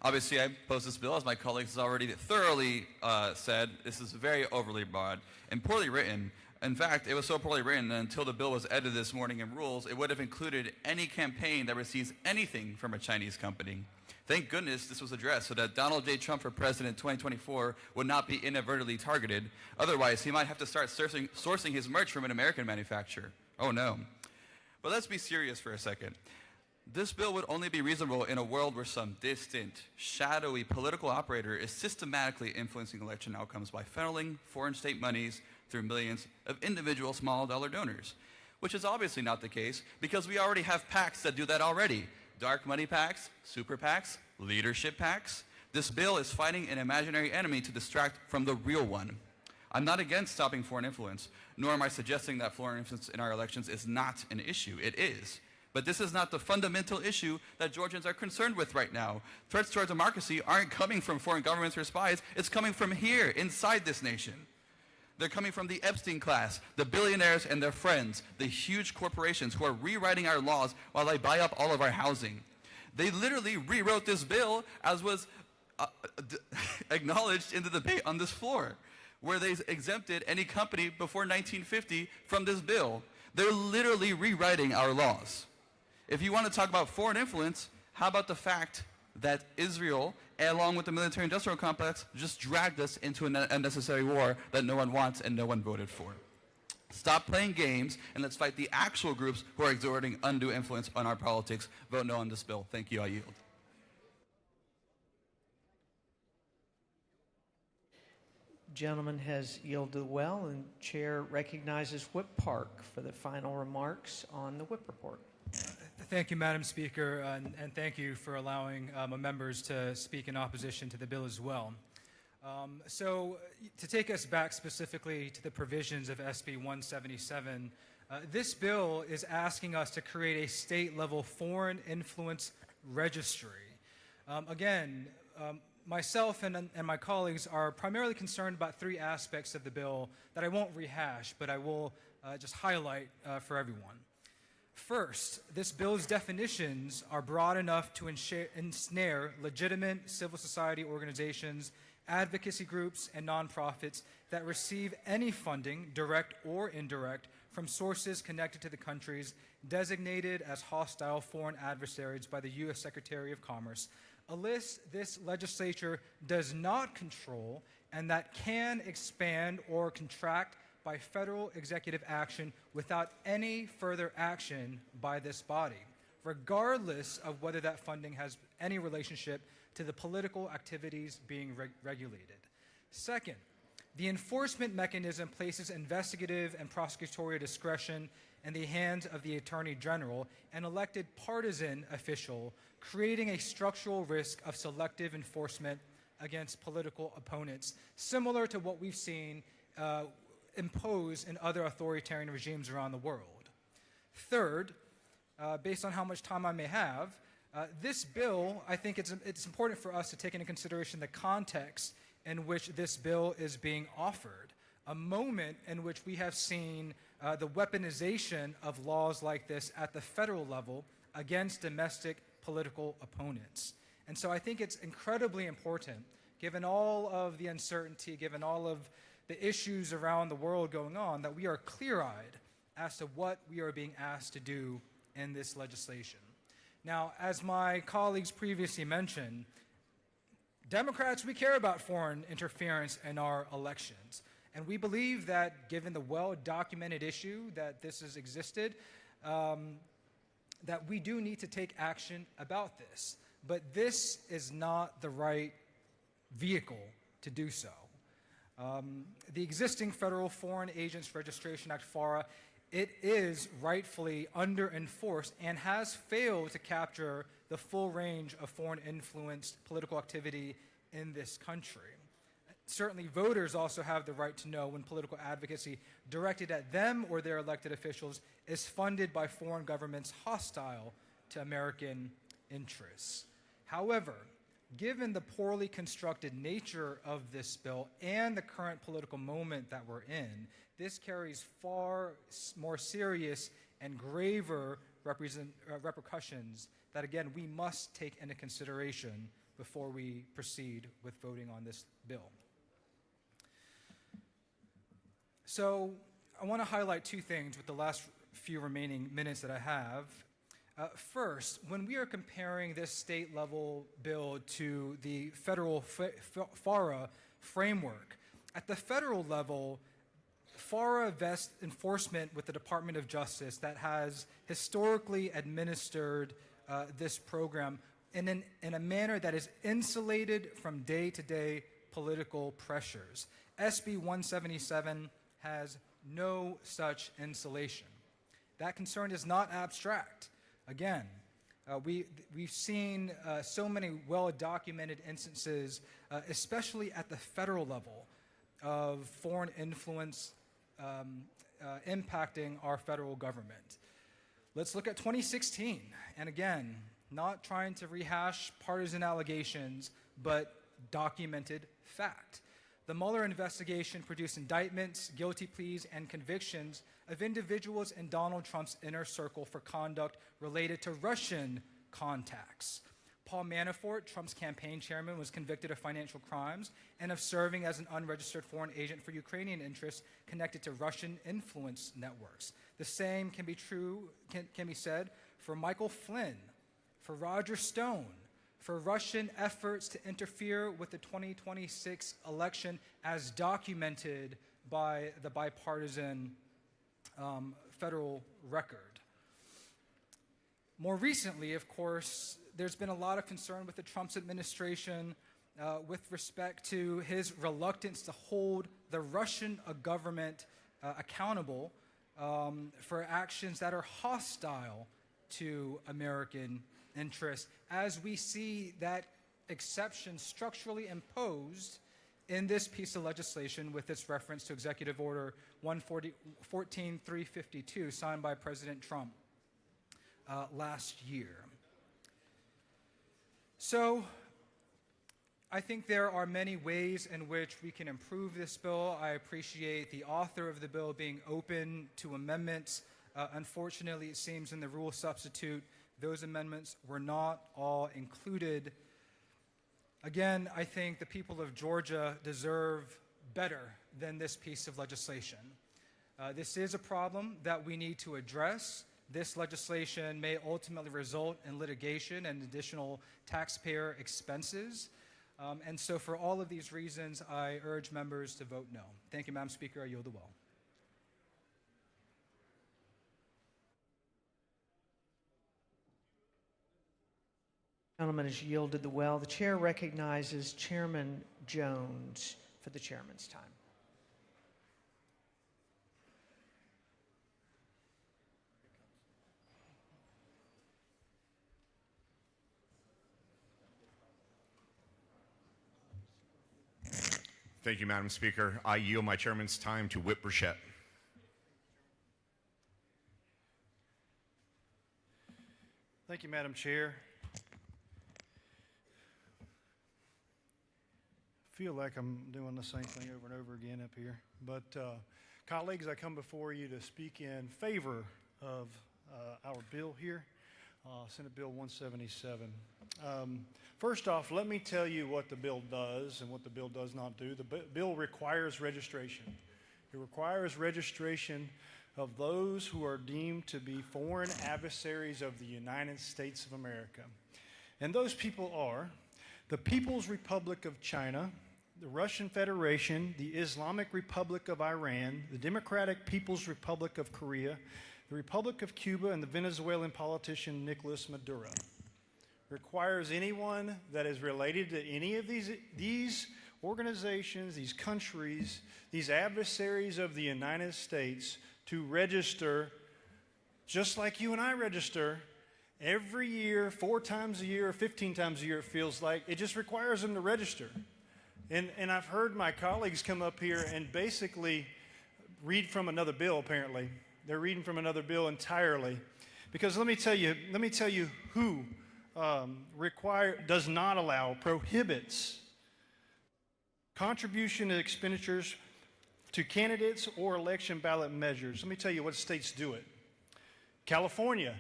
Obviously, I oppose this bill. As my colleagues have already thoroughly said, this is very overly broad and poorly written. In fact, it was so poorly written that until the bill was edited this morning in rules, it would have included any campaign that receives anything from a Chinese company. Thank goodness this was addressed so that Donald J. Trump for president 2024 would not be inadvertently targeted. Otherwise, he might have to start sourcing his merch from an American manufacturer. Oh no. But let's be serious for a second. This bill would only be reasonable in a world where some distant, shadowy political operator is systematically influencing election outcomes by funneling foreign state monies through millions of individual small dollar donors, which is obviously not the case because we already have PACs that do that already. Dark money PACs, super PACs, leadership PACs. This bill is fighting an imaginary enemy to distract from the real one. I'm not against stopping foreign influence, nor am I suggesting that foreign influence in our elections is not an issue. It is. But this is not the fundamental issue that Georgians are concerned with right now. Threats to our democracy aren't coming from foreign governments or spies. It's coming from here, inside this nation. They're coming from the Epstein class, the billionaires and their friends, the huge corporations who are rewriting our laws while they buy up all of our housing. They literally rewrote this bill, as was acknowledged in the debate on this floor, where they exempted any company before 1950 from this bill. They're literally rewriting our laws. If you want to talk about foreign influence, how about the fact that Israel, along with the military-industrial complex, just dragged us into an unnecessary war that no one wants and no one voted for? Stop playing games and let's fight the actual groups who are exerting undue influence on our politics. Vote no on this bill. Thank you. I yield. Gentleman has yielded well, and Chair recognizes Whip Park for the final remarks on the Whip report. Thank you, Madam Speaker, and thank you for allowing members to speak in opposition to the bill as well. So to take us back specifically to the provisions of SB 177, this bill is asking us to create a state-level foreign influence registry. Myself and my colleagues are primarily concerned about three aspects of the bill that I won't rehash, but I will just highlight for everyone. First, this bill's definitions are broad enough to ensnare legitimate civil society organizations, advocacy groups, and nonprofits that receive any funding, direct or indirect, from sources connected to the countries designated as hostile foreign adversaries by the U.S. Secretary of Commerce, a list this legislature does not control and that can expand or contract by federal executive action without any further action by this body, regardless of whether that funding has any relationship to the political activities being regulated. Second, the enforcement mechanism places investigative and prosecutorial discretion in the hands of the Attorney General, an elected partisan official, creating a structural risk of selective enforcement against political opponents, similar to what we've seen imposed in other authoritarian regimes around the world. Third, based on how much time I may have, this bill, I think it's important for us to take into consideration the context in which this bill is being offered, a moment in which we have seen the weaponization of laws like this at the federal level against domestic political opponents. And so I think it's incredibly important, given all of the uncertainty, given all of the issues around the world going on, that we are clear-eyed as to what we are being asked to do in this legislation. Now, as my colleagues previously mentioned, Democrats, we care about foreign interference in our elections. And we believe that given the well-documented issue that this has existed, that we do need to take action about this. But this is not the right vehicle to do so. The existing Federal Foreign Agents Registration Act, FARA, it is rightfully under-enforced and has failed to capture the full range of foreign-influenced political activity in this country. Certainly, voters also have the right to know when political advocacy directed at them or their elected officials is funded by foreign governments hostile to American interests. However, given the poorly constructed nature of this bill and the current political moment that we're in, this carries far more serious and graver repercussions that, again, we must take into consideration before we proceed with voting on this bill. So I want to highlight two things with the last few remaining minutes that I have. First, when we are comparing this state-level bill to the federal FARA framework, at the federal level, FARA vests enforcement with the Department of Justice that has historically administered this program in a manner that is insulated from day-to-day political pressures. SB 177 has no such insulation. That concern is not abstract. Again, we've seen so many well-documented instances, especially at the federal level, of foreign influence impacting our federal government. Let's look at 2016, and again, not trying to rehash partisan allegations, but documented fact. The Mueller investigation produced indictments, guilty pleas, and convictions of individuals in Donald Trump's inner circle for conduct related to Russian contacts. Paul Manafort, Trump's campaign chairman, was convicted of financial crimes and of serving as an unregistered foreign agent for Ukrainian interests connected to Russian influence networks. The same can be said for Michael Flynn, for Roger Stone, for Russian efforts to interfere with the 2026 election as documented by the bipartisan federal record. More recently, of course, there's been a lot of concern with the Trump administration with respect to his reluctance to hold the Russian government accountable for actions that are hostile to American interests, as we see that exception structurally imposed in this piece of legislation with its reference to Executive Order 14352, signed by President Trump last year. So I think there are many ways in which we can improve this bill. I appreciate the author of the bill being open to amendments. Unfortunately, it seems in the rule substitute, those amendments were not all included. Again, I think the people of Georgia deserve better than this piece of legislation. This is a problem that we need to address. This legislation may ultimately result in litigation and additional taxpayer expenses. And so for all of these reasons, I urge members to vote no. Thank you, Madam Speaker. I yield the will. Gentleman has yielded the well. The chair recognizes Chairman Jones for the chairman's time. Thank you, Madam Speaker. I yield my chairman's time to Whip Burchett. Thank you, Madam Chair. I feel like I'm doing the same thing over and over again up here. But colleagues, I come before you to speak in favor of our bill here, Senate Bill 177. First off, let me tell you what the bill does and what the bill does not do. The bill requires registration. It requires registration of those who are deemed to be foreign adversaries of the United States of America. And those people are the People's Republic of China, the Russian Federation, the Islamic Republic of Iran, the Democratic People's Republic of Korea, the Republic of Cuba, and the Venezuelan politician Nicolas Maduro. Requires anyone that is related to any of these organizations, these countries, these adversaries of the United States to register just like you and I register every year, 4 times a year, or 15 times a year, it feels like. It just requires them to register. And I've heard my colleagues come up here and basically read from another bill, apparently. They're reading from another bill entirely. Because let me tell you who does not allow, prohibits contribution to expenditures to candidates or election ballot measures. Let me tell you what states do it. California,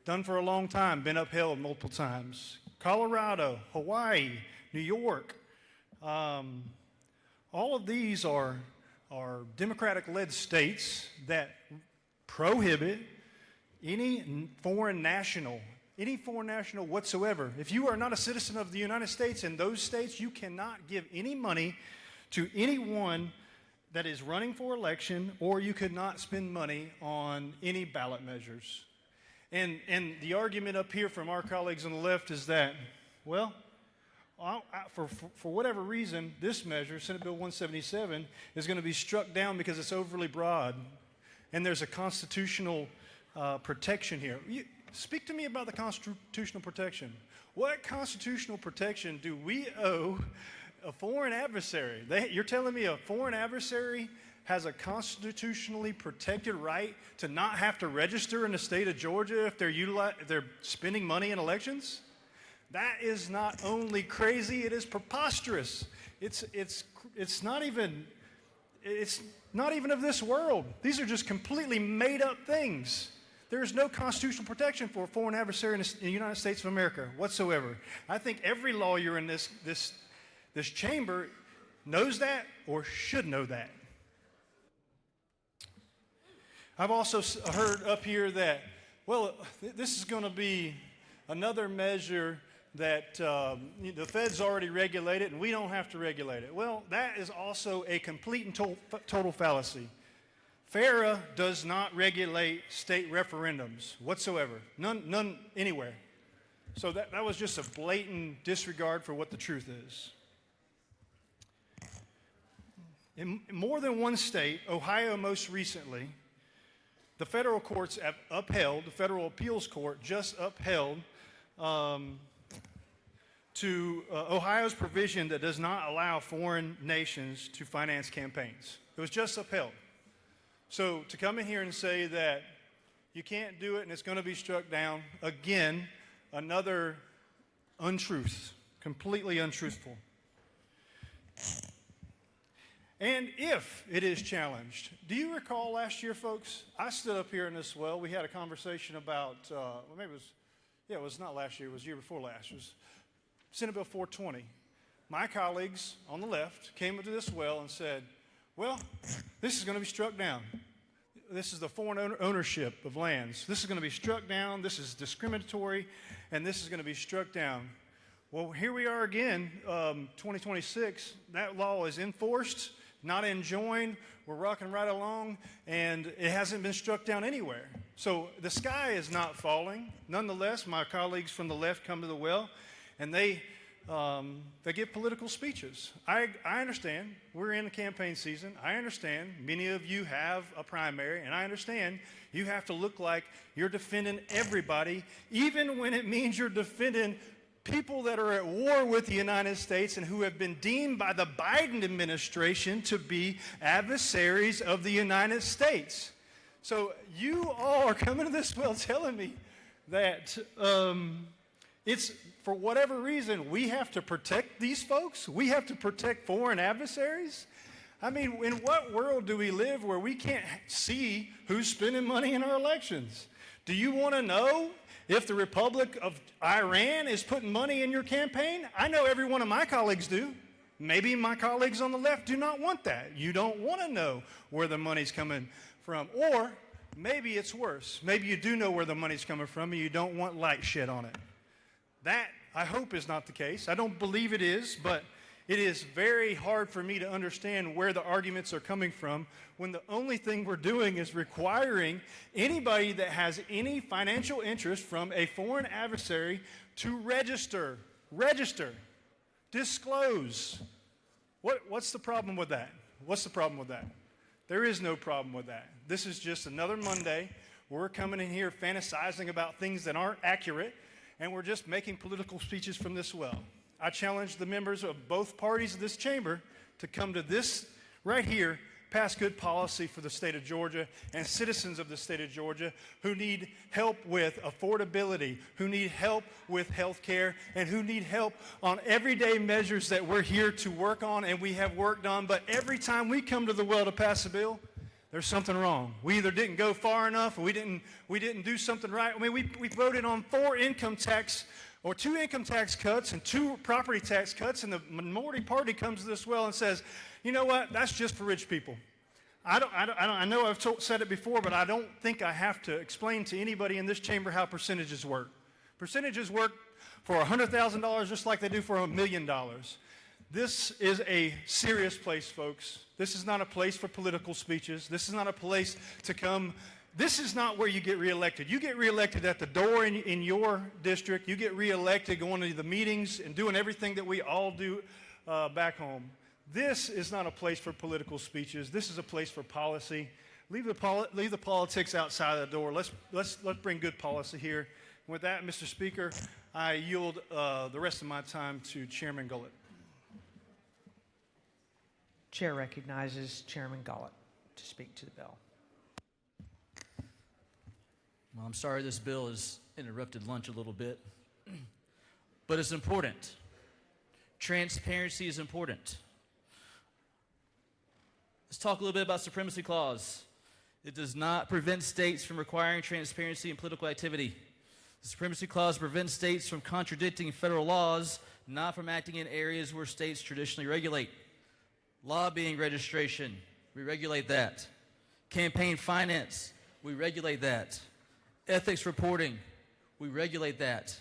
done for a long time, been upheld multiple times. Colorado, Hawaii, New York. All of these are Democratic-led states that prohibit any foreign national whatsoever, if you are not a citizen of the United States in those states, you cannot give any money to anyone that is running for election, or you could not spend money on any ballot measures. And the argument up here from our colleagues on the left is that, well, for whatever reason, this measure, Senate Bill 177, is going to be struck down because it's overly broad, and there's a constitutional protection here. Speak to me about the constitutional protection. What constitutional protection do we owe a foreign adversary? You're telling me a foreign adversary has a constitutionally protected right to not have to register in the state of Georgia if they're spending money in elections? That is not only crazy, it is preposterous. It's not even of this world. These are just completely made up things. There is no constitutional protection for a foreign adversary in the United States of America whatsoever. I think every lawyer in this chamber knows that or should know that. I've also heard up here that, well, this is going to be another measure that the Fed's already regulated and we don't have to regulate it. Well, that is also a complete and total fallacy. FARA does not regulate state referendums whatsoever, none anywhere. So that was just a blatant disregard for what the truth is. In more than one state, Ohio most recently, the federal courts have upheld, the federal appeals court just upheld Ohio's provision that does not allow foreign nations to finance campaigns. It was just upheld. So to come in here and say that you can't do it and it's going to be struck down, again, another untruth, completely untruthful. And if it is challenged, do you recall last year, folks? I stood up here in this well. We had a conversation about, it was not last year, it was the year before last. It was Senate Bill 420. My colleagues on the left came up to this well and said, well, this is going to be struck down. This is the foreign ownership of lands. This is going to be struck down. This is discriminatory, and this is going to be struck down. Well, here we are again, 2026. That law is enforced, not enjoined. We're rocking right along, and it hasn't been struck down anywhere. So the sky is not falling. Nonetheless, my colleagues from the left come to the well, and they give political speeches. I understand. We're in the campaign season. I understand. Many of you have a primary, and I understand you have to look like you're defending everybody, even when it means you're defending people that are at war with the United States and who have been deemed by the Biden administration to be adversaries of the United States. So you all are coming to this well telling me that it's, for whatever reason, we have to protect these folks? We have to protect foreign adversaries? I mean, in what world do we live where we can't see who's spending money in our elections? Do you want to know if the Republic of Iran is putting money in your campaign? I know every one of my colleagues do. Maybe my colleagues on the left do not want that. You don't want to know where the money's coming from. Or maybe it's worse. Maybe you do know where the money's coming from and you don't want light shed on it. That, I hope, is not the case. I don't believe it is, but it is very hard for me to understand where the arguments are coming from when the only thing we're doing is requiring anybody that has any financial interest from a foreign adversary to register, disclose. What's the problem with that? What's the problem with that? There is no problem with that. This is just another Monday where we're coming in here fantasizing about things that aren't accurate, and we're just making political speeches from this well. I challenge the members of both parties of this chamber to come to this right here, pass good policy for the state of Georgia and citizens of the state of Georgia who need help with affordability, who need help with health care, and who need help on everyday measures that we're here to work on and we have worked on. But every time we come to the well to pass a bill, there's something wrong. We either didn't go far enough or we didn't do something right. I mean, we voted on 2 income tax cuts and 2 property tax cuts, and the minority party comes to this well and says, you know what, that's just for rich people. I know I've said it before, but I don't think I have to explain to anybody in this chamber how percentages work. Percentages work for $100,000 just like they do for $1 million. This is a serious place, folks. This is not a place for political speeches. This is not a place to come. This is not where you get reelected. You get reelected at the door in your district. You get reelected going to the meetings and doing everything that we all do back home. This is not a place for political speeches. This is a place for policy. Leave the politics outside the door. Let's bring good policy here. With that, Mr. Speaker, I yield the rest of my time to Chairman Gullett. Chair recognizes Chairman Gullett to speak to the bill. Well, I'm sorry this bill has interrupted lunch a little bit, but it's important. Transparency is important. Let's talk a little bit about Supremacy Clause. It does not prevent states from requiring transparency in political activity. The Supremacy Clause prevents states from contradicting federal laws, not from acting in areas where states traditionally regulate. Lobbying registration, we regulate that. Campaign finance, we regulate that. Ethics reporting, we regulate that.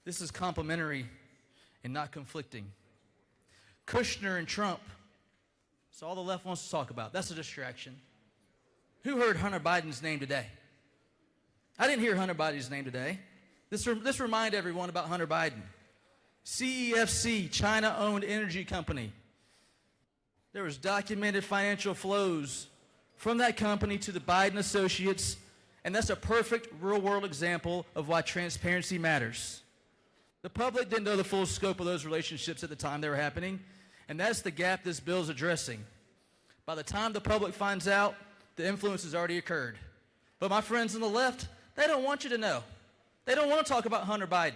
This is complementary and not conflicting. Kushner and Trump, that's all the left wants to talk about. That's a distraction. Who heard Hunter Biden's name today? I didn't hear Hunter Biden's name today. This remind everyone about Hunter Biden. CEFC, China-owned energy company. There was documented financial flows from that company to the Biden associates, and that's a perfect real-world example of why transparency matters. The public didn't know the full scope of those relationships at the time they were happening, and that's the gap this bill is addressing. By the time the public finds out, the influence has already occurred. But my friends on the left, they don't want you to know. They don't want to talk about Hunter Biden.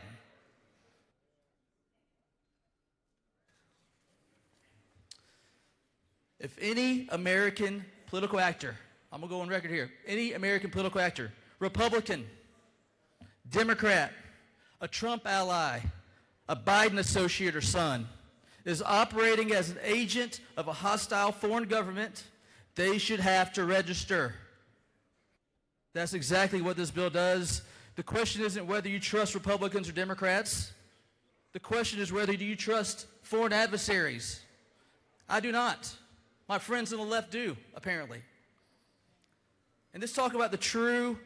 If any American political actor, I'm going to go on record here, any American political actor, Republican, Democrat, a Trump ally, a Biden associate or son, is operating as an agent of a hostile foreign government, they should have to register. That's exactly what this bill does. The question isn't whether you trust Republicans or Democrats. The question is whether do you trust foreign adversaries. I do not. My friends on the left do, apparently. And let's talk about the true,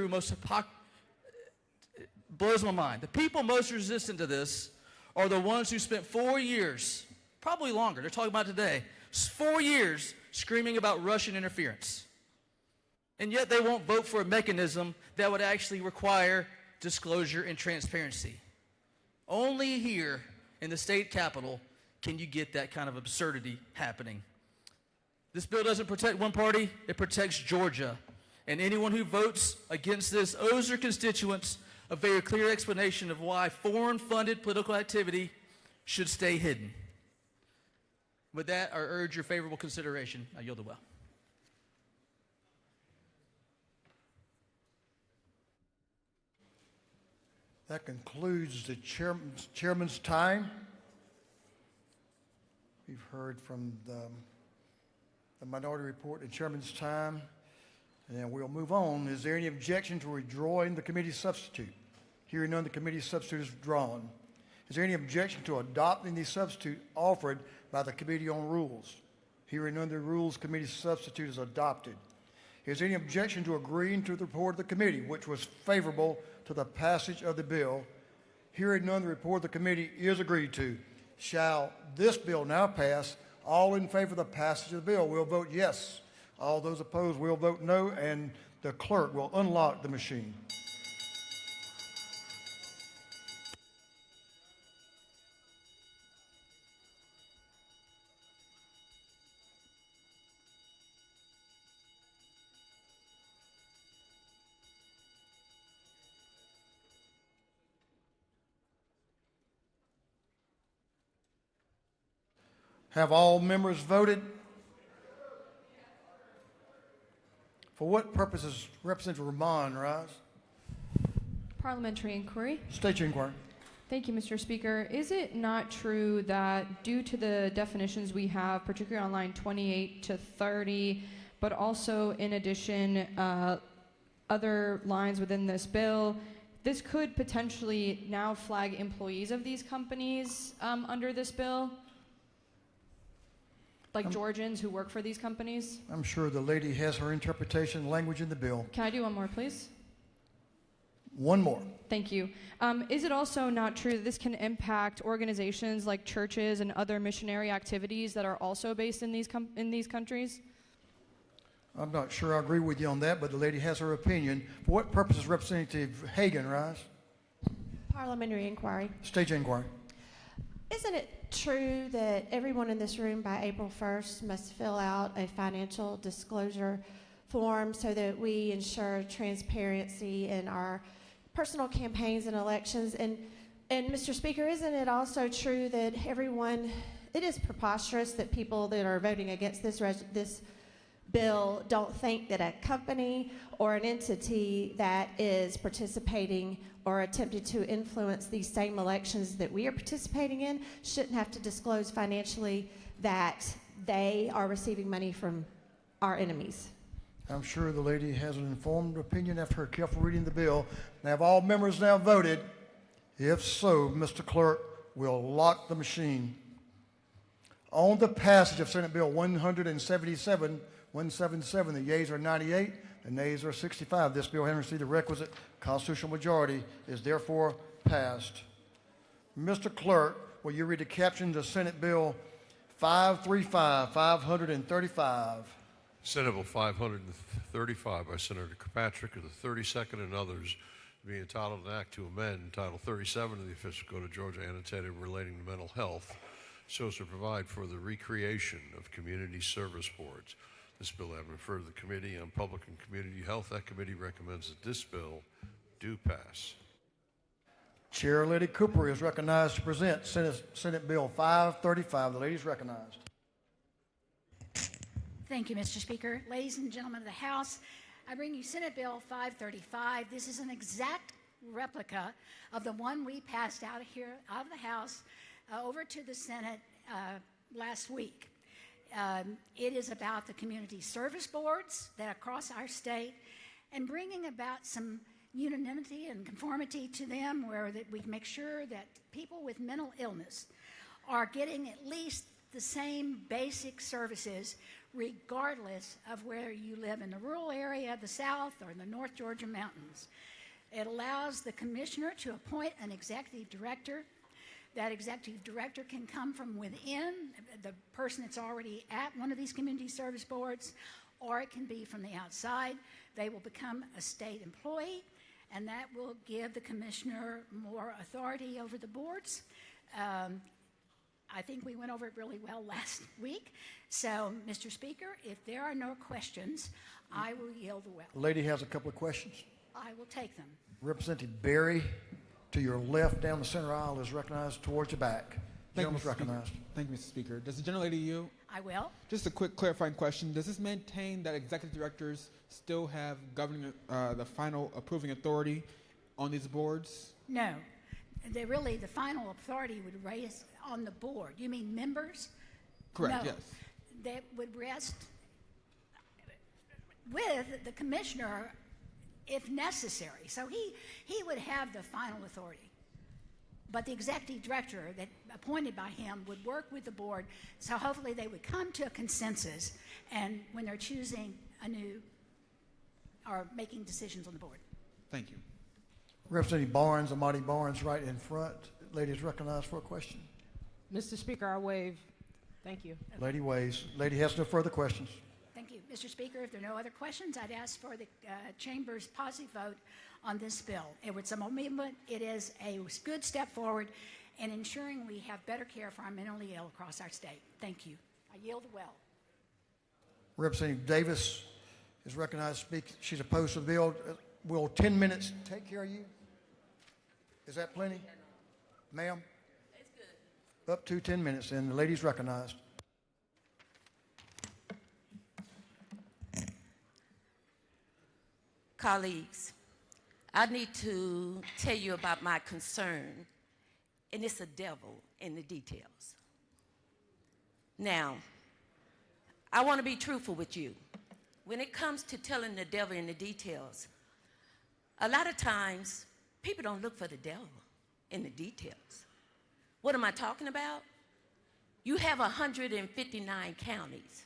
most it blows my mind. The people most resistant to this are the ones who spent 4 years, probably longer, they're talking about today, 4 years screaming about Russian interference. And yet they won't vote for a mechanism that would actually require disclosure and transparency. Only here in the state capitol can you get that kind of absurdity happening. This bill doesn't protect one party, it protects Georgia. And anyone who votes against this owes their constituents a very clear explanation of why foreign-funded political activity should stay hidden. With that, I urge your favorable consideration. I yield the well. That concludes the chairman's time. We've heard from the minority report and chairman's time, and we'll move on. Is there any objection to withdrawing the committee substitute? Hearing none, the committee substitute is withdrawn. Is there any objection to adopting the substitute offered by the Committee on Rules? Hearing none, the Rules Committee substitute is adopted. Is there any objection to agreeing to the report of the committee, which was favorable to the passage of the bill? Hearing none, the report of the committee is agreed to. Shall this bill now pass? All in favor of the passage of the bill will vote yes. All those opposed will vote no, and the clerk will unlock the machine. Have all members voted? For what purposes, Representative Ramon rise? Parliamentary inquiry. State your inquiry. Thank Thank you, Mr. Speaker. Is it not true that due to the definitions we have, particularly on line 28 to 30, but also in addition, other lines within this bill, this could potentially now flag employees of these companies under this bill? Like Georgians who work for these companies? I'm sure the lady has her interpretation language in the bill. Can I do one more, please? One more. Thank you. Is it also not true that this can impact organizations like churches and other missionary activities that are also based in these countries? I'm not sure I agree with you on that, but the lady has her opinion. For what purpose is Representative Hagan rise? Parliamentary inquiry. Stage inquiry. Isn't it true that everyone in this room by April 1st must fill out a financial disclosure form so that we ensure transparency in our personal campaigns and elections? And Mr. Speaker, isn't it also true that it is preposterous that people that are voting against this bill don't think that a company or an entity that is participating or attempting to influence these same elections that we are participating in shouldn't have to disclose financially that they are receiving money from our enemies? I'm sure the lady has an informed opinion after her careful reading of the bill. Now, have all members now voted? If so, Mr. Clerk will lock the machine. On the passage of Senate Bill 177, the yeas are 98, the nays are 65. This bill, having received the requisite constitutional majority, is therefore passed. Mr. Clerk, will you read the caption to Senate Bill 535? Senate Bill 535 by Senator Kirkpatrick of the 32nd and others, being entitled an act to amend Title 37 of the Official Code of Georgia annotated relating to mental health, so as to provide for the recreation of community service boards. This bill having referred to the Committee on Public and Community Health, that committee recommends that this bill do pass. Chair Lady Cooper is recognized to present Senate Bill 535. The lady is recognized. Thank you, Mr. Speaker. Ladies and gentlemen of the House, I bring you Senate Bill 535. This is an exact replica of the one we passed out of the House over to the Senate last week. It is about the community service boards that across our state and bringing about some unanimity and conformity to them where that we make sure that people with mental illness are getting at least the same basic services regardless of whether you live in the rural area, the South, or in the North Georgia mountains. It allows the commissioner to appoint an executive director. That executive director can come from within the person that's already at one of these community service boards, or it can be from the outside. They will become a state employee, and that will give the commissioner more authority over the boards. I think we went over it really well last week. So, Mr. Speaker, if there are no questions, I will yield the well. The lady has a couple of questions. I will take them. Representative Berry, to your left down the center aisle, is recognized towards your back. Gentleman's recognized. Thank you, Mr. Speaker. Does the gentlelady yield? I will. Just a quick clarifying question. Does this maintain that executive directors still have governing, the final approving authority on these boards? No. The final authority would rest on the board. You mean members? Correct, no. yes. That would rest with the commissioner if necessary. So he would have the final authority. But the executive director that appointed by him would work with the board, so hopefully they would come to a consensus and when they're choosing a new or making decisions on the board. Thank you. Representative Barnes, Amadi Barnes, right in front. Lady is recognized for a question. Mr. Speaker, I waive. Thank you. Lady waves. Lady has no further questions. Thank you. Mr. Speaker, if there are no other questions, I'd ask for the Chamber's positive vote on this bill. It's a movement. It is a good step forward in ensuring we have better care for our mentally ill across our state. Thank you. I yield the well. Representative Davis is recognized to speak. She's opposed to the bill. Will 10 minutes take care of you? Is that plenty? Ma'am? It's good. Up to 10 minutes, and the lady's recognized. Colleagues, I need to tell you about my concern and it's a devil in the details. Now, I want to be truthful with you. When it comes to telling the devil in the details, a lot of times people don't look for the devil in the details. What am I talking about? You have 159 counties.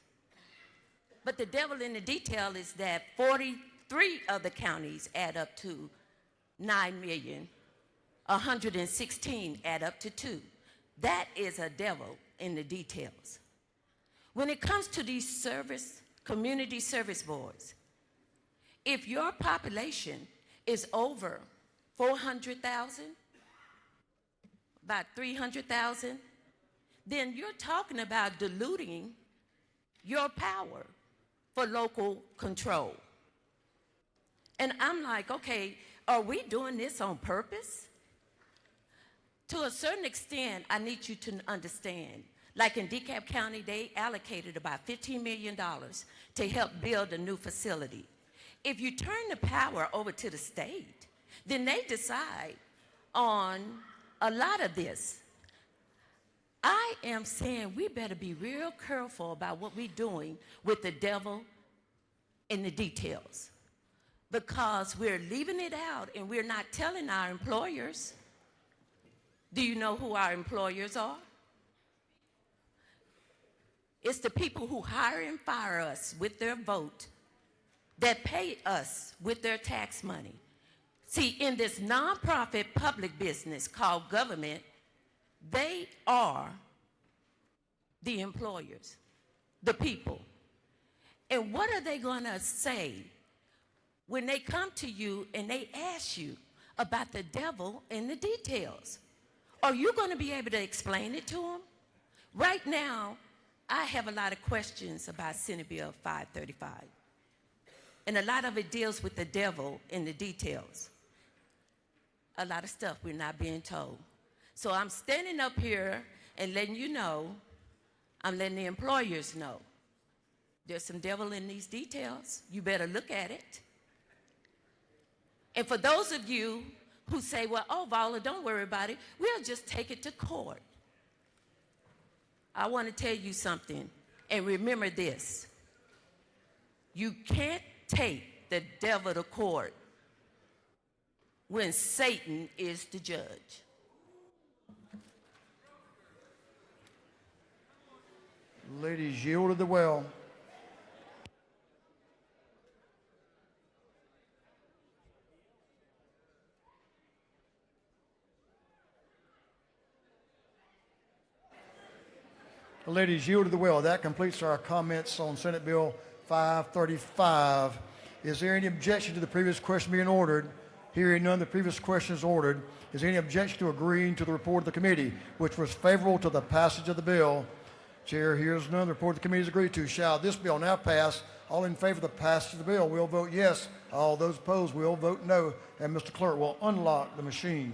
But the devil in the detail is that 43 of the counties add up to 9 million, 116 add up to 2. That is a devil in the details. When it comes to these community service boards, if your population is over 400,000, about 300,000, then you're talking about diluting your power for local control. And I'm like, okay, are we doing this on purpose? To a certain extent, I need you to understand, like in DeKalb County, they allocated about $15 million to help build a new facility. If you turn the power over to the state, then they decide on a lot of this. I am saying we better be real careful about what we're doing with the devil in the details, because we're leaving it out and we're not telling our employers. Do you know who our employers are? It's the people who hire and fire us with their vote, that pay us with their tax money. See, in this nonprofit public business called government, they are the employers, the people. And what are they going to say when they come to you and they ask you about the devil in the details? Are you going to be able to explain it to them? Right now, I have a lot of questions about Senate Bill 535. And a lot of it deals with the devil in the details. A lot of stuff we're not being told. So I'm standing up here and letting you know, I'm letting the employers know, there's some devil in these details. You better look at it. And for those of you who say, well, oh, Vala, don't worry about it, we'll just take it to court. I want to tell you something, and remember this. You can't take the devil to court when Satan is the judge. Ladies, yield to the well. Ladies, yield to the well. That completes our comments on Senate Bill 535. Is there any objection to the previous question being ordered? Hearing none, the previous question is ordered. Is there any objection to agreeing to the report of the committee, which was favorable to the passage of the bill? Chair hears none. The report of the committee is agreed to. Shall this bill now pass? All in favor of the passage of the bill will vote yes. All those opposed will vote no. And Mr. Clerk will unlock the machine.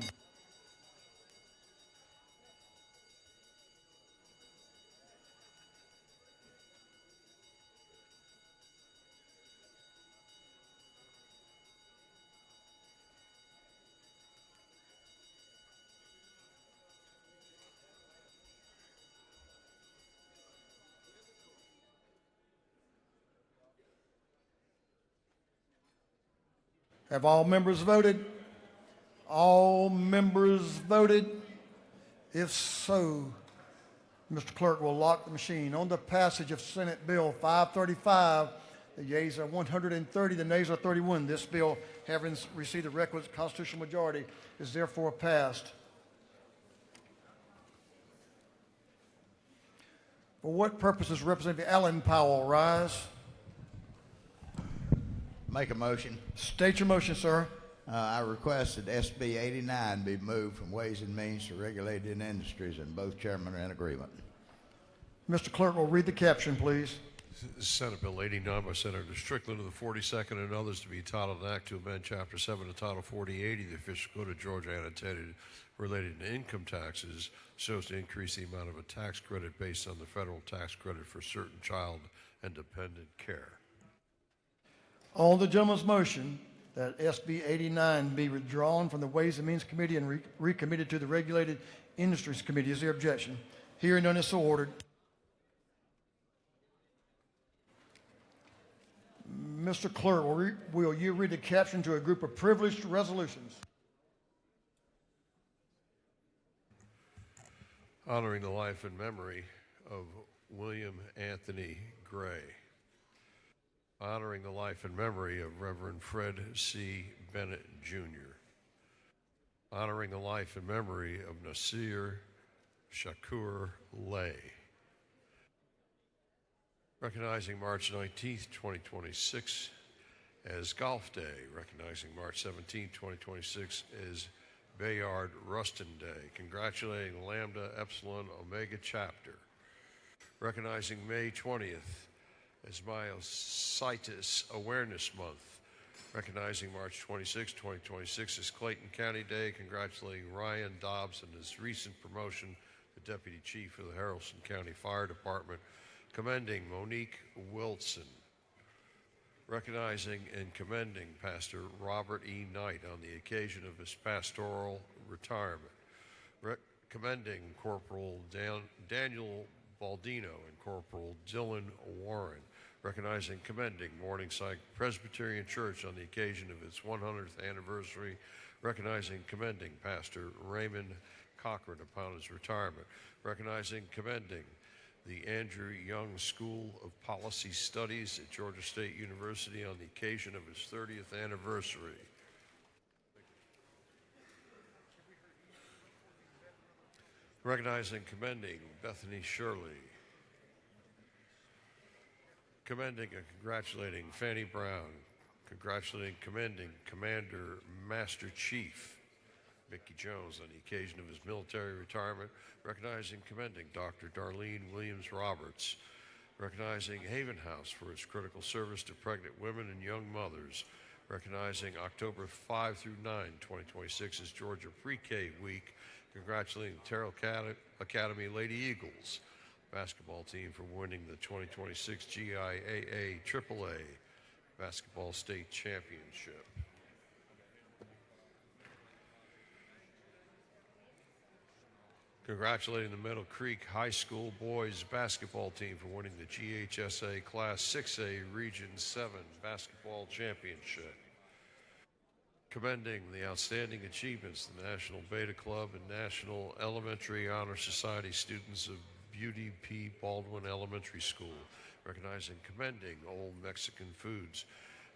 Have all members voted? All members voted? If so, Mr. Clerk will lock the machine. On the passage of Senate Bill 535, the yeas are 130, the nays are 31. This bill, having received the requisite constitutional majority, is therefore passed. For what purposes Representative Allen Powell rise? Make a motion. State your motion, sir. I request that SB 89 be moved from Ways and Means to Regulated Industries, and both chairmen are in agreement. Mr. Clerk will read the caption, please. Senate Bill 89 by Senator Strickland of the 42nd and others to be titled an act to amend Chapter 7 of Title 4080 of the Official Code of Georgia annotated related to income taxes so as to increase the amount of a tax credit based on the federal tax credit for certain child and dependent care. On the gentleman's motion, that SB 89 be withdrawn from the Ways and Means Committee and recommitted to the Regulated Industries Committee. Is there objection? Hearing none, is so ordered. Mr. Clerk, will you read the caption to a group of privileged resolutions? Honoring the life and memory of William Anthony Gray. Honoring the life and memory of Reverend Fred C. Bennett, Jr. Honoring the life and memory of Nasir Shakur Lay. Recognizing March 19th, 2026 as Golf Day. Recognizing March 17th, 2026 as Bayard Rustin Day. Congratulating the Lambda Epsilon Omega Chapter. Recognizing May 20th as Myositis Awareness Month. Recognizing March 26, 2026 as Clayton County Day. Congratulating Ryan Dobbs on his recent promotion to Deputy Chief of the Haralson County Fire Department. Commending Monique Wilson. Recognizing and commending Pastor Robert E. Knight on the occasion of his pastoral retirement. Commending Corporal Daniel Baldino and Corporal Dylan Warren. Recognizing, commending Morningside Presbyterian Church on the occasion of its 100th anniversary. Recognizing, commending Pastor Raymond Cochran upon his retirement. Recognizing, commending the Andrew Young School of Policy Studies at Georgia State University on the occasion of its 30th anniversary. Recognizing, commending Bethany Shirley. Commending and congratulating Fanny Brown. Congratulating, commending Commander Master Chief Mickey Jones on the occasion of his military retirement. Recognizing, commending Dr. Darlene Williams Roberts. Recognizing Haven House for its critical service to pregnant women and young mothers. Recognizing October 5 through 9, 2026 as Georgia Pre-K Week. Congratulating Terrell Academy Lady Eagles basketball team for winning the 2026 GIAA AAA Basketball State Championship. Congratulating the Meadow Creek High School boys basketball team for winning the GHSA Class 6A Region 7 Basketball Championship. Commending the outstanding achievements of the National Beta Club and National Elementary Honor Society students of Beauty P. Baldwin Elementary School. Recognizing, commending Old Mexican Foods.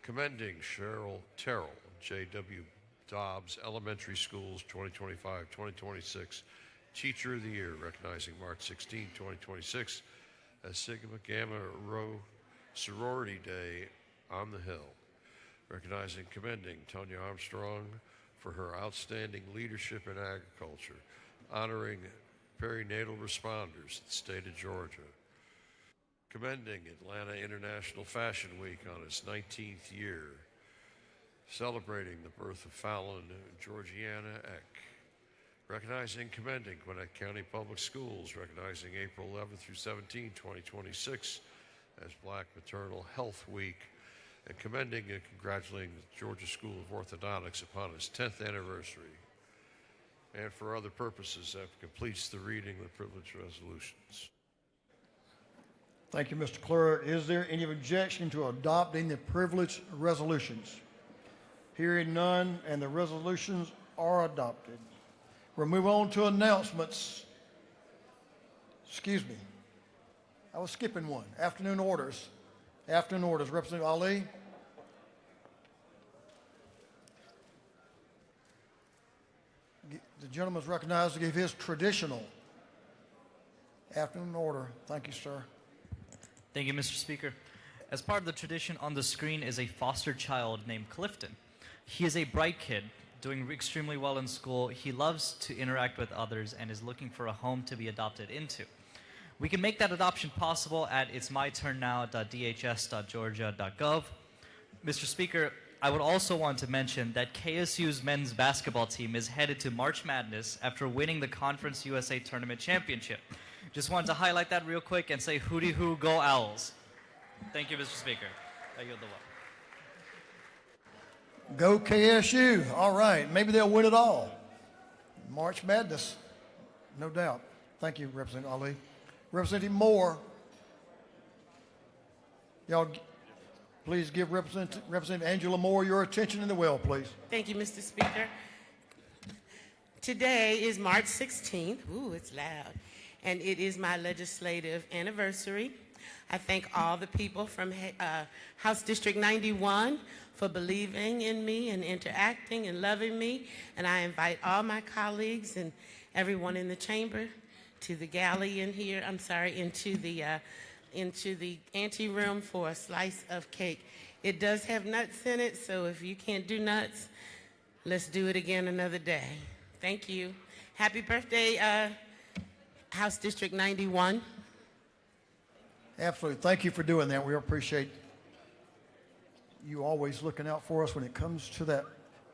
Commending Cheryl Terrell, J.W. Dobbs Elementary Schools 2025-2026 Teacher of the Year. Recognizing March 16, 2026 as Sigma Gamma Rho Sorority Day on the Hill. Recognizing, commending Tonya Armstrong for her outstanding leadership in agriculture. Honoring perinatal responders in the state of Georgia. Commending Atlanta International Fashion Week on its 19th year. Celebrating the birth of Fallon Georgiana Eck. Recognizing, commending Gwinnett County Public Schools. Recognizing April 11 through 17, 2026 as Black Maternal Health Week. And commending and congratulating the Georgia School of Orthodontics upon its 10th anniversary. And for other purposes, that completes the reading of the privileged resolutions. Thank you, Mr. Clerk. Is there any objection to adopting the privileged resolutions? Hearing none, and the resolutions are adopted. We'll move on to announcements. Excuse me. I was skipping one. Afternoon orders. Afternoon orders. Representative Ali. The gentleman is recognized to give his traditional afternoon order. Thank you, sir. Thank you, Mr. Speaker. As part of the tradition, on the screen is a foster child named Clifton. He is a bright kid, doing extremely well in school. He loves to interact with others and is looking for a home to be adopted into. We can make that adoption possible at itsmyturnnow.dhs.georgia.gov. Mr. Speaker, I would also want to mention that KSU's men's basketball team is headed to March Madness after winning the Conference USA Tournament Championship. Just wanted to highlight that real quick and say hooty hoo, go Owls. Thank you, Mr. Speaker. I yield the Go KSU. All right. Maybe they'll win it all. March Madness. No doubt. Thank you, Representative Ali. Representative Moore. Y'all, please give Representative Angela Moore your attention in the well, please. Thank you, Mr. Speaker. Today is March 16th. Ooh, it's loud. And it is my legislative anniversary. I thank all the people from House District 91 for believing in me and interacting and loving me. And I invite all my colleagues and everyone in the chamber to the galley in here, into the anteroom for a slice of cake. It does have nuts in it, so if you can't do nuts, let's do it again another day. Thank you. Happy birthday, House District 91. Absolutely. Thank you for doing that. We appreciate you always looking out for us when it comes to that,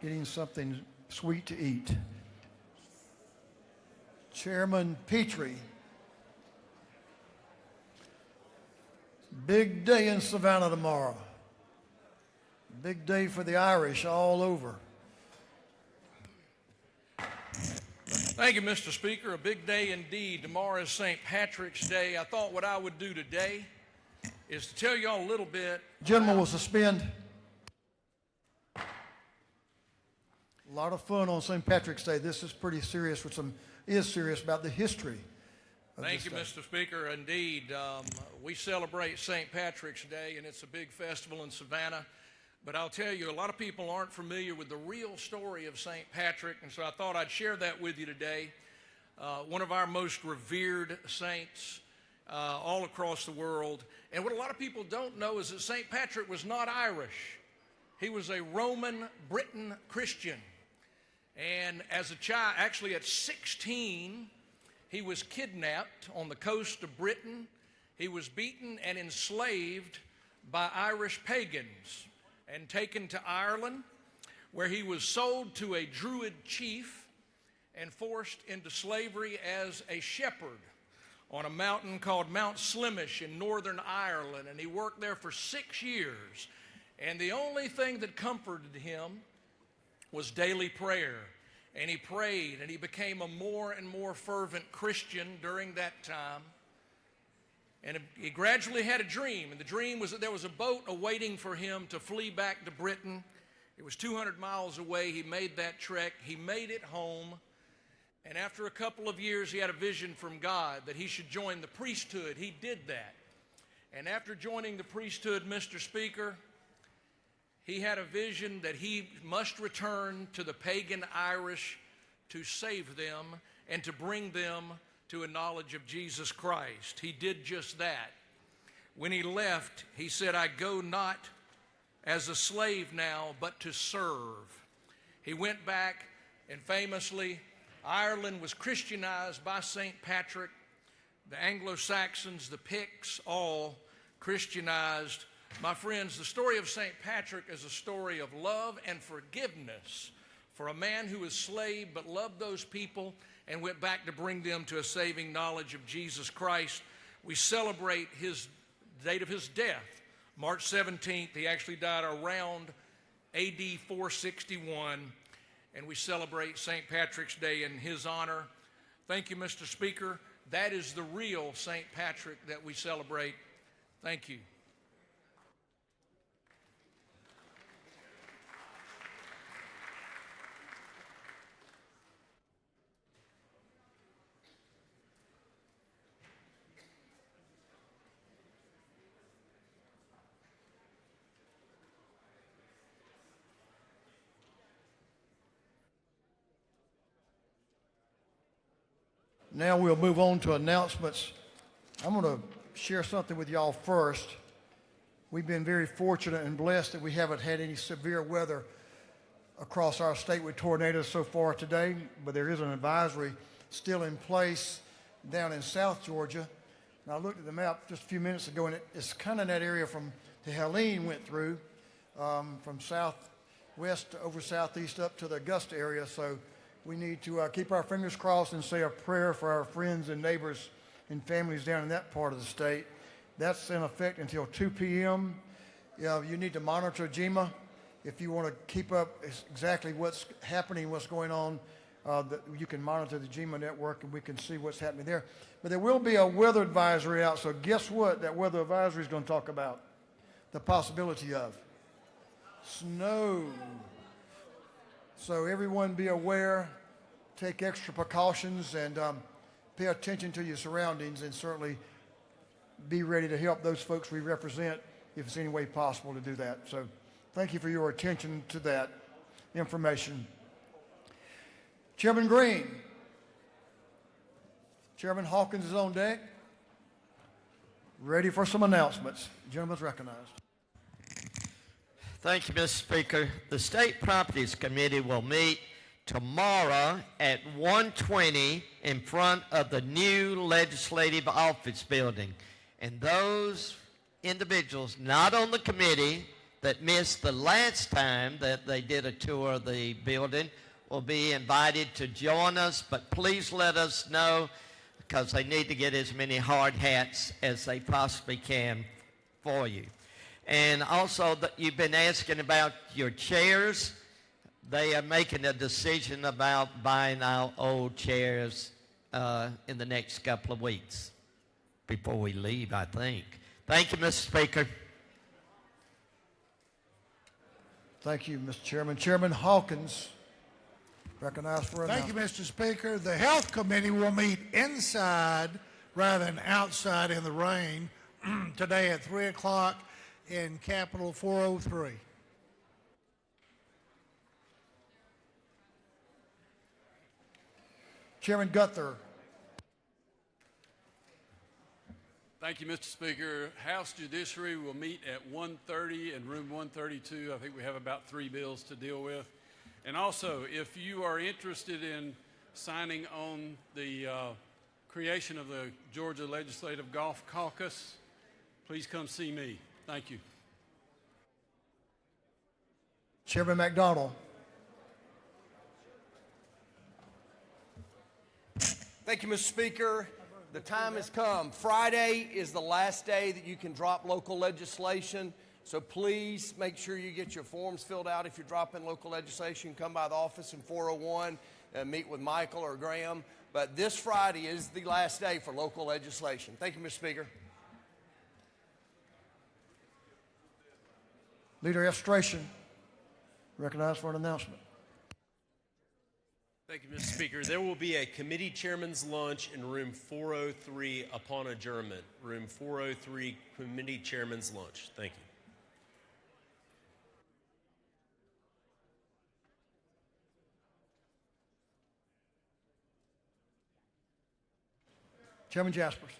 getting something sweet to eat. Chairman Petrie. Big day in Savannah tomorrow. Big day for the Irish all over. Thank you, Mr. Speaker. A big day indeed. Tomorrow is St. Patrick's Day. I thought what I would do today is to tell you all a little bit. Gentlemen will suspend. A lot of fun on St. Patrick's Day. This is pretty serious, is serious about the history. Thank you, Mr. Speaker. Indeed, we celebrate St. Patrick's Day, and it's a big festival in Savannah. But I'll tell you, a lot of people aren't familiar with the real story of St. Patrick, and so I thought I'd share that with you today. One of our most revered saints all across the world. And what a lot of people don't know is that St. Patrick was not Irish. He was a Roman Briton Christian. And as a child, actually at 16, he was kidnapped on the coast of Britain. He was beaten and enslaved by Irish pagans and taken to Ireland, where he was sold to a Druid chief and forced into slavery as a shepherd on a mountain called Mount Slimish in northern Ireland. And he worked there for 6 years. And the only thing that comforted him was daily prayer. And he prayed, and he became a more and more fervent Christian during that time. And he gradually had a dream, and the dream was that there was a boat awaiting for him to flee back to Britain. It was 200 miles away. He made that trek. He made it home. And after a couple of years, he had a vision from God that he should join the priesthood. He did that. And after joining the priesthood, Mr. Speaker, he had a vision that he must return to the pagan Irish to save them and to bring them to a knowledge of Jesus Christ. He did just that. When he left, he said, "I go not as a slave now, but to serve." He went back, and famously, Ireland was Christianized by St. Patrick. The Anglo-Saxons, the Picts, all Christianized. My friends, the story of St. Patrick is a story of love and forgiveness for a man who was slave but loved those people and went back to bring them to a saving knowledge of Jesus Christ. We celebrate his date of his death, March 17th. He actually died around AD 461, and we celebrate St. Patrick's Day in his honor. Thank you, Mr. Speaker. That is the real St. Patrick that we celebrate. Thank you. Now we'll move on to announcements. I'm going to share something with y'all first. We've been very fortunate and blessed that we haven't had any severe weather across our state with tornadoes so far today, but there is an advisory still in place down in South Georgia. And I looked at the map just a few minutes ago, and it's kind of in that area from the Helene went through, from southwest over southeast up to the Augusta area. So we need to keep our fingers crossed and say a prayer for our friends and neighbors and families down in that part of the state. That's in effect until 2 p.m. You need to monitor GEMA If you want to keep up exactly what's happening, what's going on, you can monitor the GMA network and we can see what's happening there. But there will be a weather advisory out, so guess what that weather advisory is going to talk about? The possibility of snow. So everyone be aware, take extra precautions, and pay attention to your surroundings, and certainly be ready to help those folks we represent if it's any way possible to do that. So thank you for your attention to that information. Chairman Green. Chairman Hawkins is on deck. Ready for some announcements. The gentleman's recognized. Thank you, Mr. Speaker. The State Properties Committee will meet tomorrow at 1:20 in front of the new Legislative Office Building. And those individuals not on the committee that missed the last time that they did a tour of the building will be invited to join us, but please let us know because they need to get as many hard hats as they possibly can for you. And also, you've been asking about your chairs. They are making a decision about buying our old chairs in the next couple of weeks before we leave, I think. Thank you, Mr. Speaker. Thank you, Mr. Chairman. Chairman Hawkins, recognized for Thank you, announcement. Mr. Speaker. The Health Committee will meet inside rather than outside in the rain today at 3 o'clock in Capitol 403. Chairman Guthrie. Thank you, Mr. Speaker. House Judiciary will meet at 1:30 in room 132. I think we have about 3 bills to deal with. And also, if you are interested in signing on the creation of the Georgia Legislative Golf Caucus, please come see me. Thank you. Chairman McDonald. Thank you, Mr. Speaker. The time has come. Friday is the last day that you can drop local legislation. So please make sure you get your forms filled out. If you're dropping local legislation, come by the office in 401 and meet with Michael or Graham. But this Friday is the last day for local legislation. Thank you, Mr. Speaker. Leader F. Stration, recognized for an announcement. Thank you, Mr. Speaker. There will be a committee chairman's lunch in room 403 upon adjournment. Room 403, committee chairman's lunch. Thank you. Chairman Jaspers.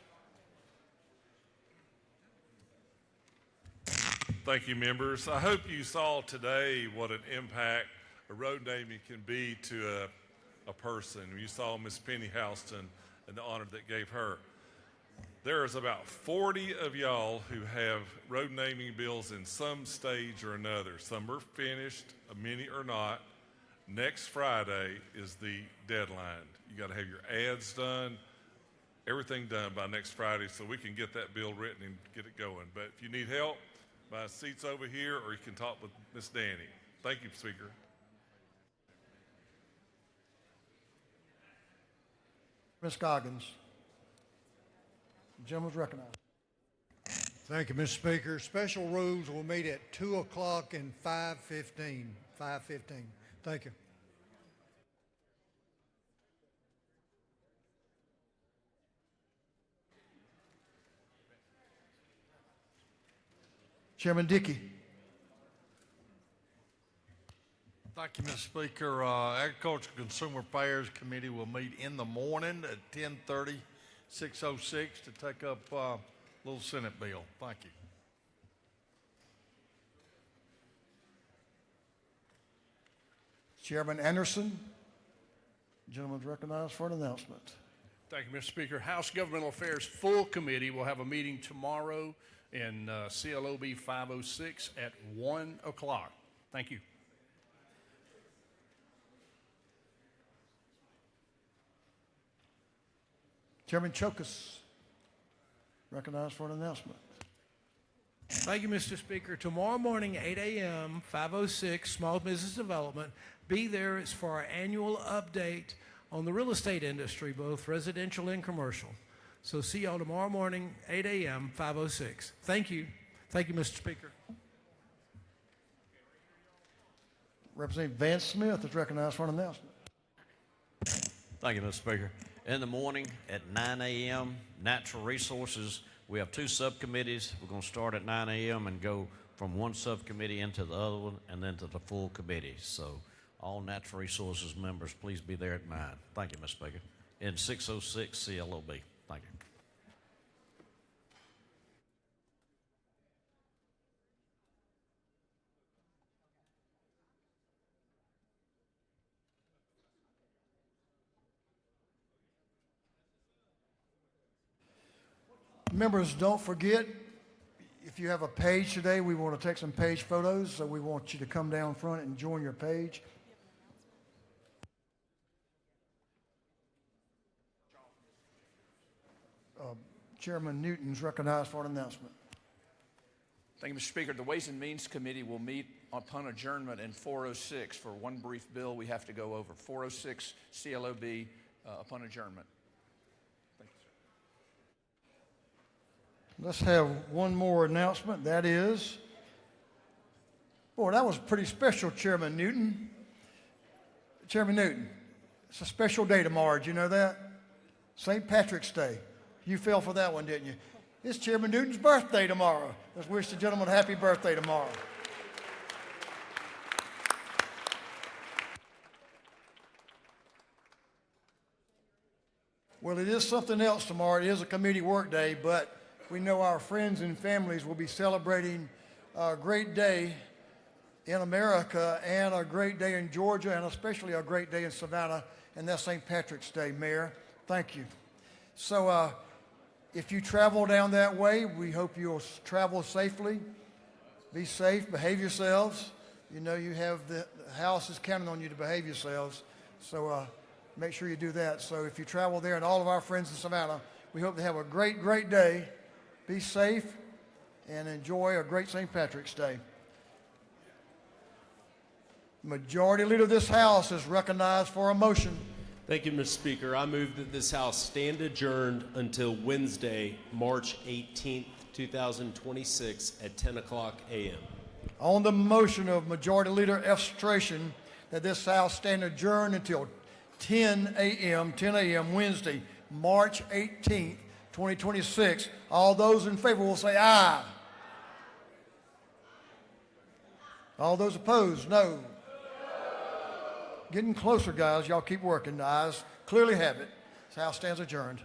Thank you, members. I hope you saw today what an impact a road naming can be to a person. You saw Miss Penny Houston and the honor that gave her. There's about 40 of y'all who have road naming bills in some stage or another. Some are finished, many are not. Next Friday is the deadline. You got to have your ads done, everything done by next Friday so we can get that bill written and get it going. But if you need help, my seat's over here, or you can talk with Miss Danny. Thank you, Speaker. Ms. Goggins. The gentleman's recognized. Thank you, Mr. Speaker. Special rules will meet at 2 o'clock and 5:15. 5:15. Thank you. Chairman Dickey. Thank you, Mr. Speaker. Agriculture Consumer Affairs Committee will meet in the morning at 10:30, 6:06 to take up a little Senate bill. Thank you. Chairman Anderson. The gentleman's recognized for an announcement. Thank you, Mr. Speaker. House Governmental Affairs Full Committee will have a meeting tomorrow in CLOB 506 at 1 o'clock. Thank you. Chairman Chokas, recognized for an announcement. Thank you, Mr. Speaker. Tomorrow morning, 8 a.m., 506, Small Business Development. Be there. It's for our annual update on the real estate industry, both residential and commercial. So see y'all tomorrow morning, 8 a.m., 506. Thank you. Thank you, Mr. Speaker. Representative Vance Smith is recognized for an announcement. Thank you, Mr. Speaker. In the morning at 9 a.m., Natural Resources, we have two subcommittees. We're going to start at 9 a.m. and go from one subcommittee into the other one and then to the full committee. So all Natural Resources members, please be there at 9. Thank you, Mr. Speaker. In 606 CLOB. Thank you. Members, don't forget, if you have a page today, we want to take some page photos, so we want you to come down front and join your page. Chairman Newton's recognized for an announcement. Thank you, Mr. Speaker. The Ways and Means Committee will meet upon adjournment in 406 for one brief bill we have to go over. 406 CLOB upon adjournment. Thank you, sir. Let's have one more announcement. That is, boy, that was pretty special, Chairman Newton. Chairman Newton, it's a special day tomorrow. Did you know that? St. Patrick's Day. You fell for that one, didn't you? It's Chairman Newton's birthday tomorrow. Let's wish the gentleman a happy birthday tomorrow. Well, it is something else tomorrow. It is a committee work day, but we know our friends and families will be celebrating a great day in America and a great day in Georgia and especially a great day in Savannah, and that's St. Patrick's Day, Mayor. Thank you. So if you travel down that way, we hope you'll travel safely. Be safe, behave yourselves. You know you have the house is counting on you to behave yourselves. So make sure you do that. So if you travel there and all of our friends in Savannah, we hope they have a great, great day. Be safe and enjoy a great St. Patrick's Day. Majority Leader of this House is recognized for a motion. Thank you, Mr. Speaker. I move that this House stand adjourned until Wednesday, March 18th, 2026 at 10 o'clock a.m. On the motion of Majority Leader F. Stration that this House stand adjourned until 10 a.m. Wednesday, March 18th, 2026. All those in favor will say aye. All those opposed, no. Getting closer, guys. Y'all keep working. The ayes clearly have it. This House stands adjourned.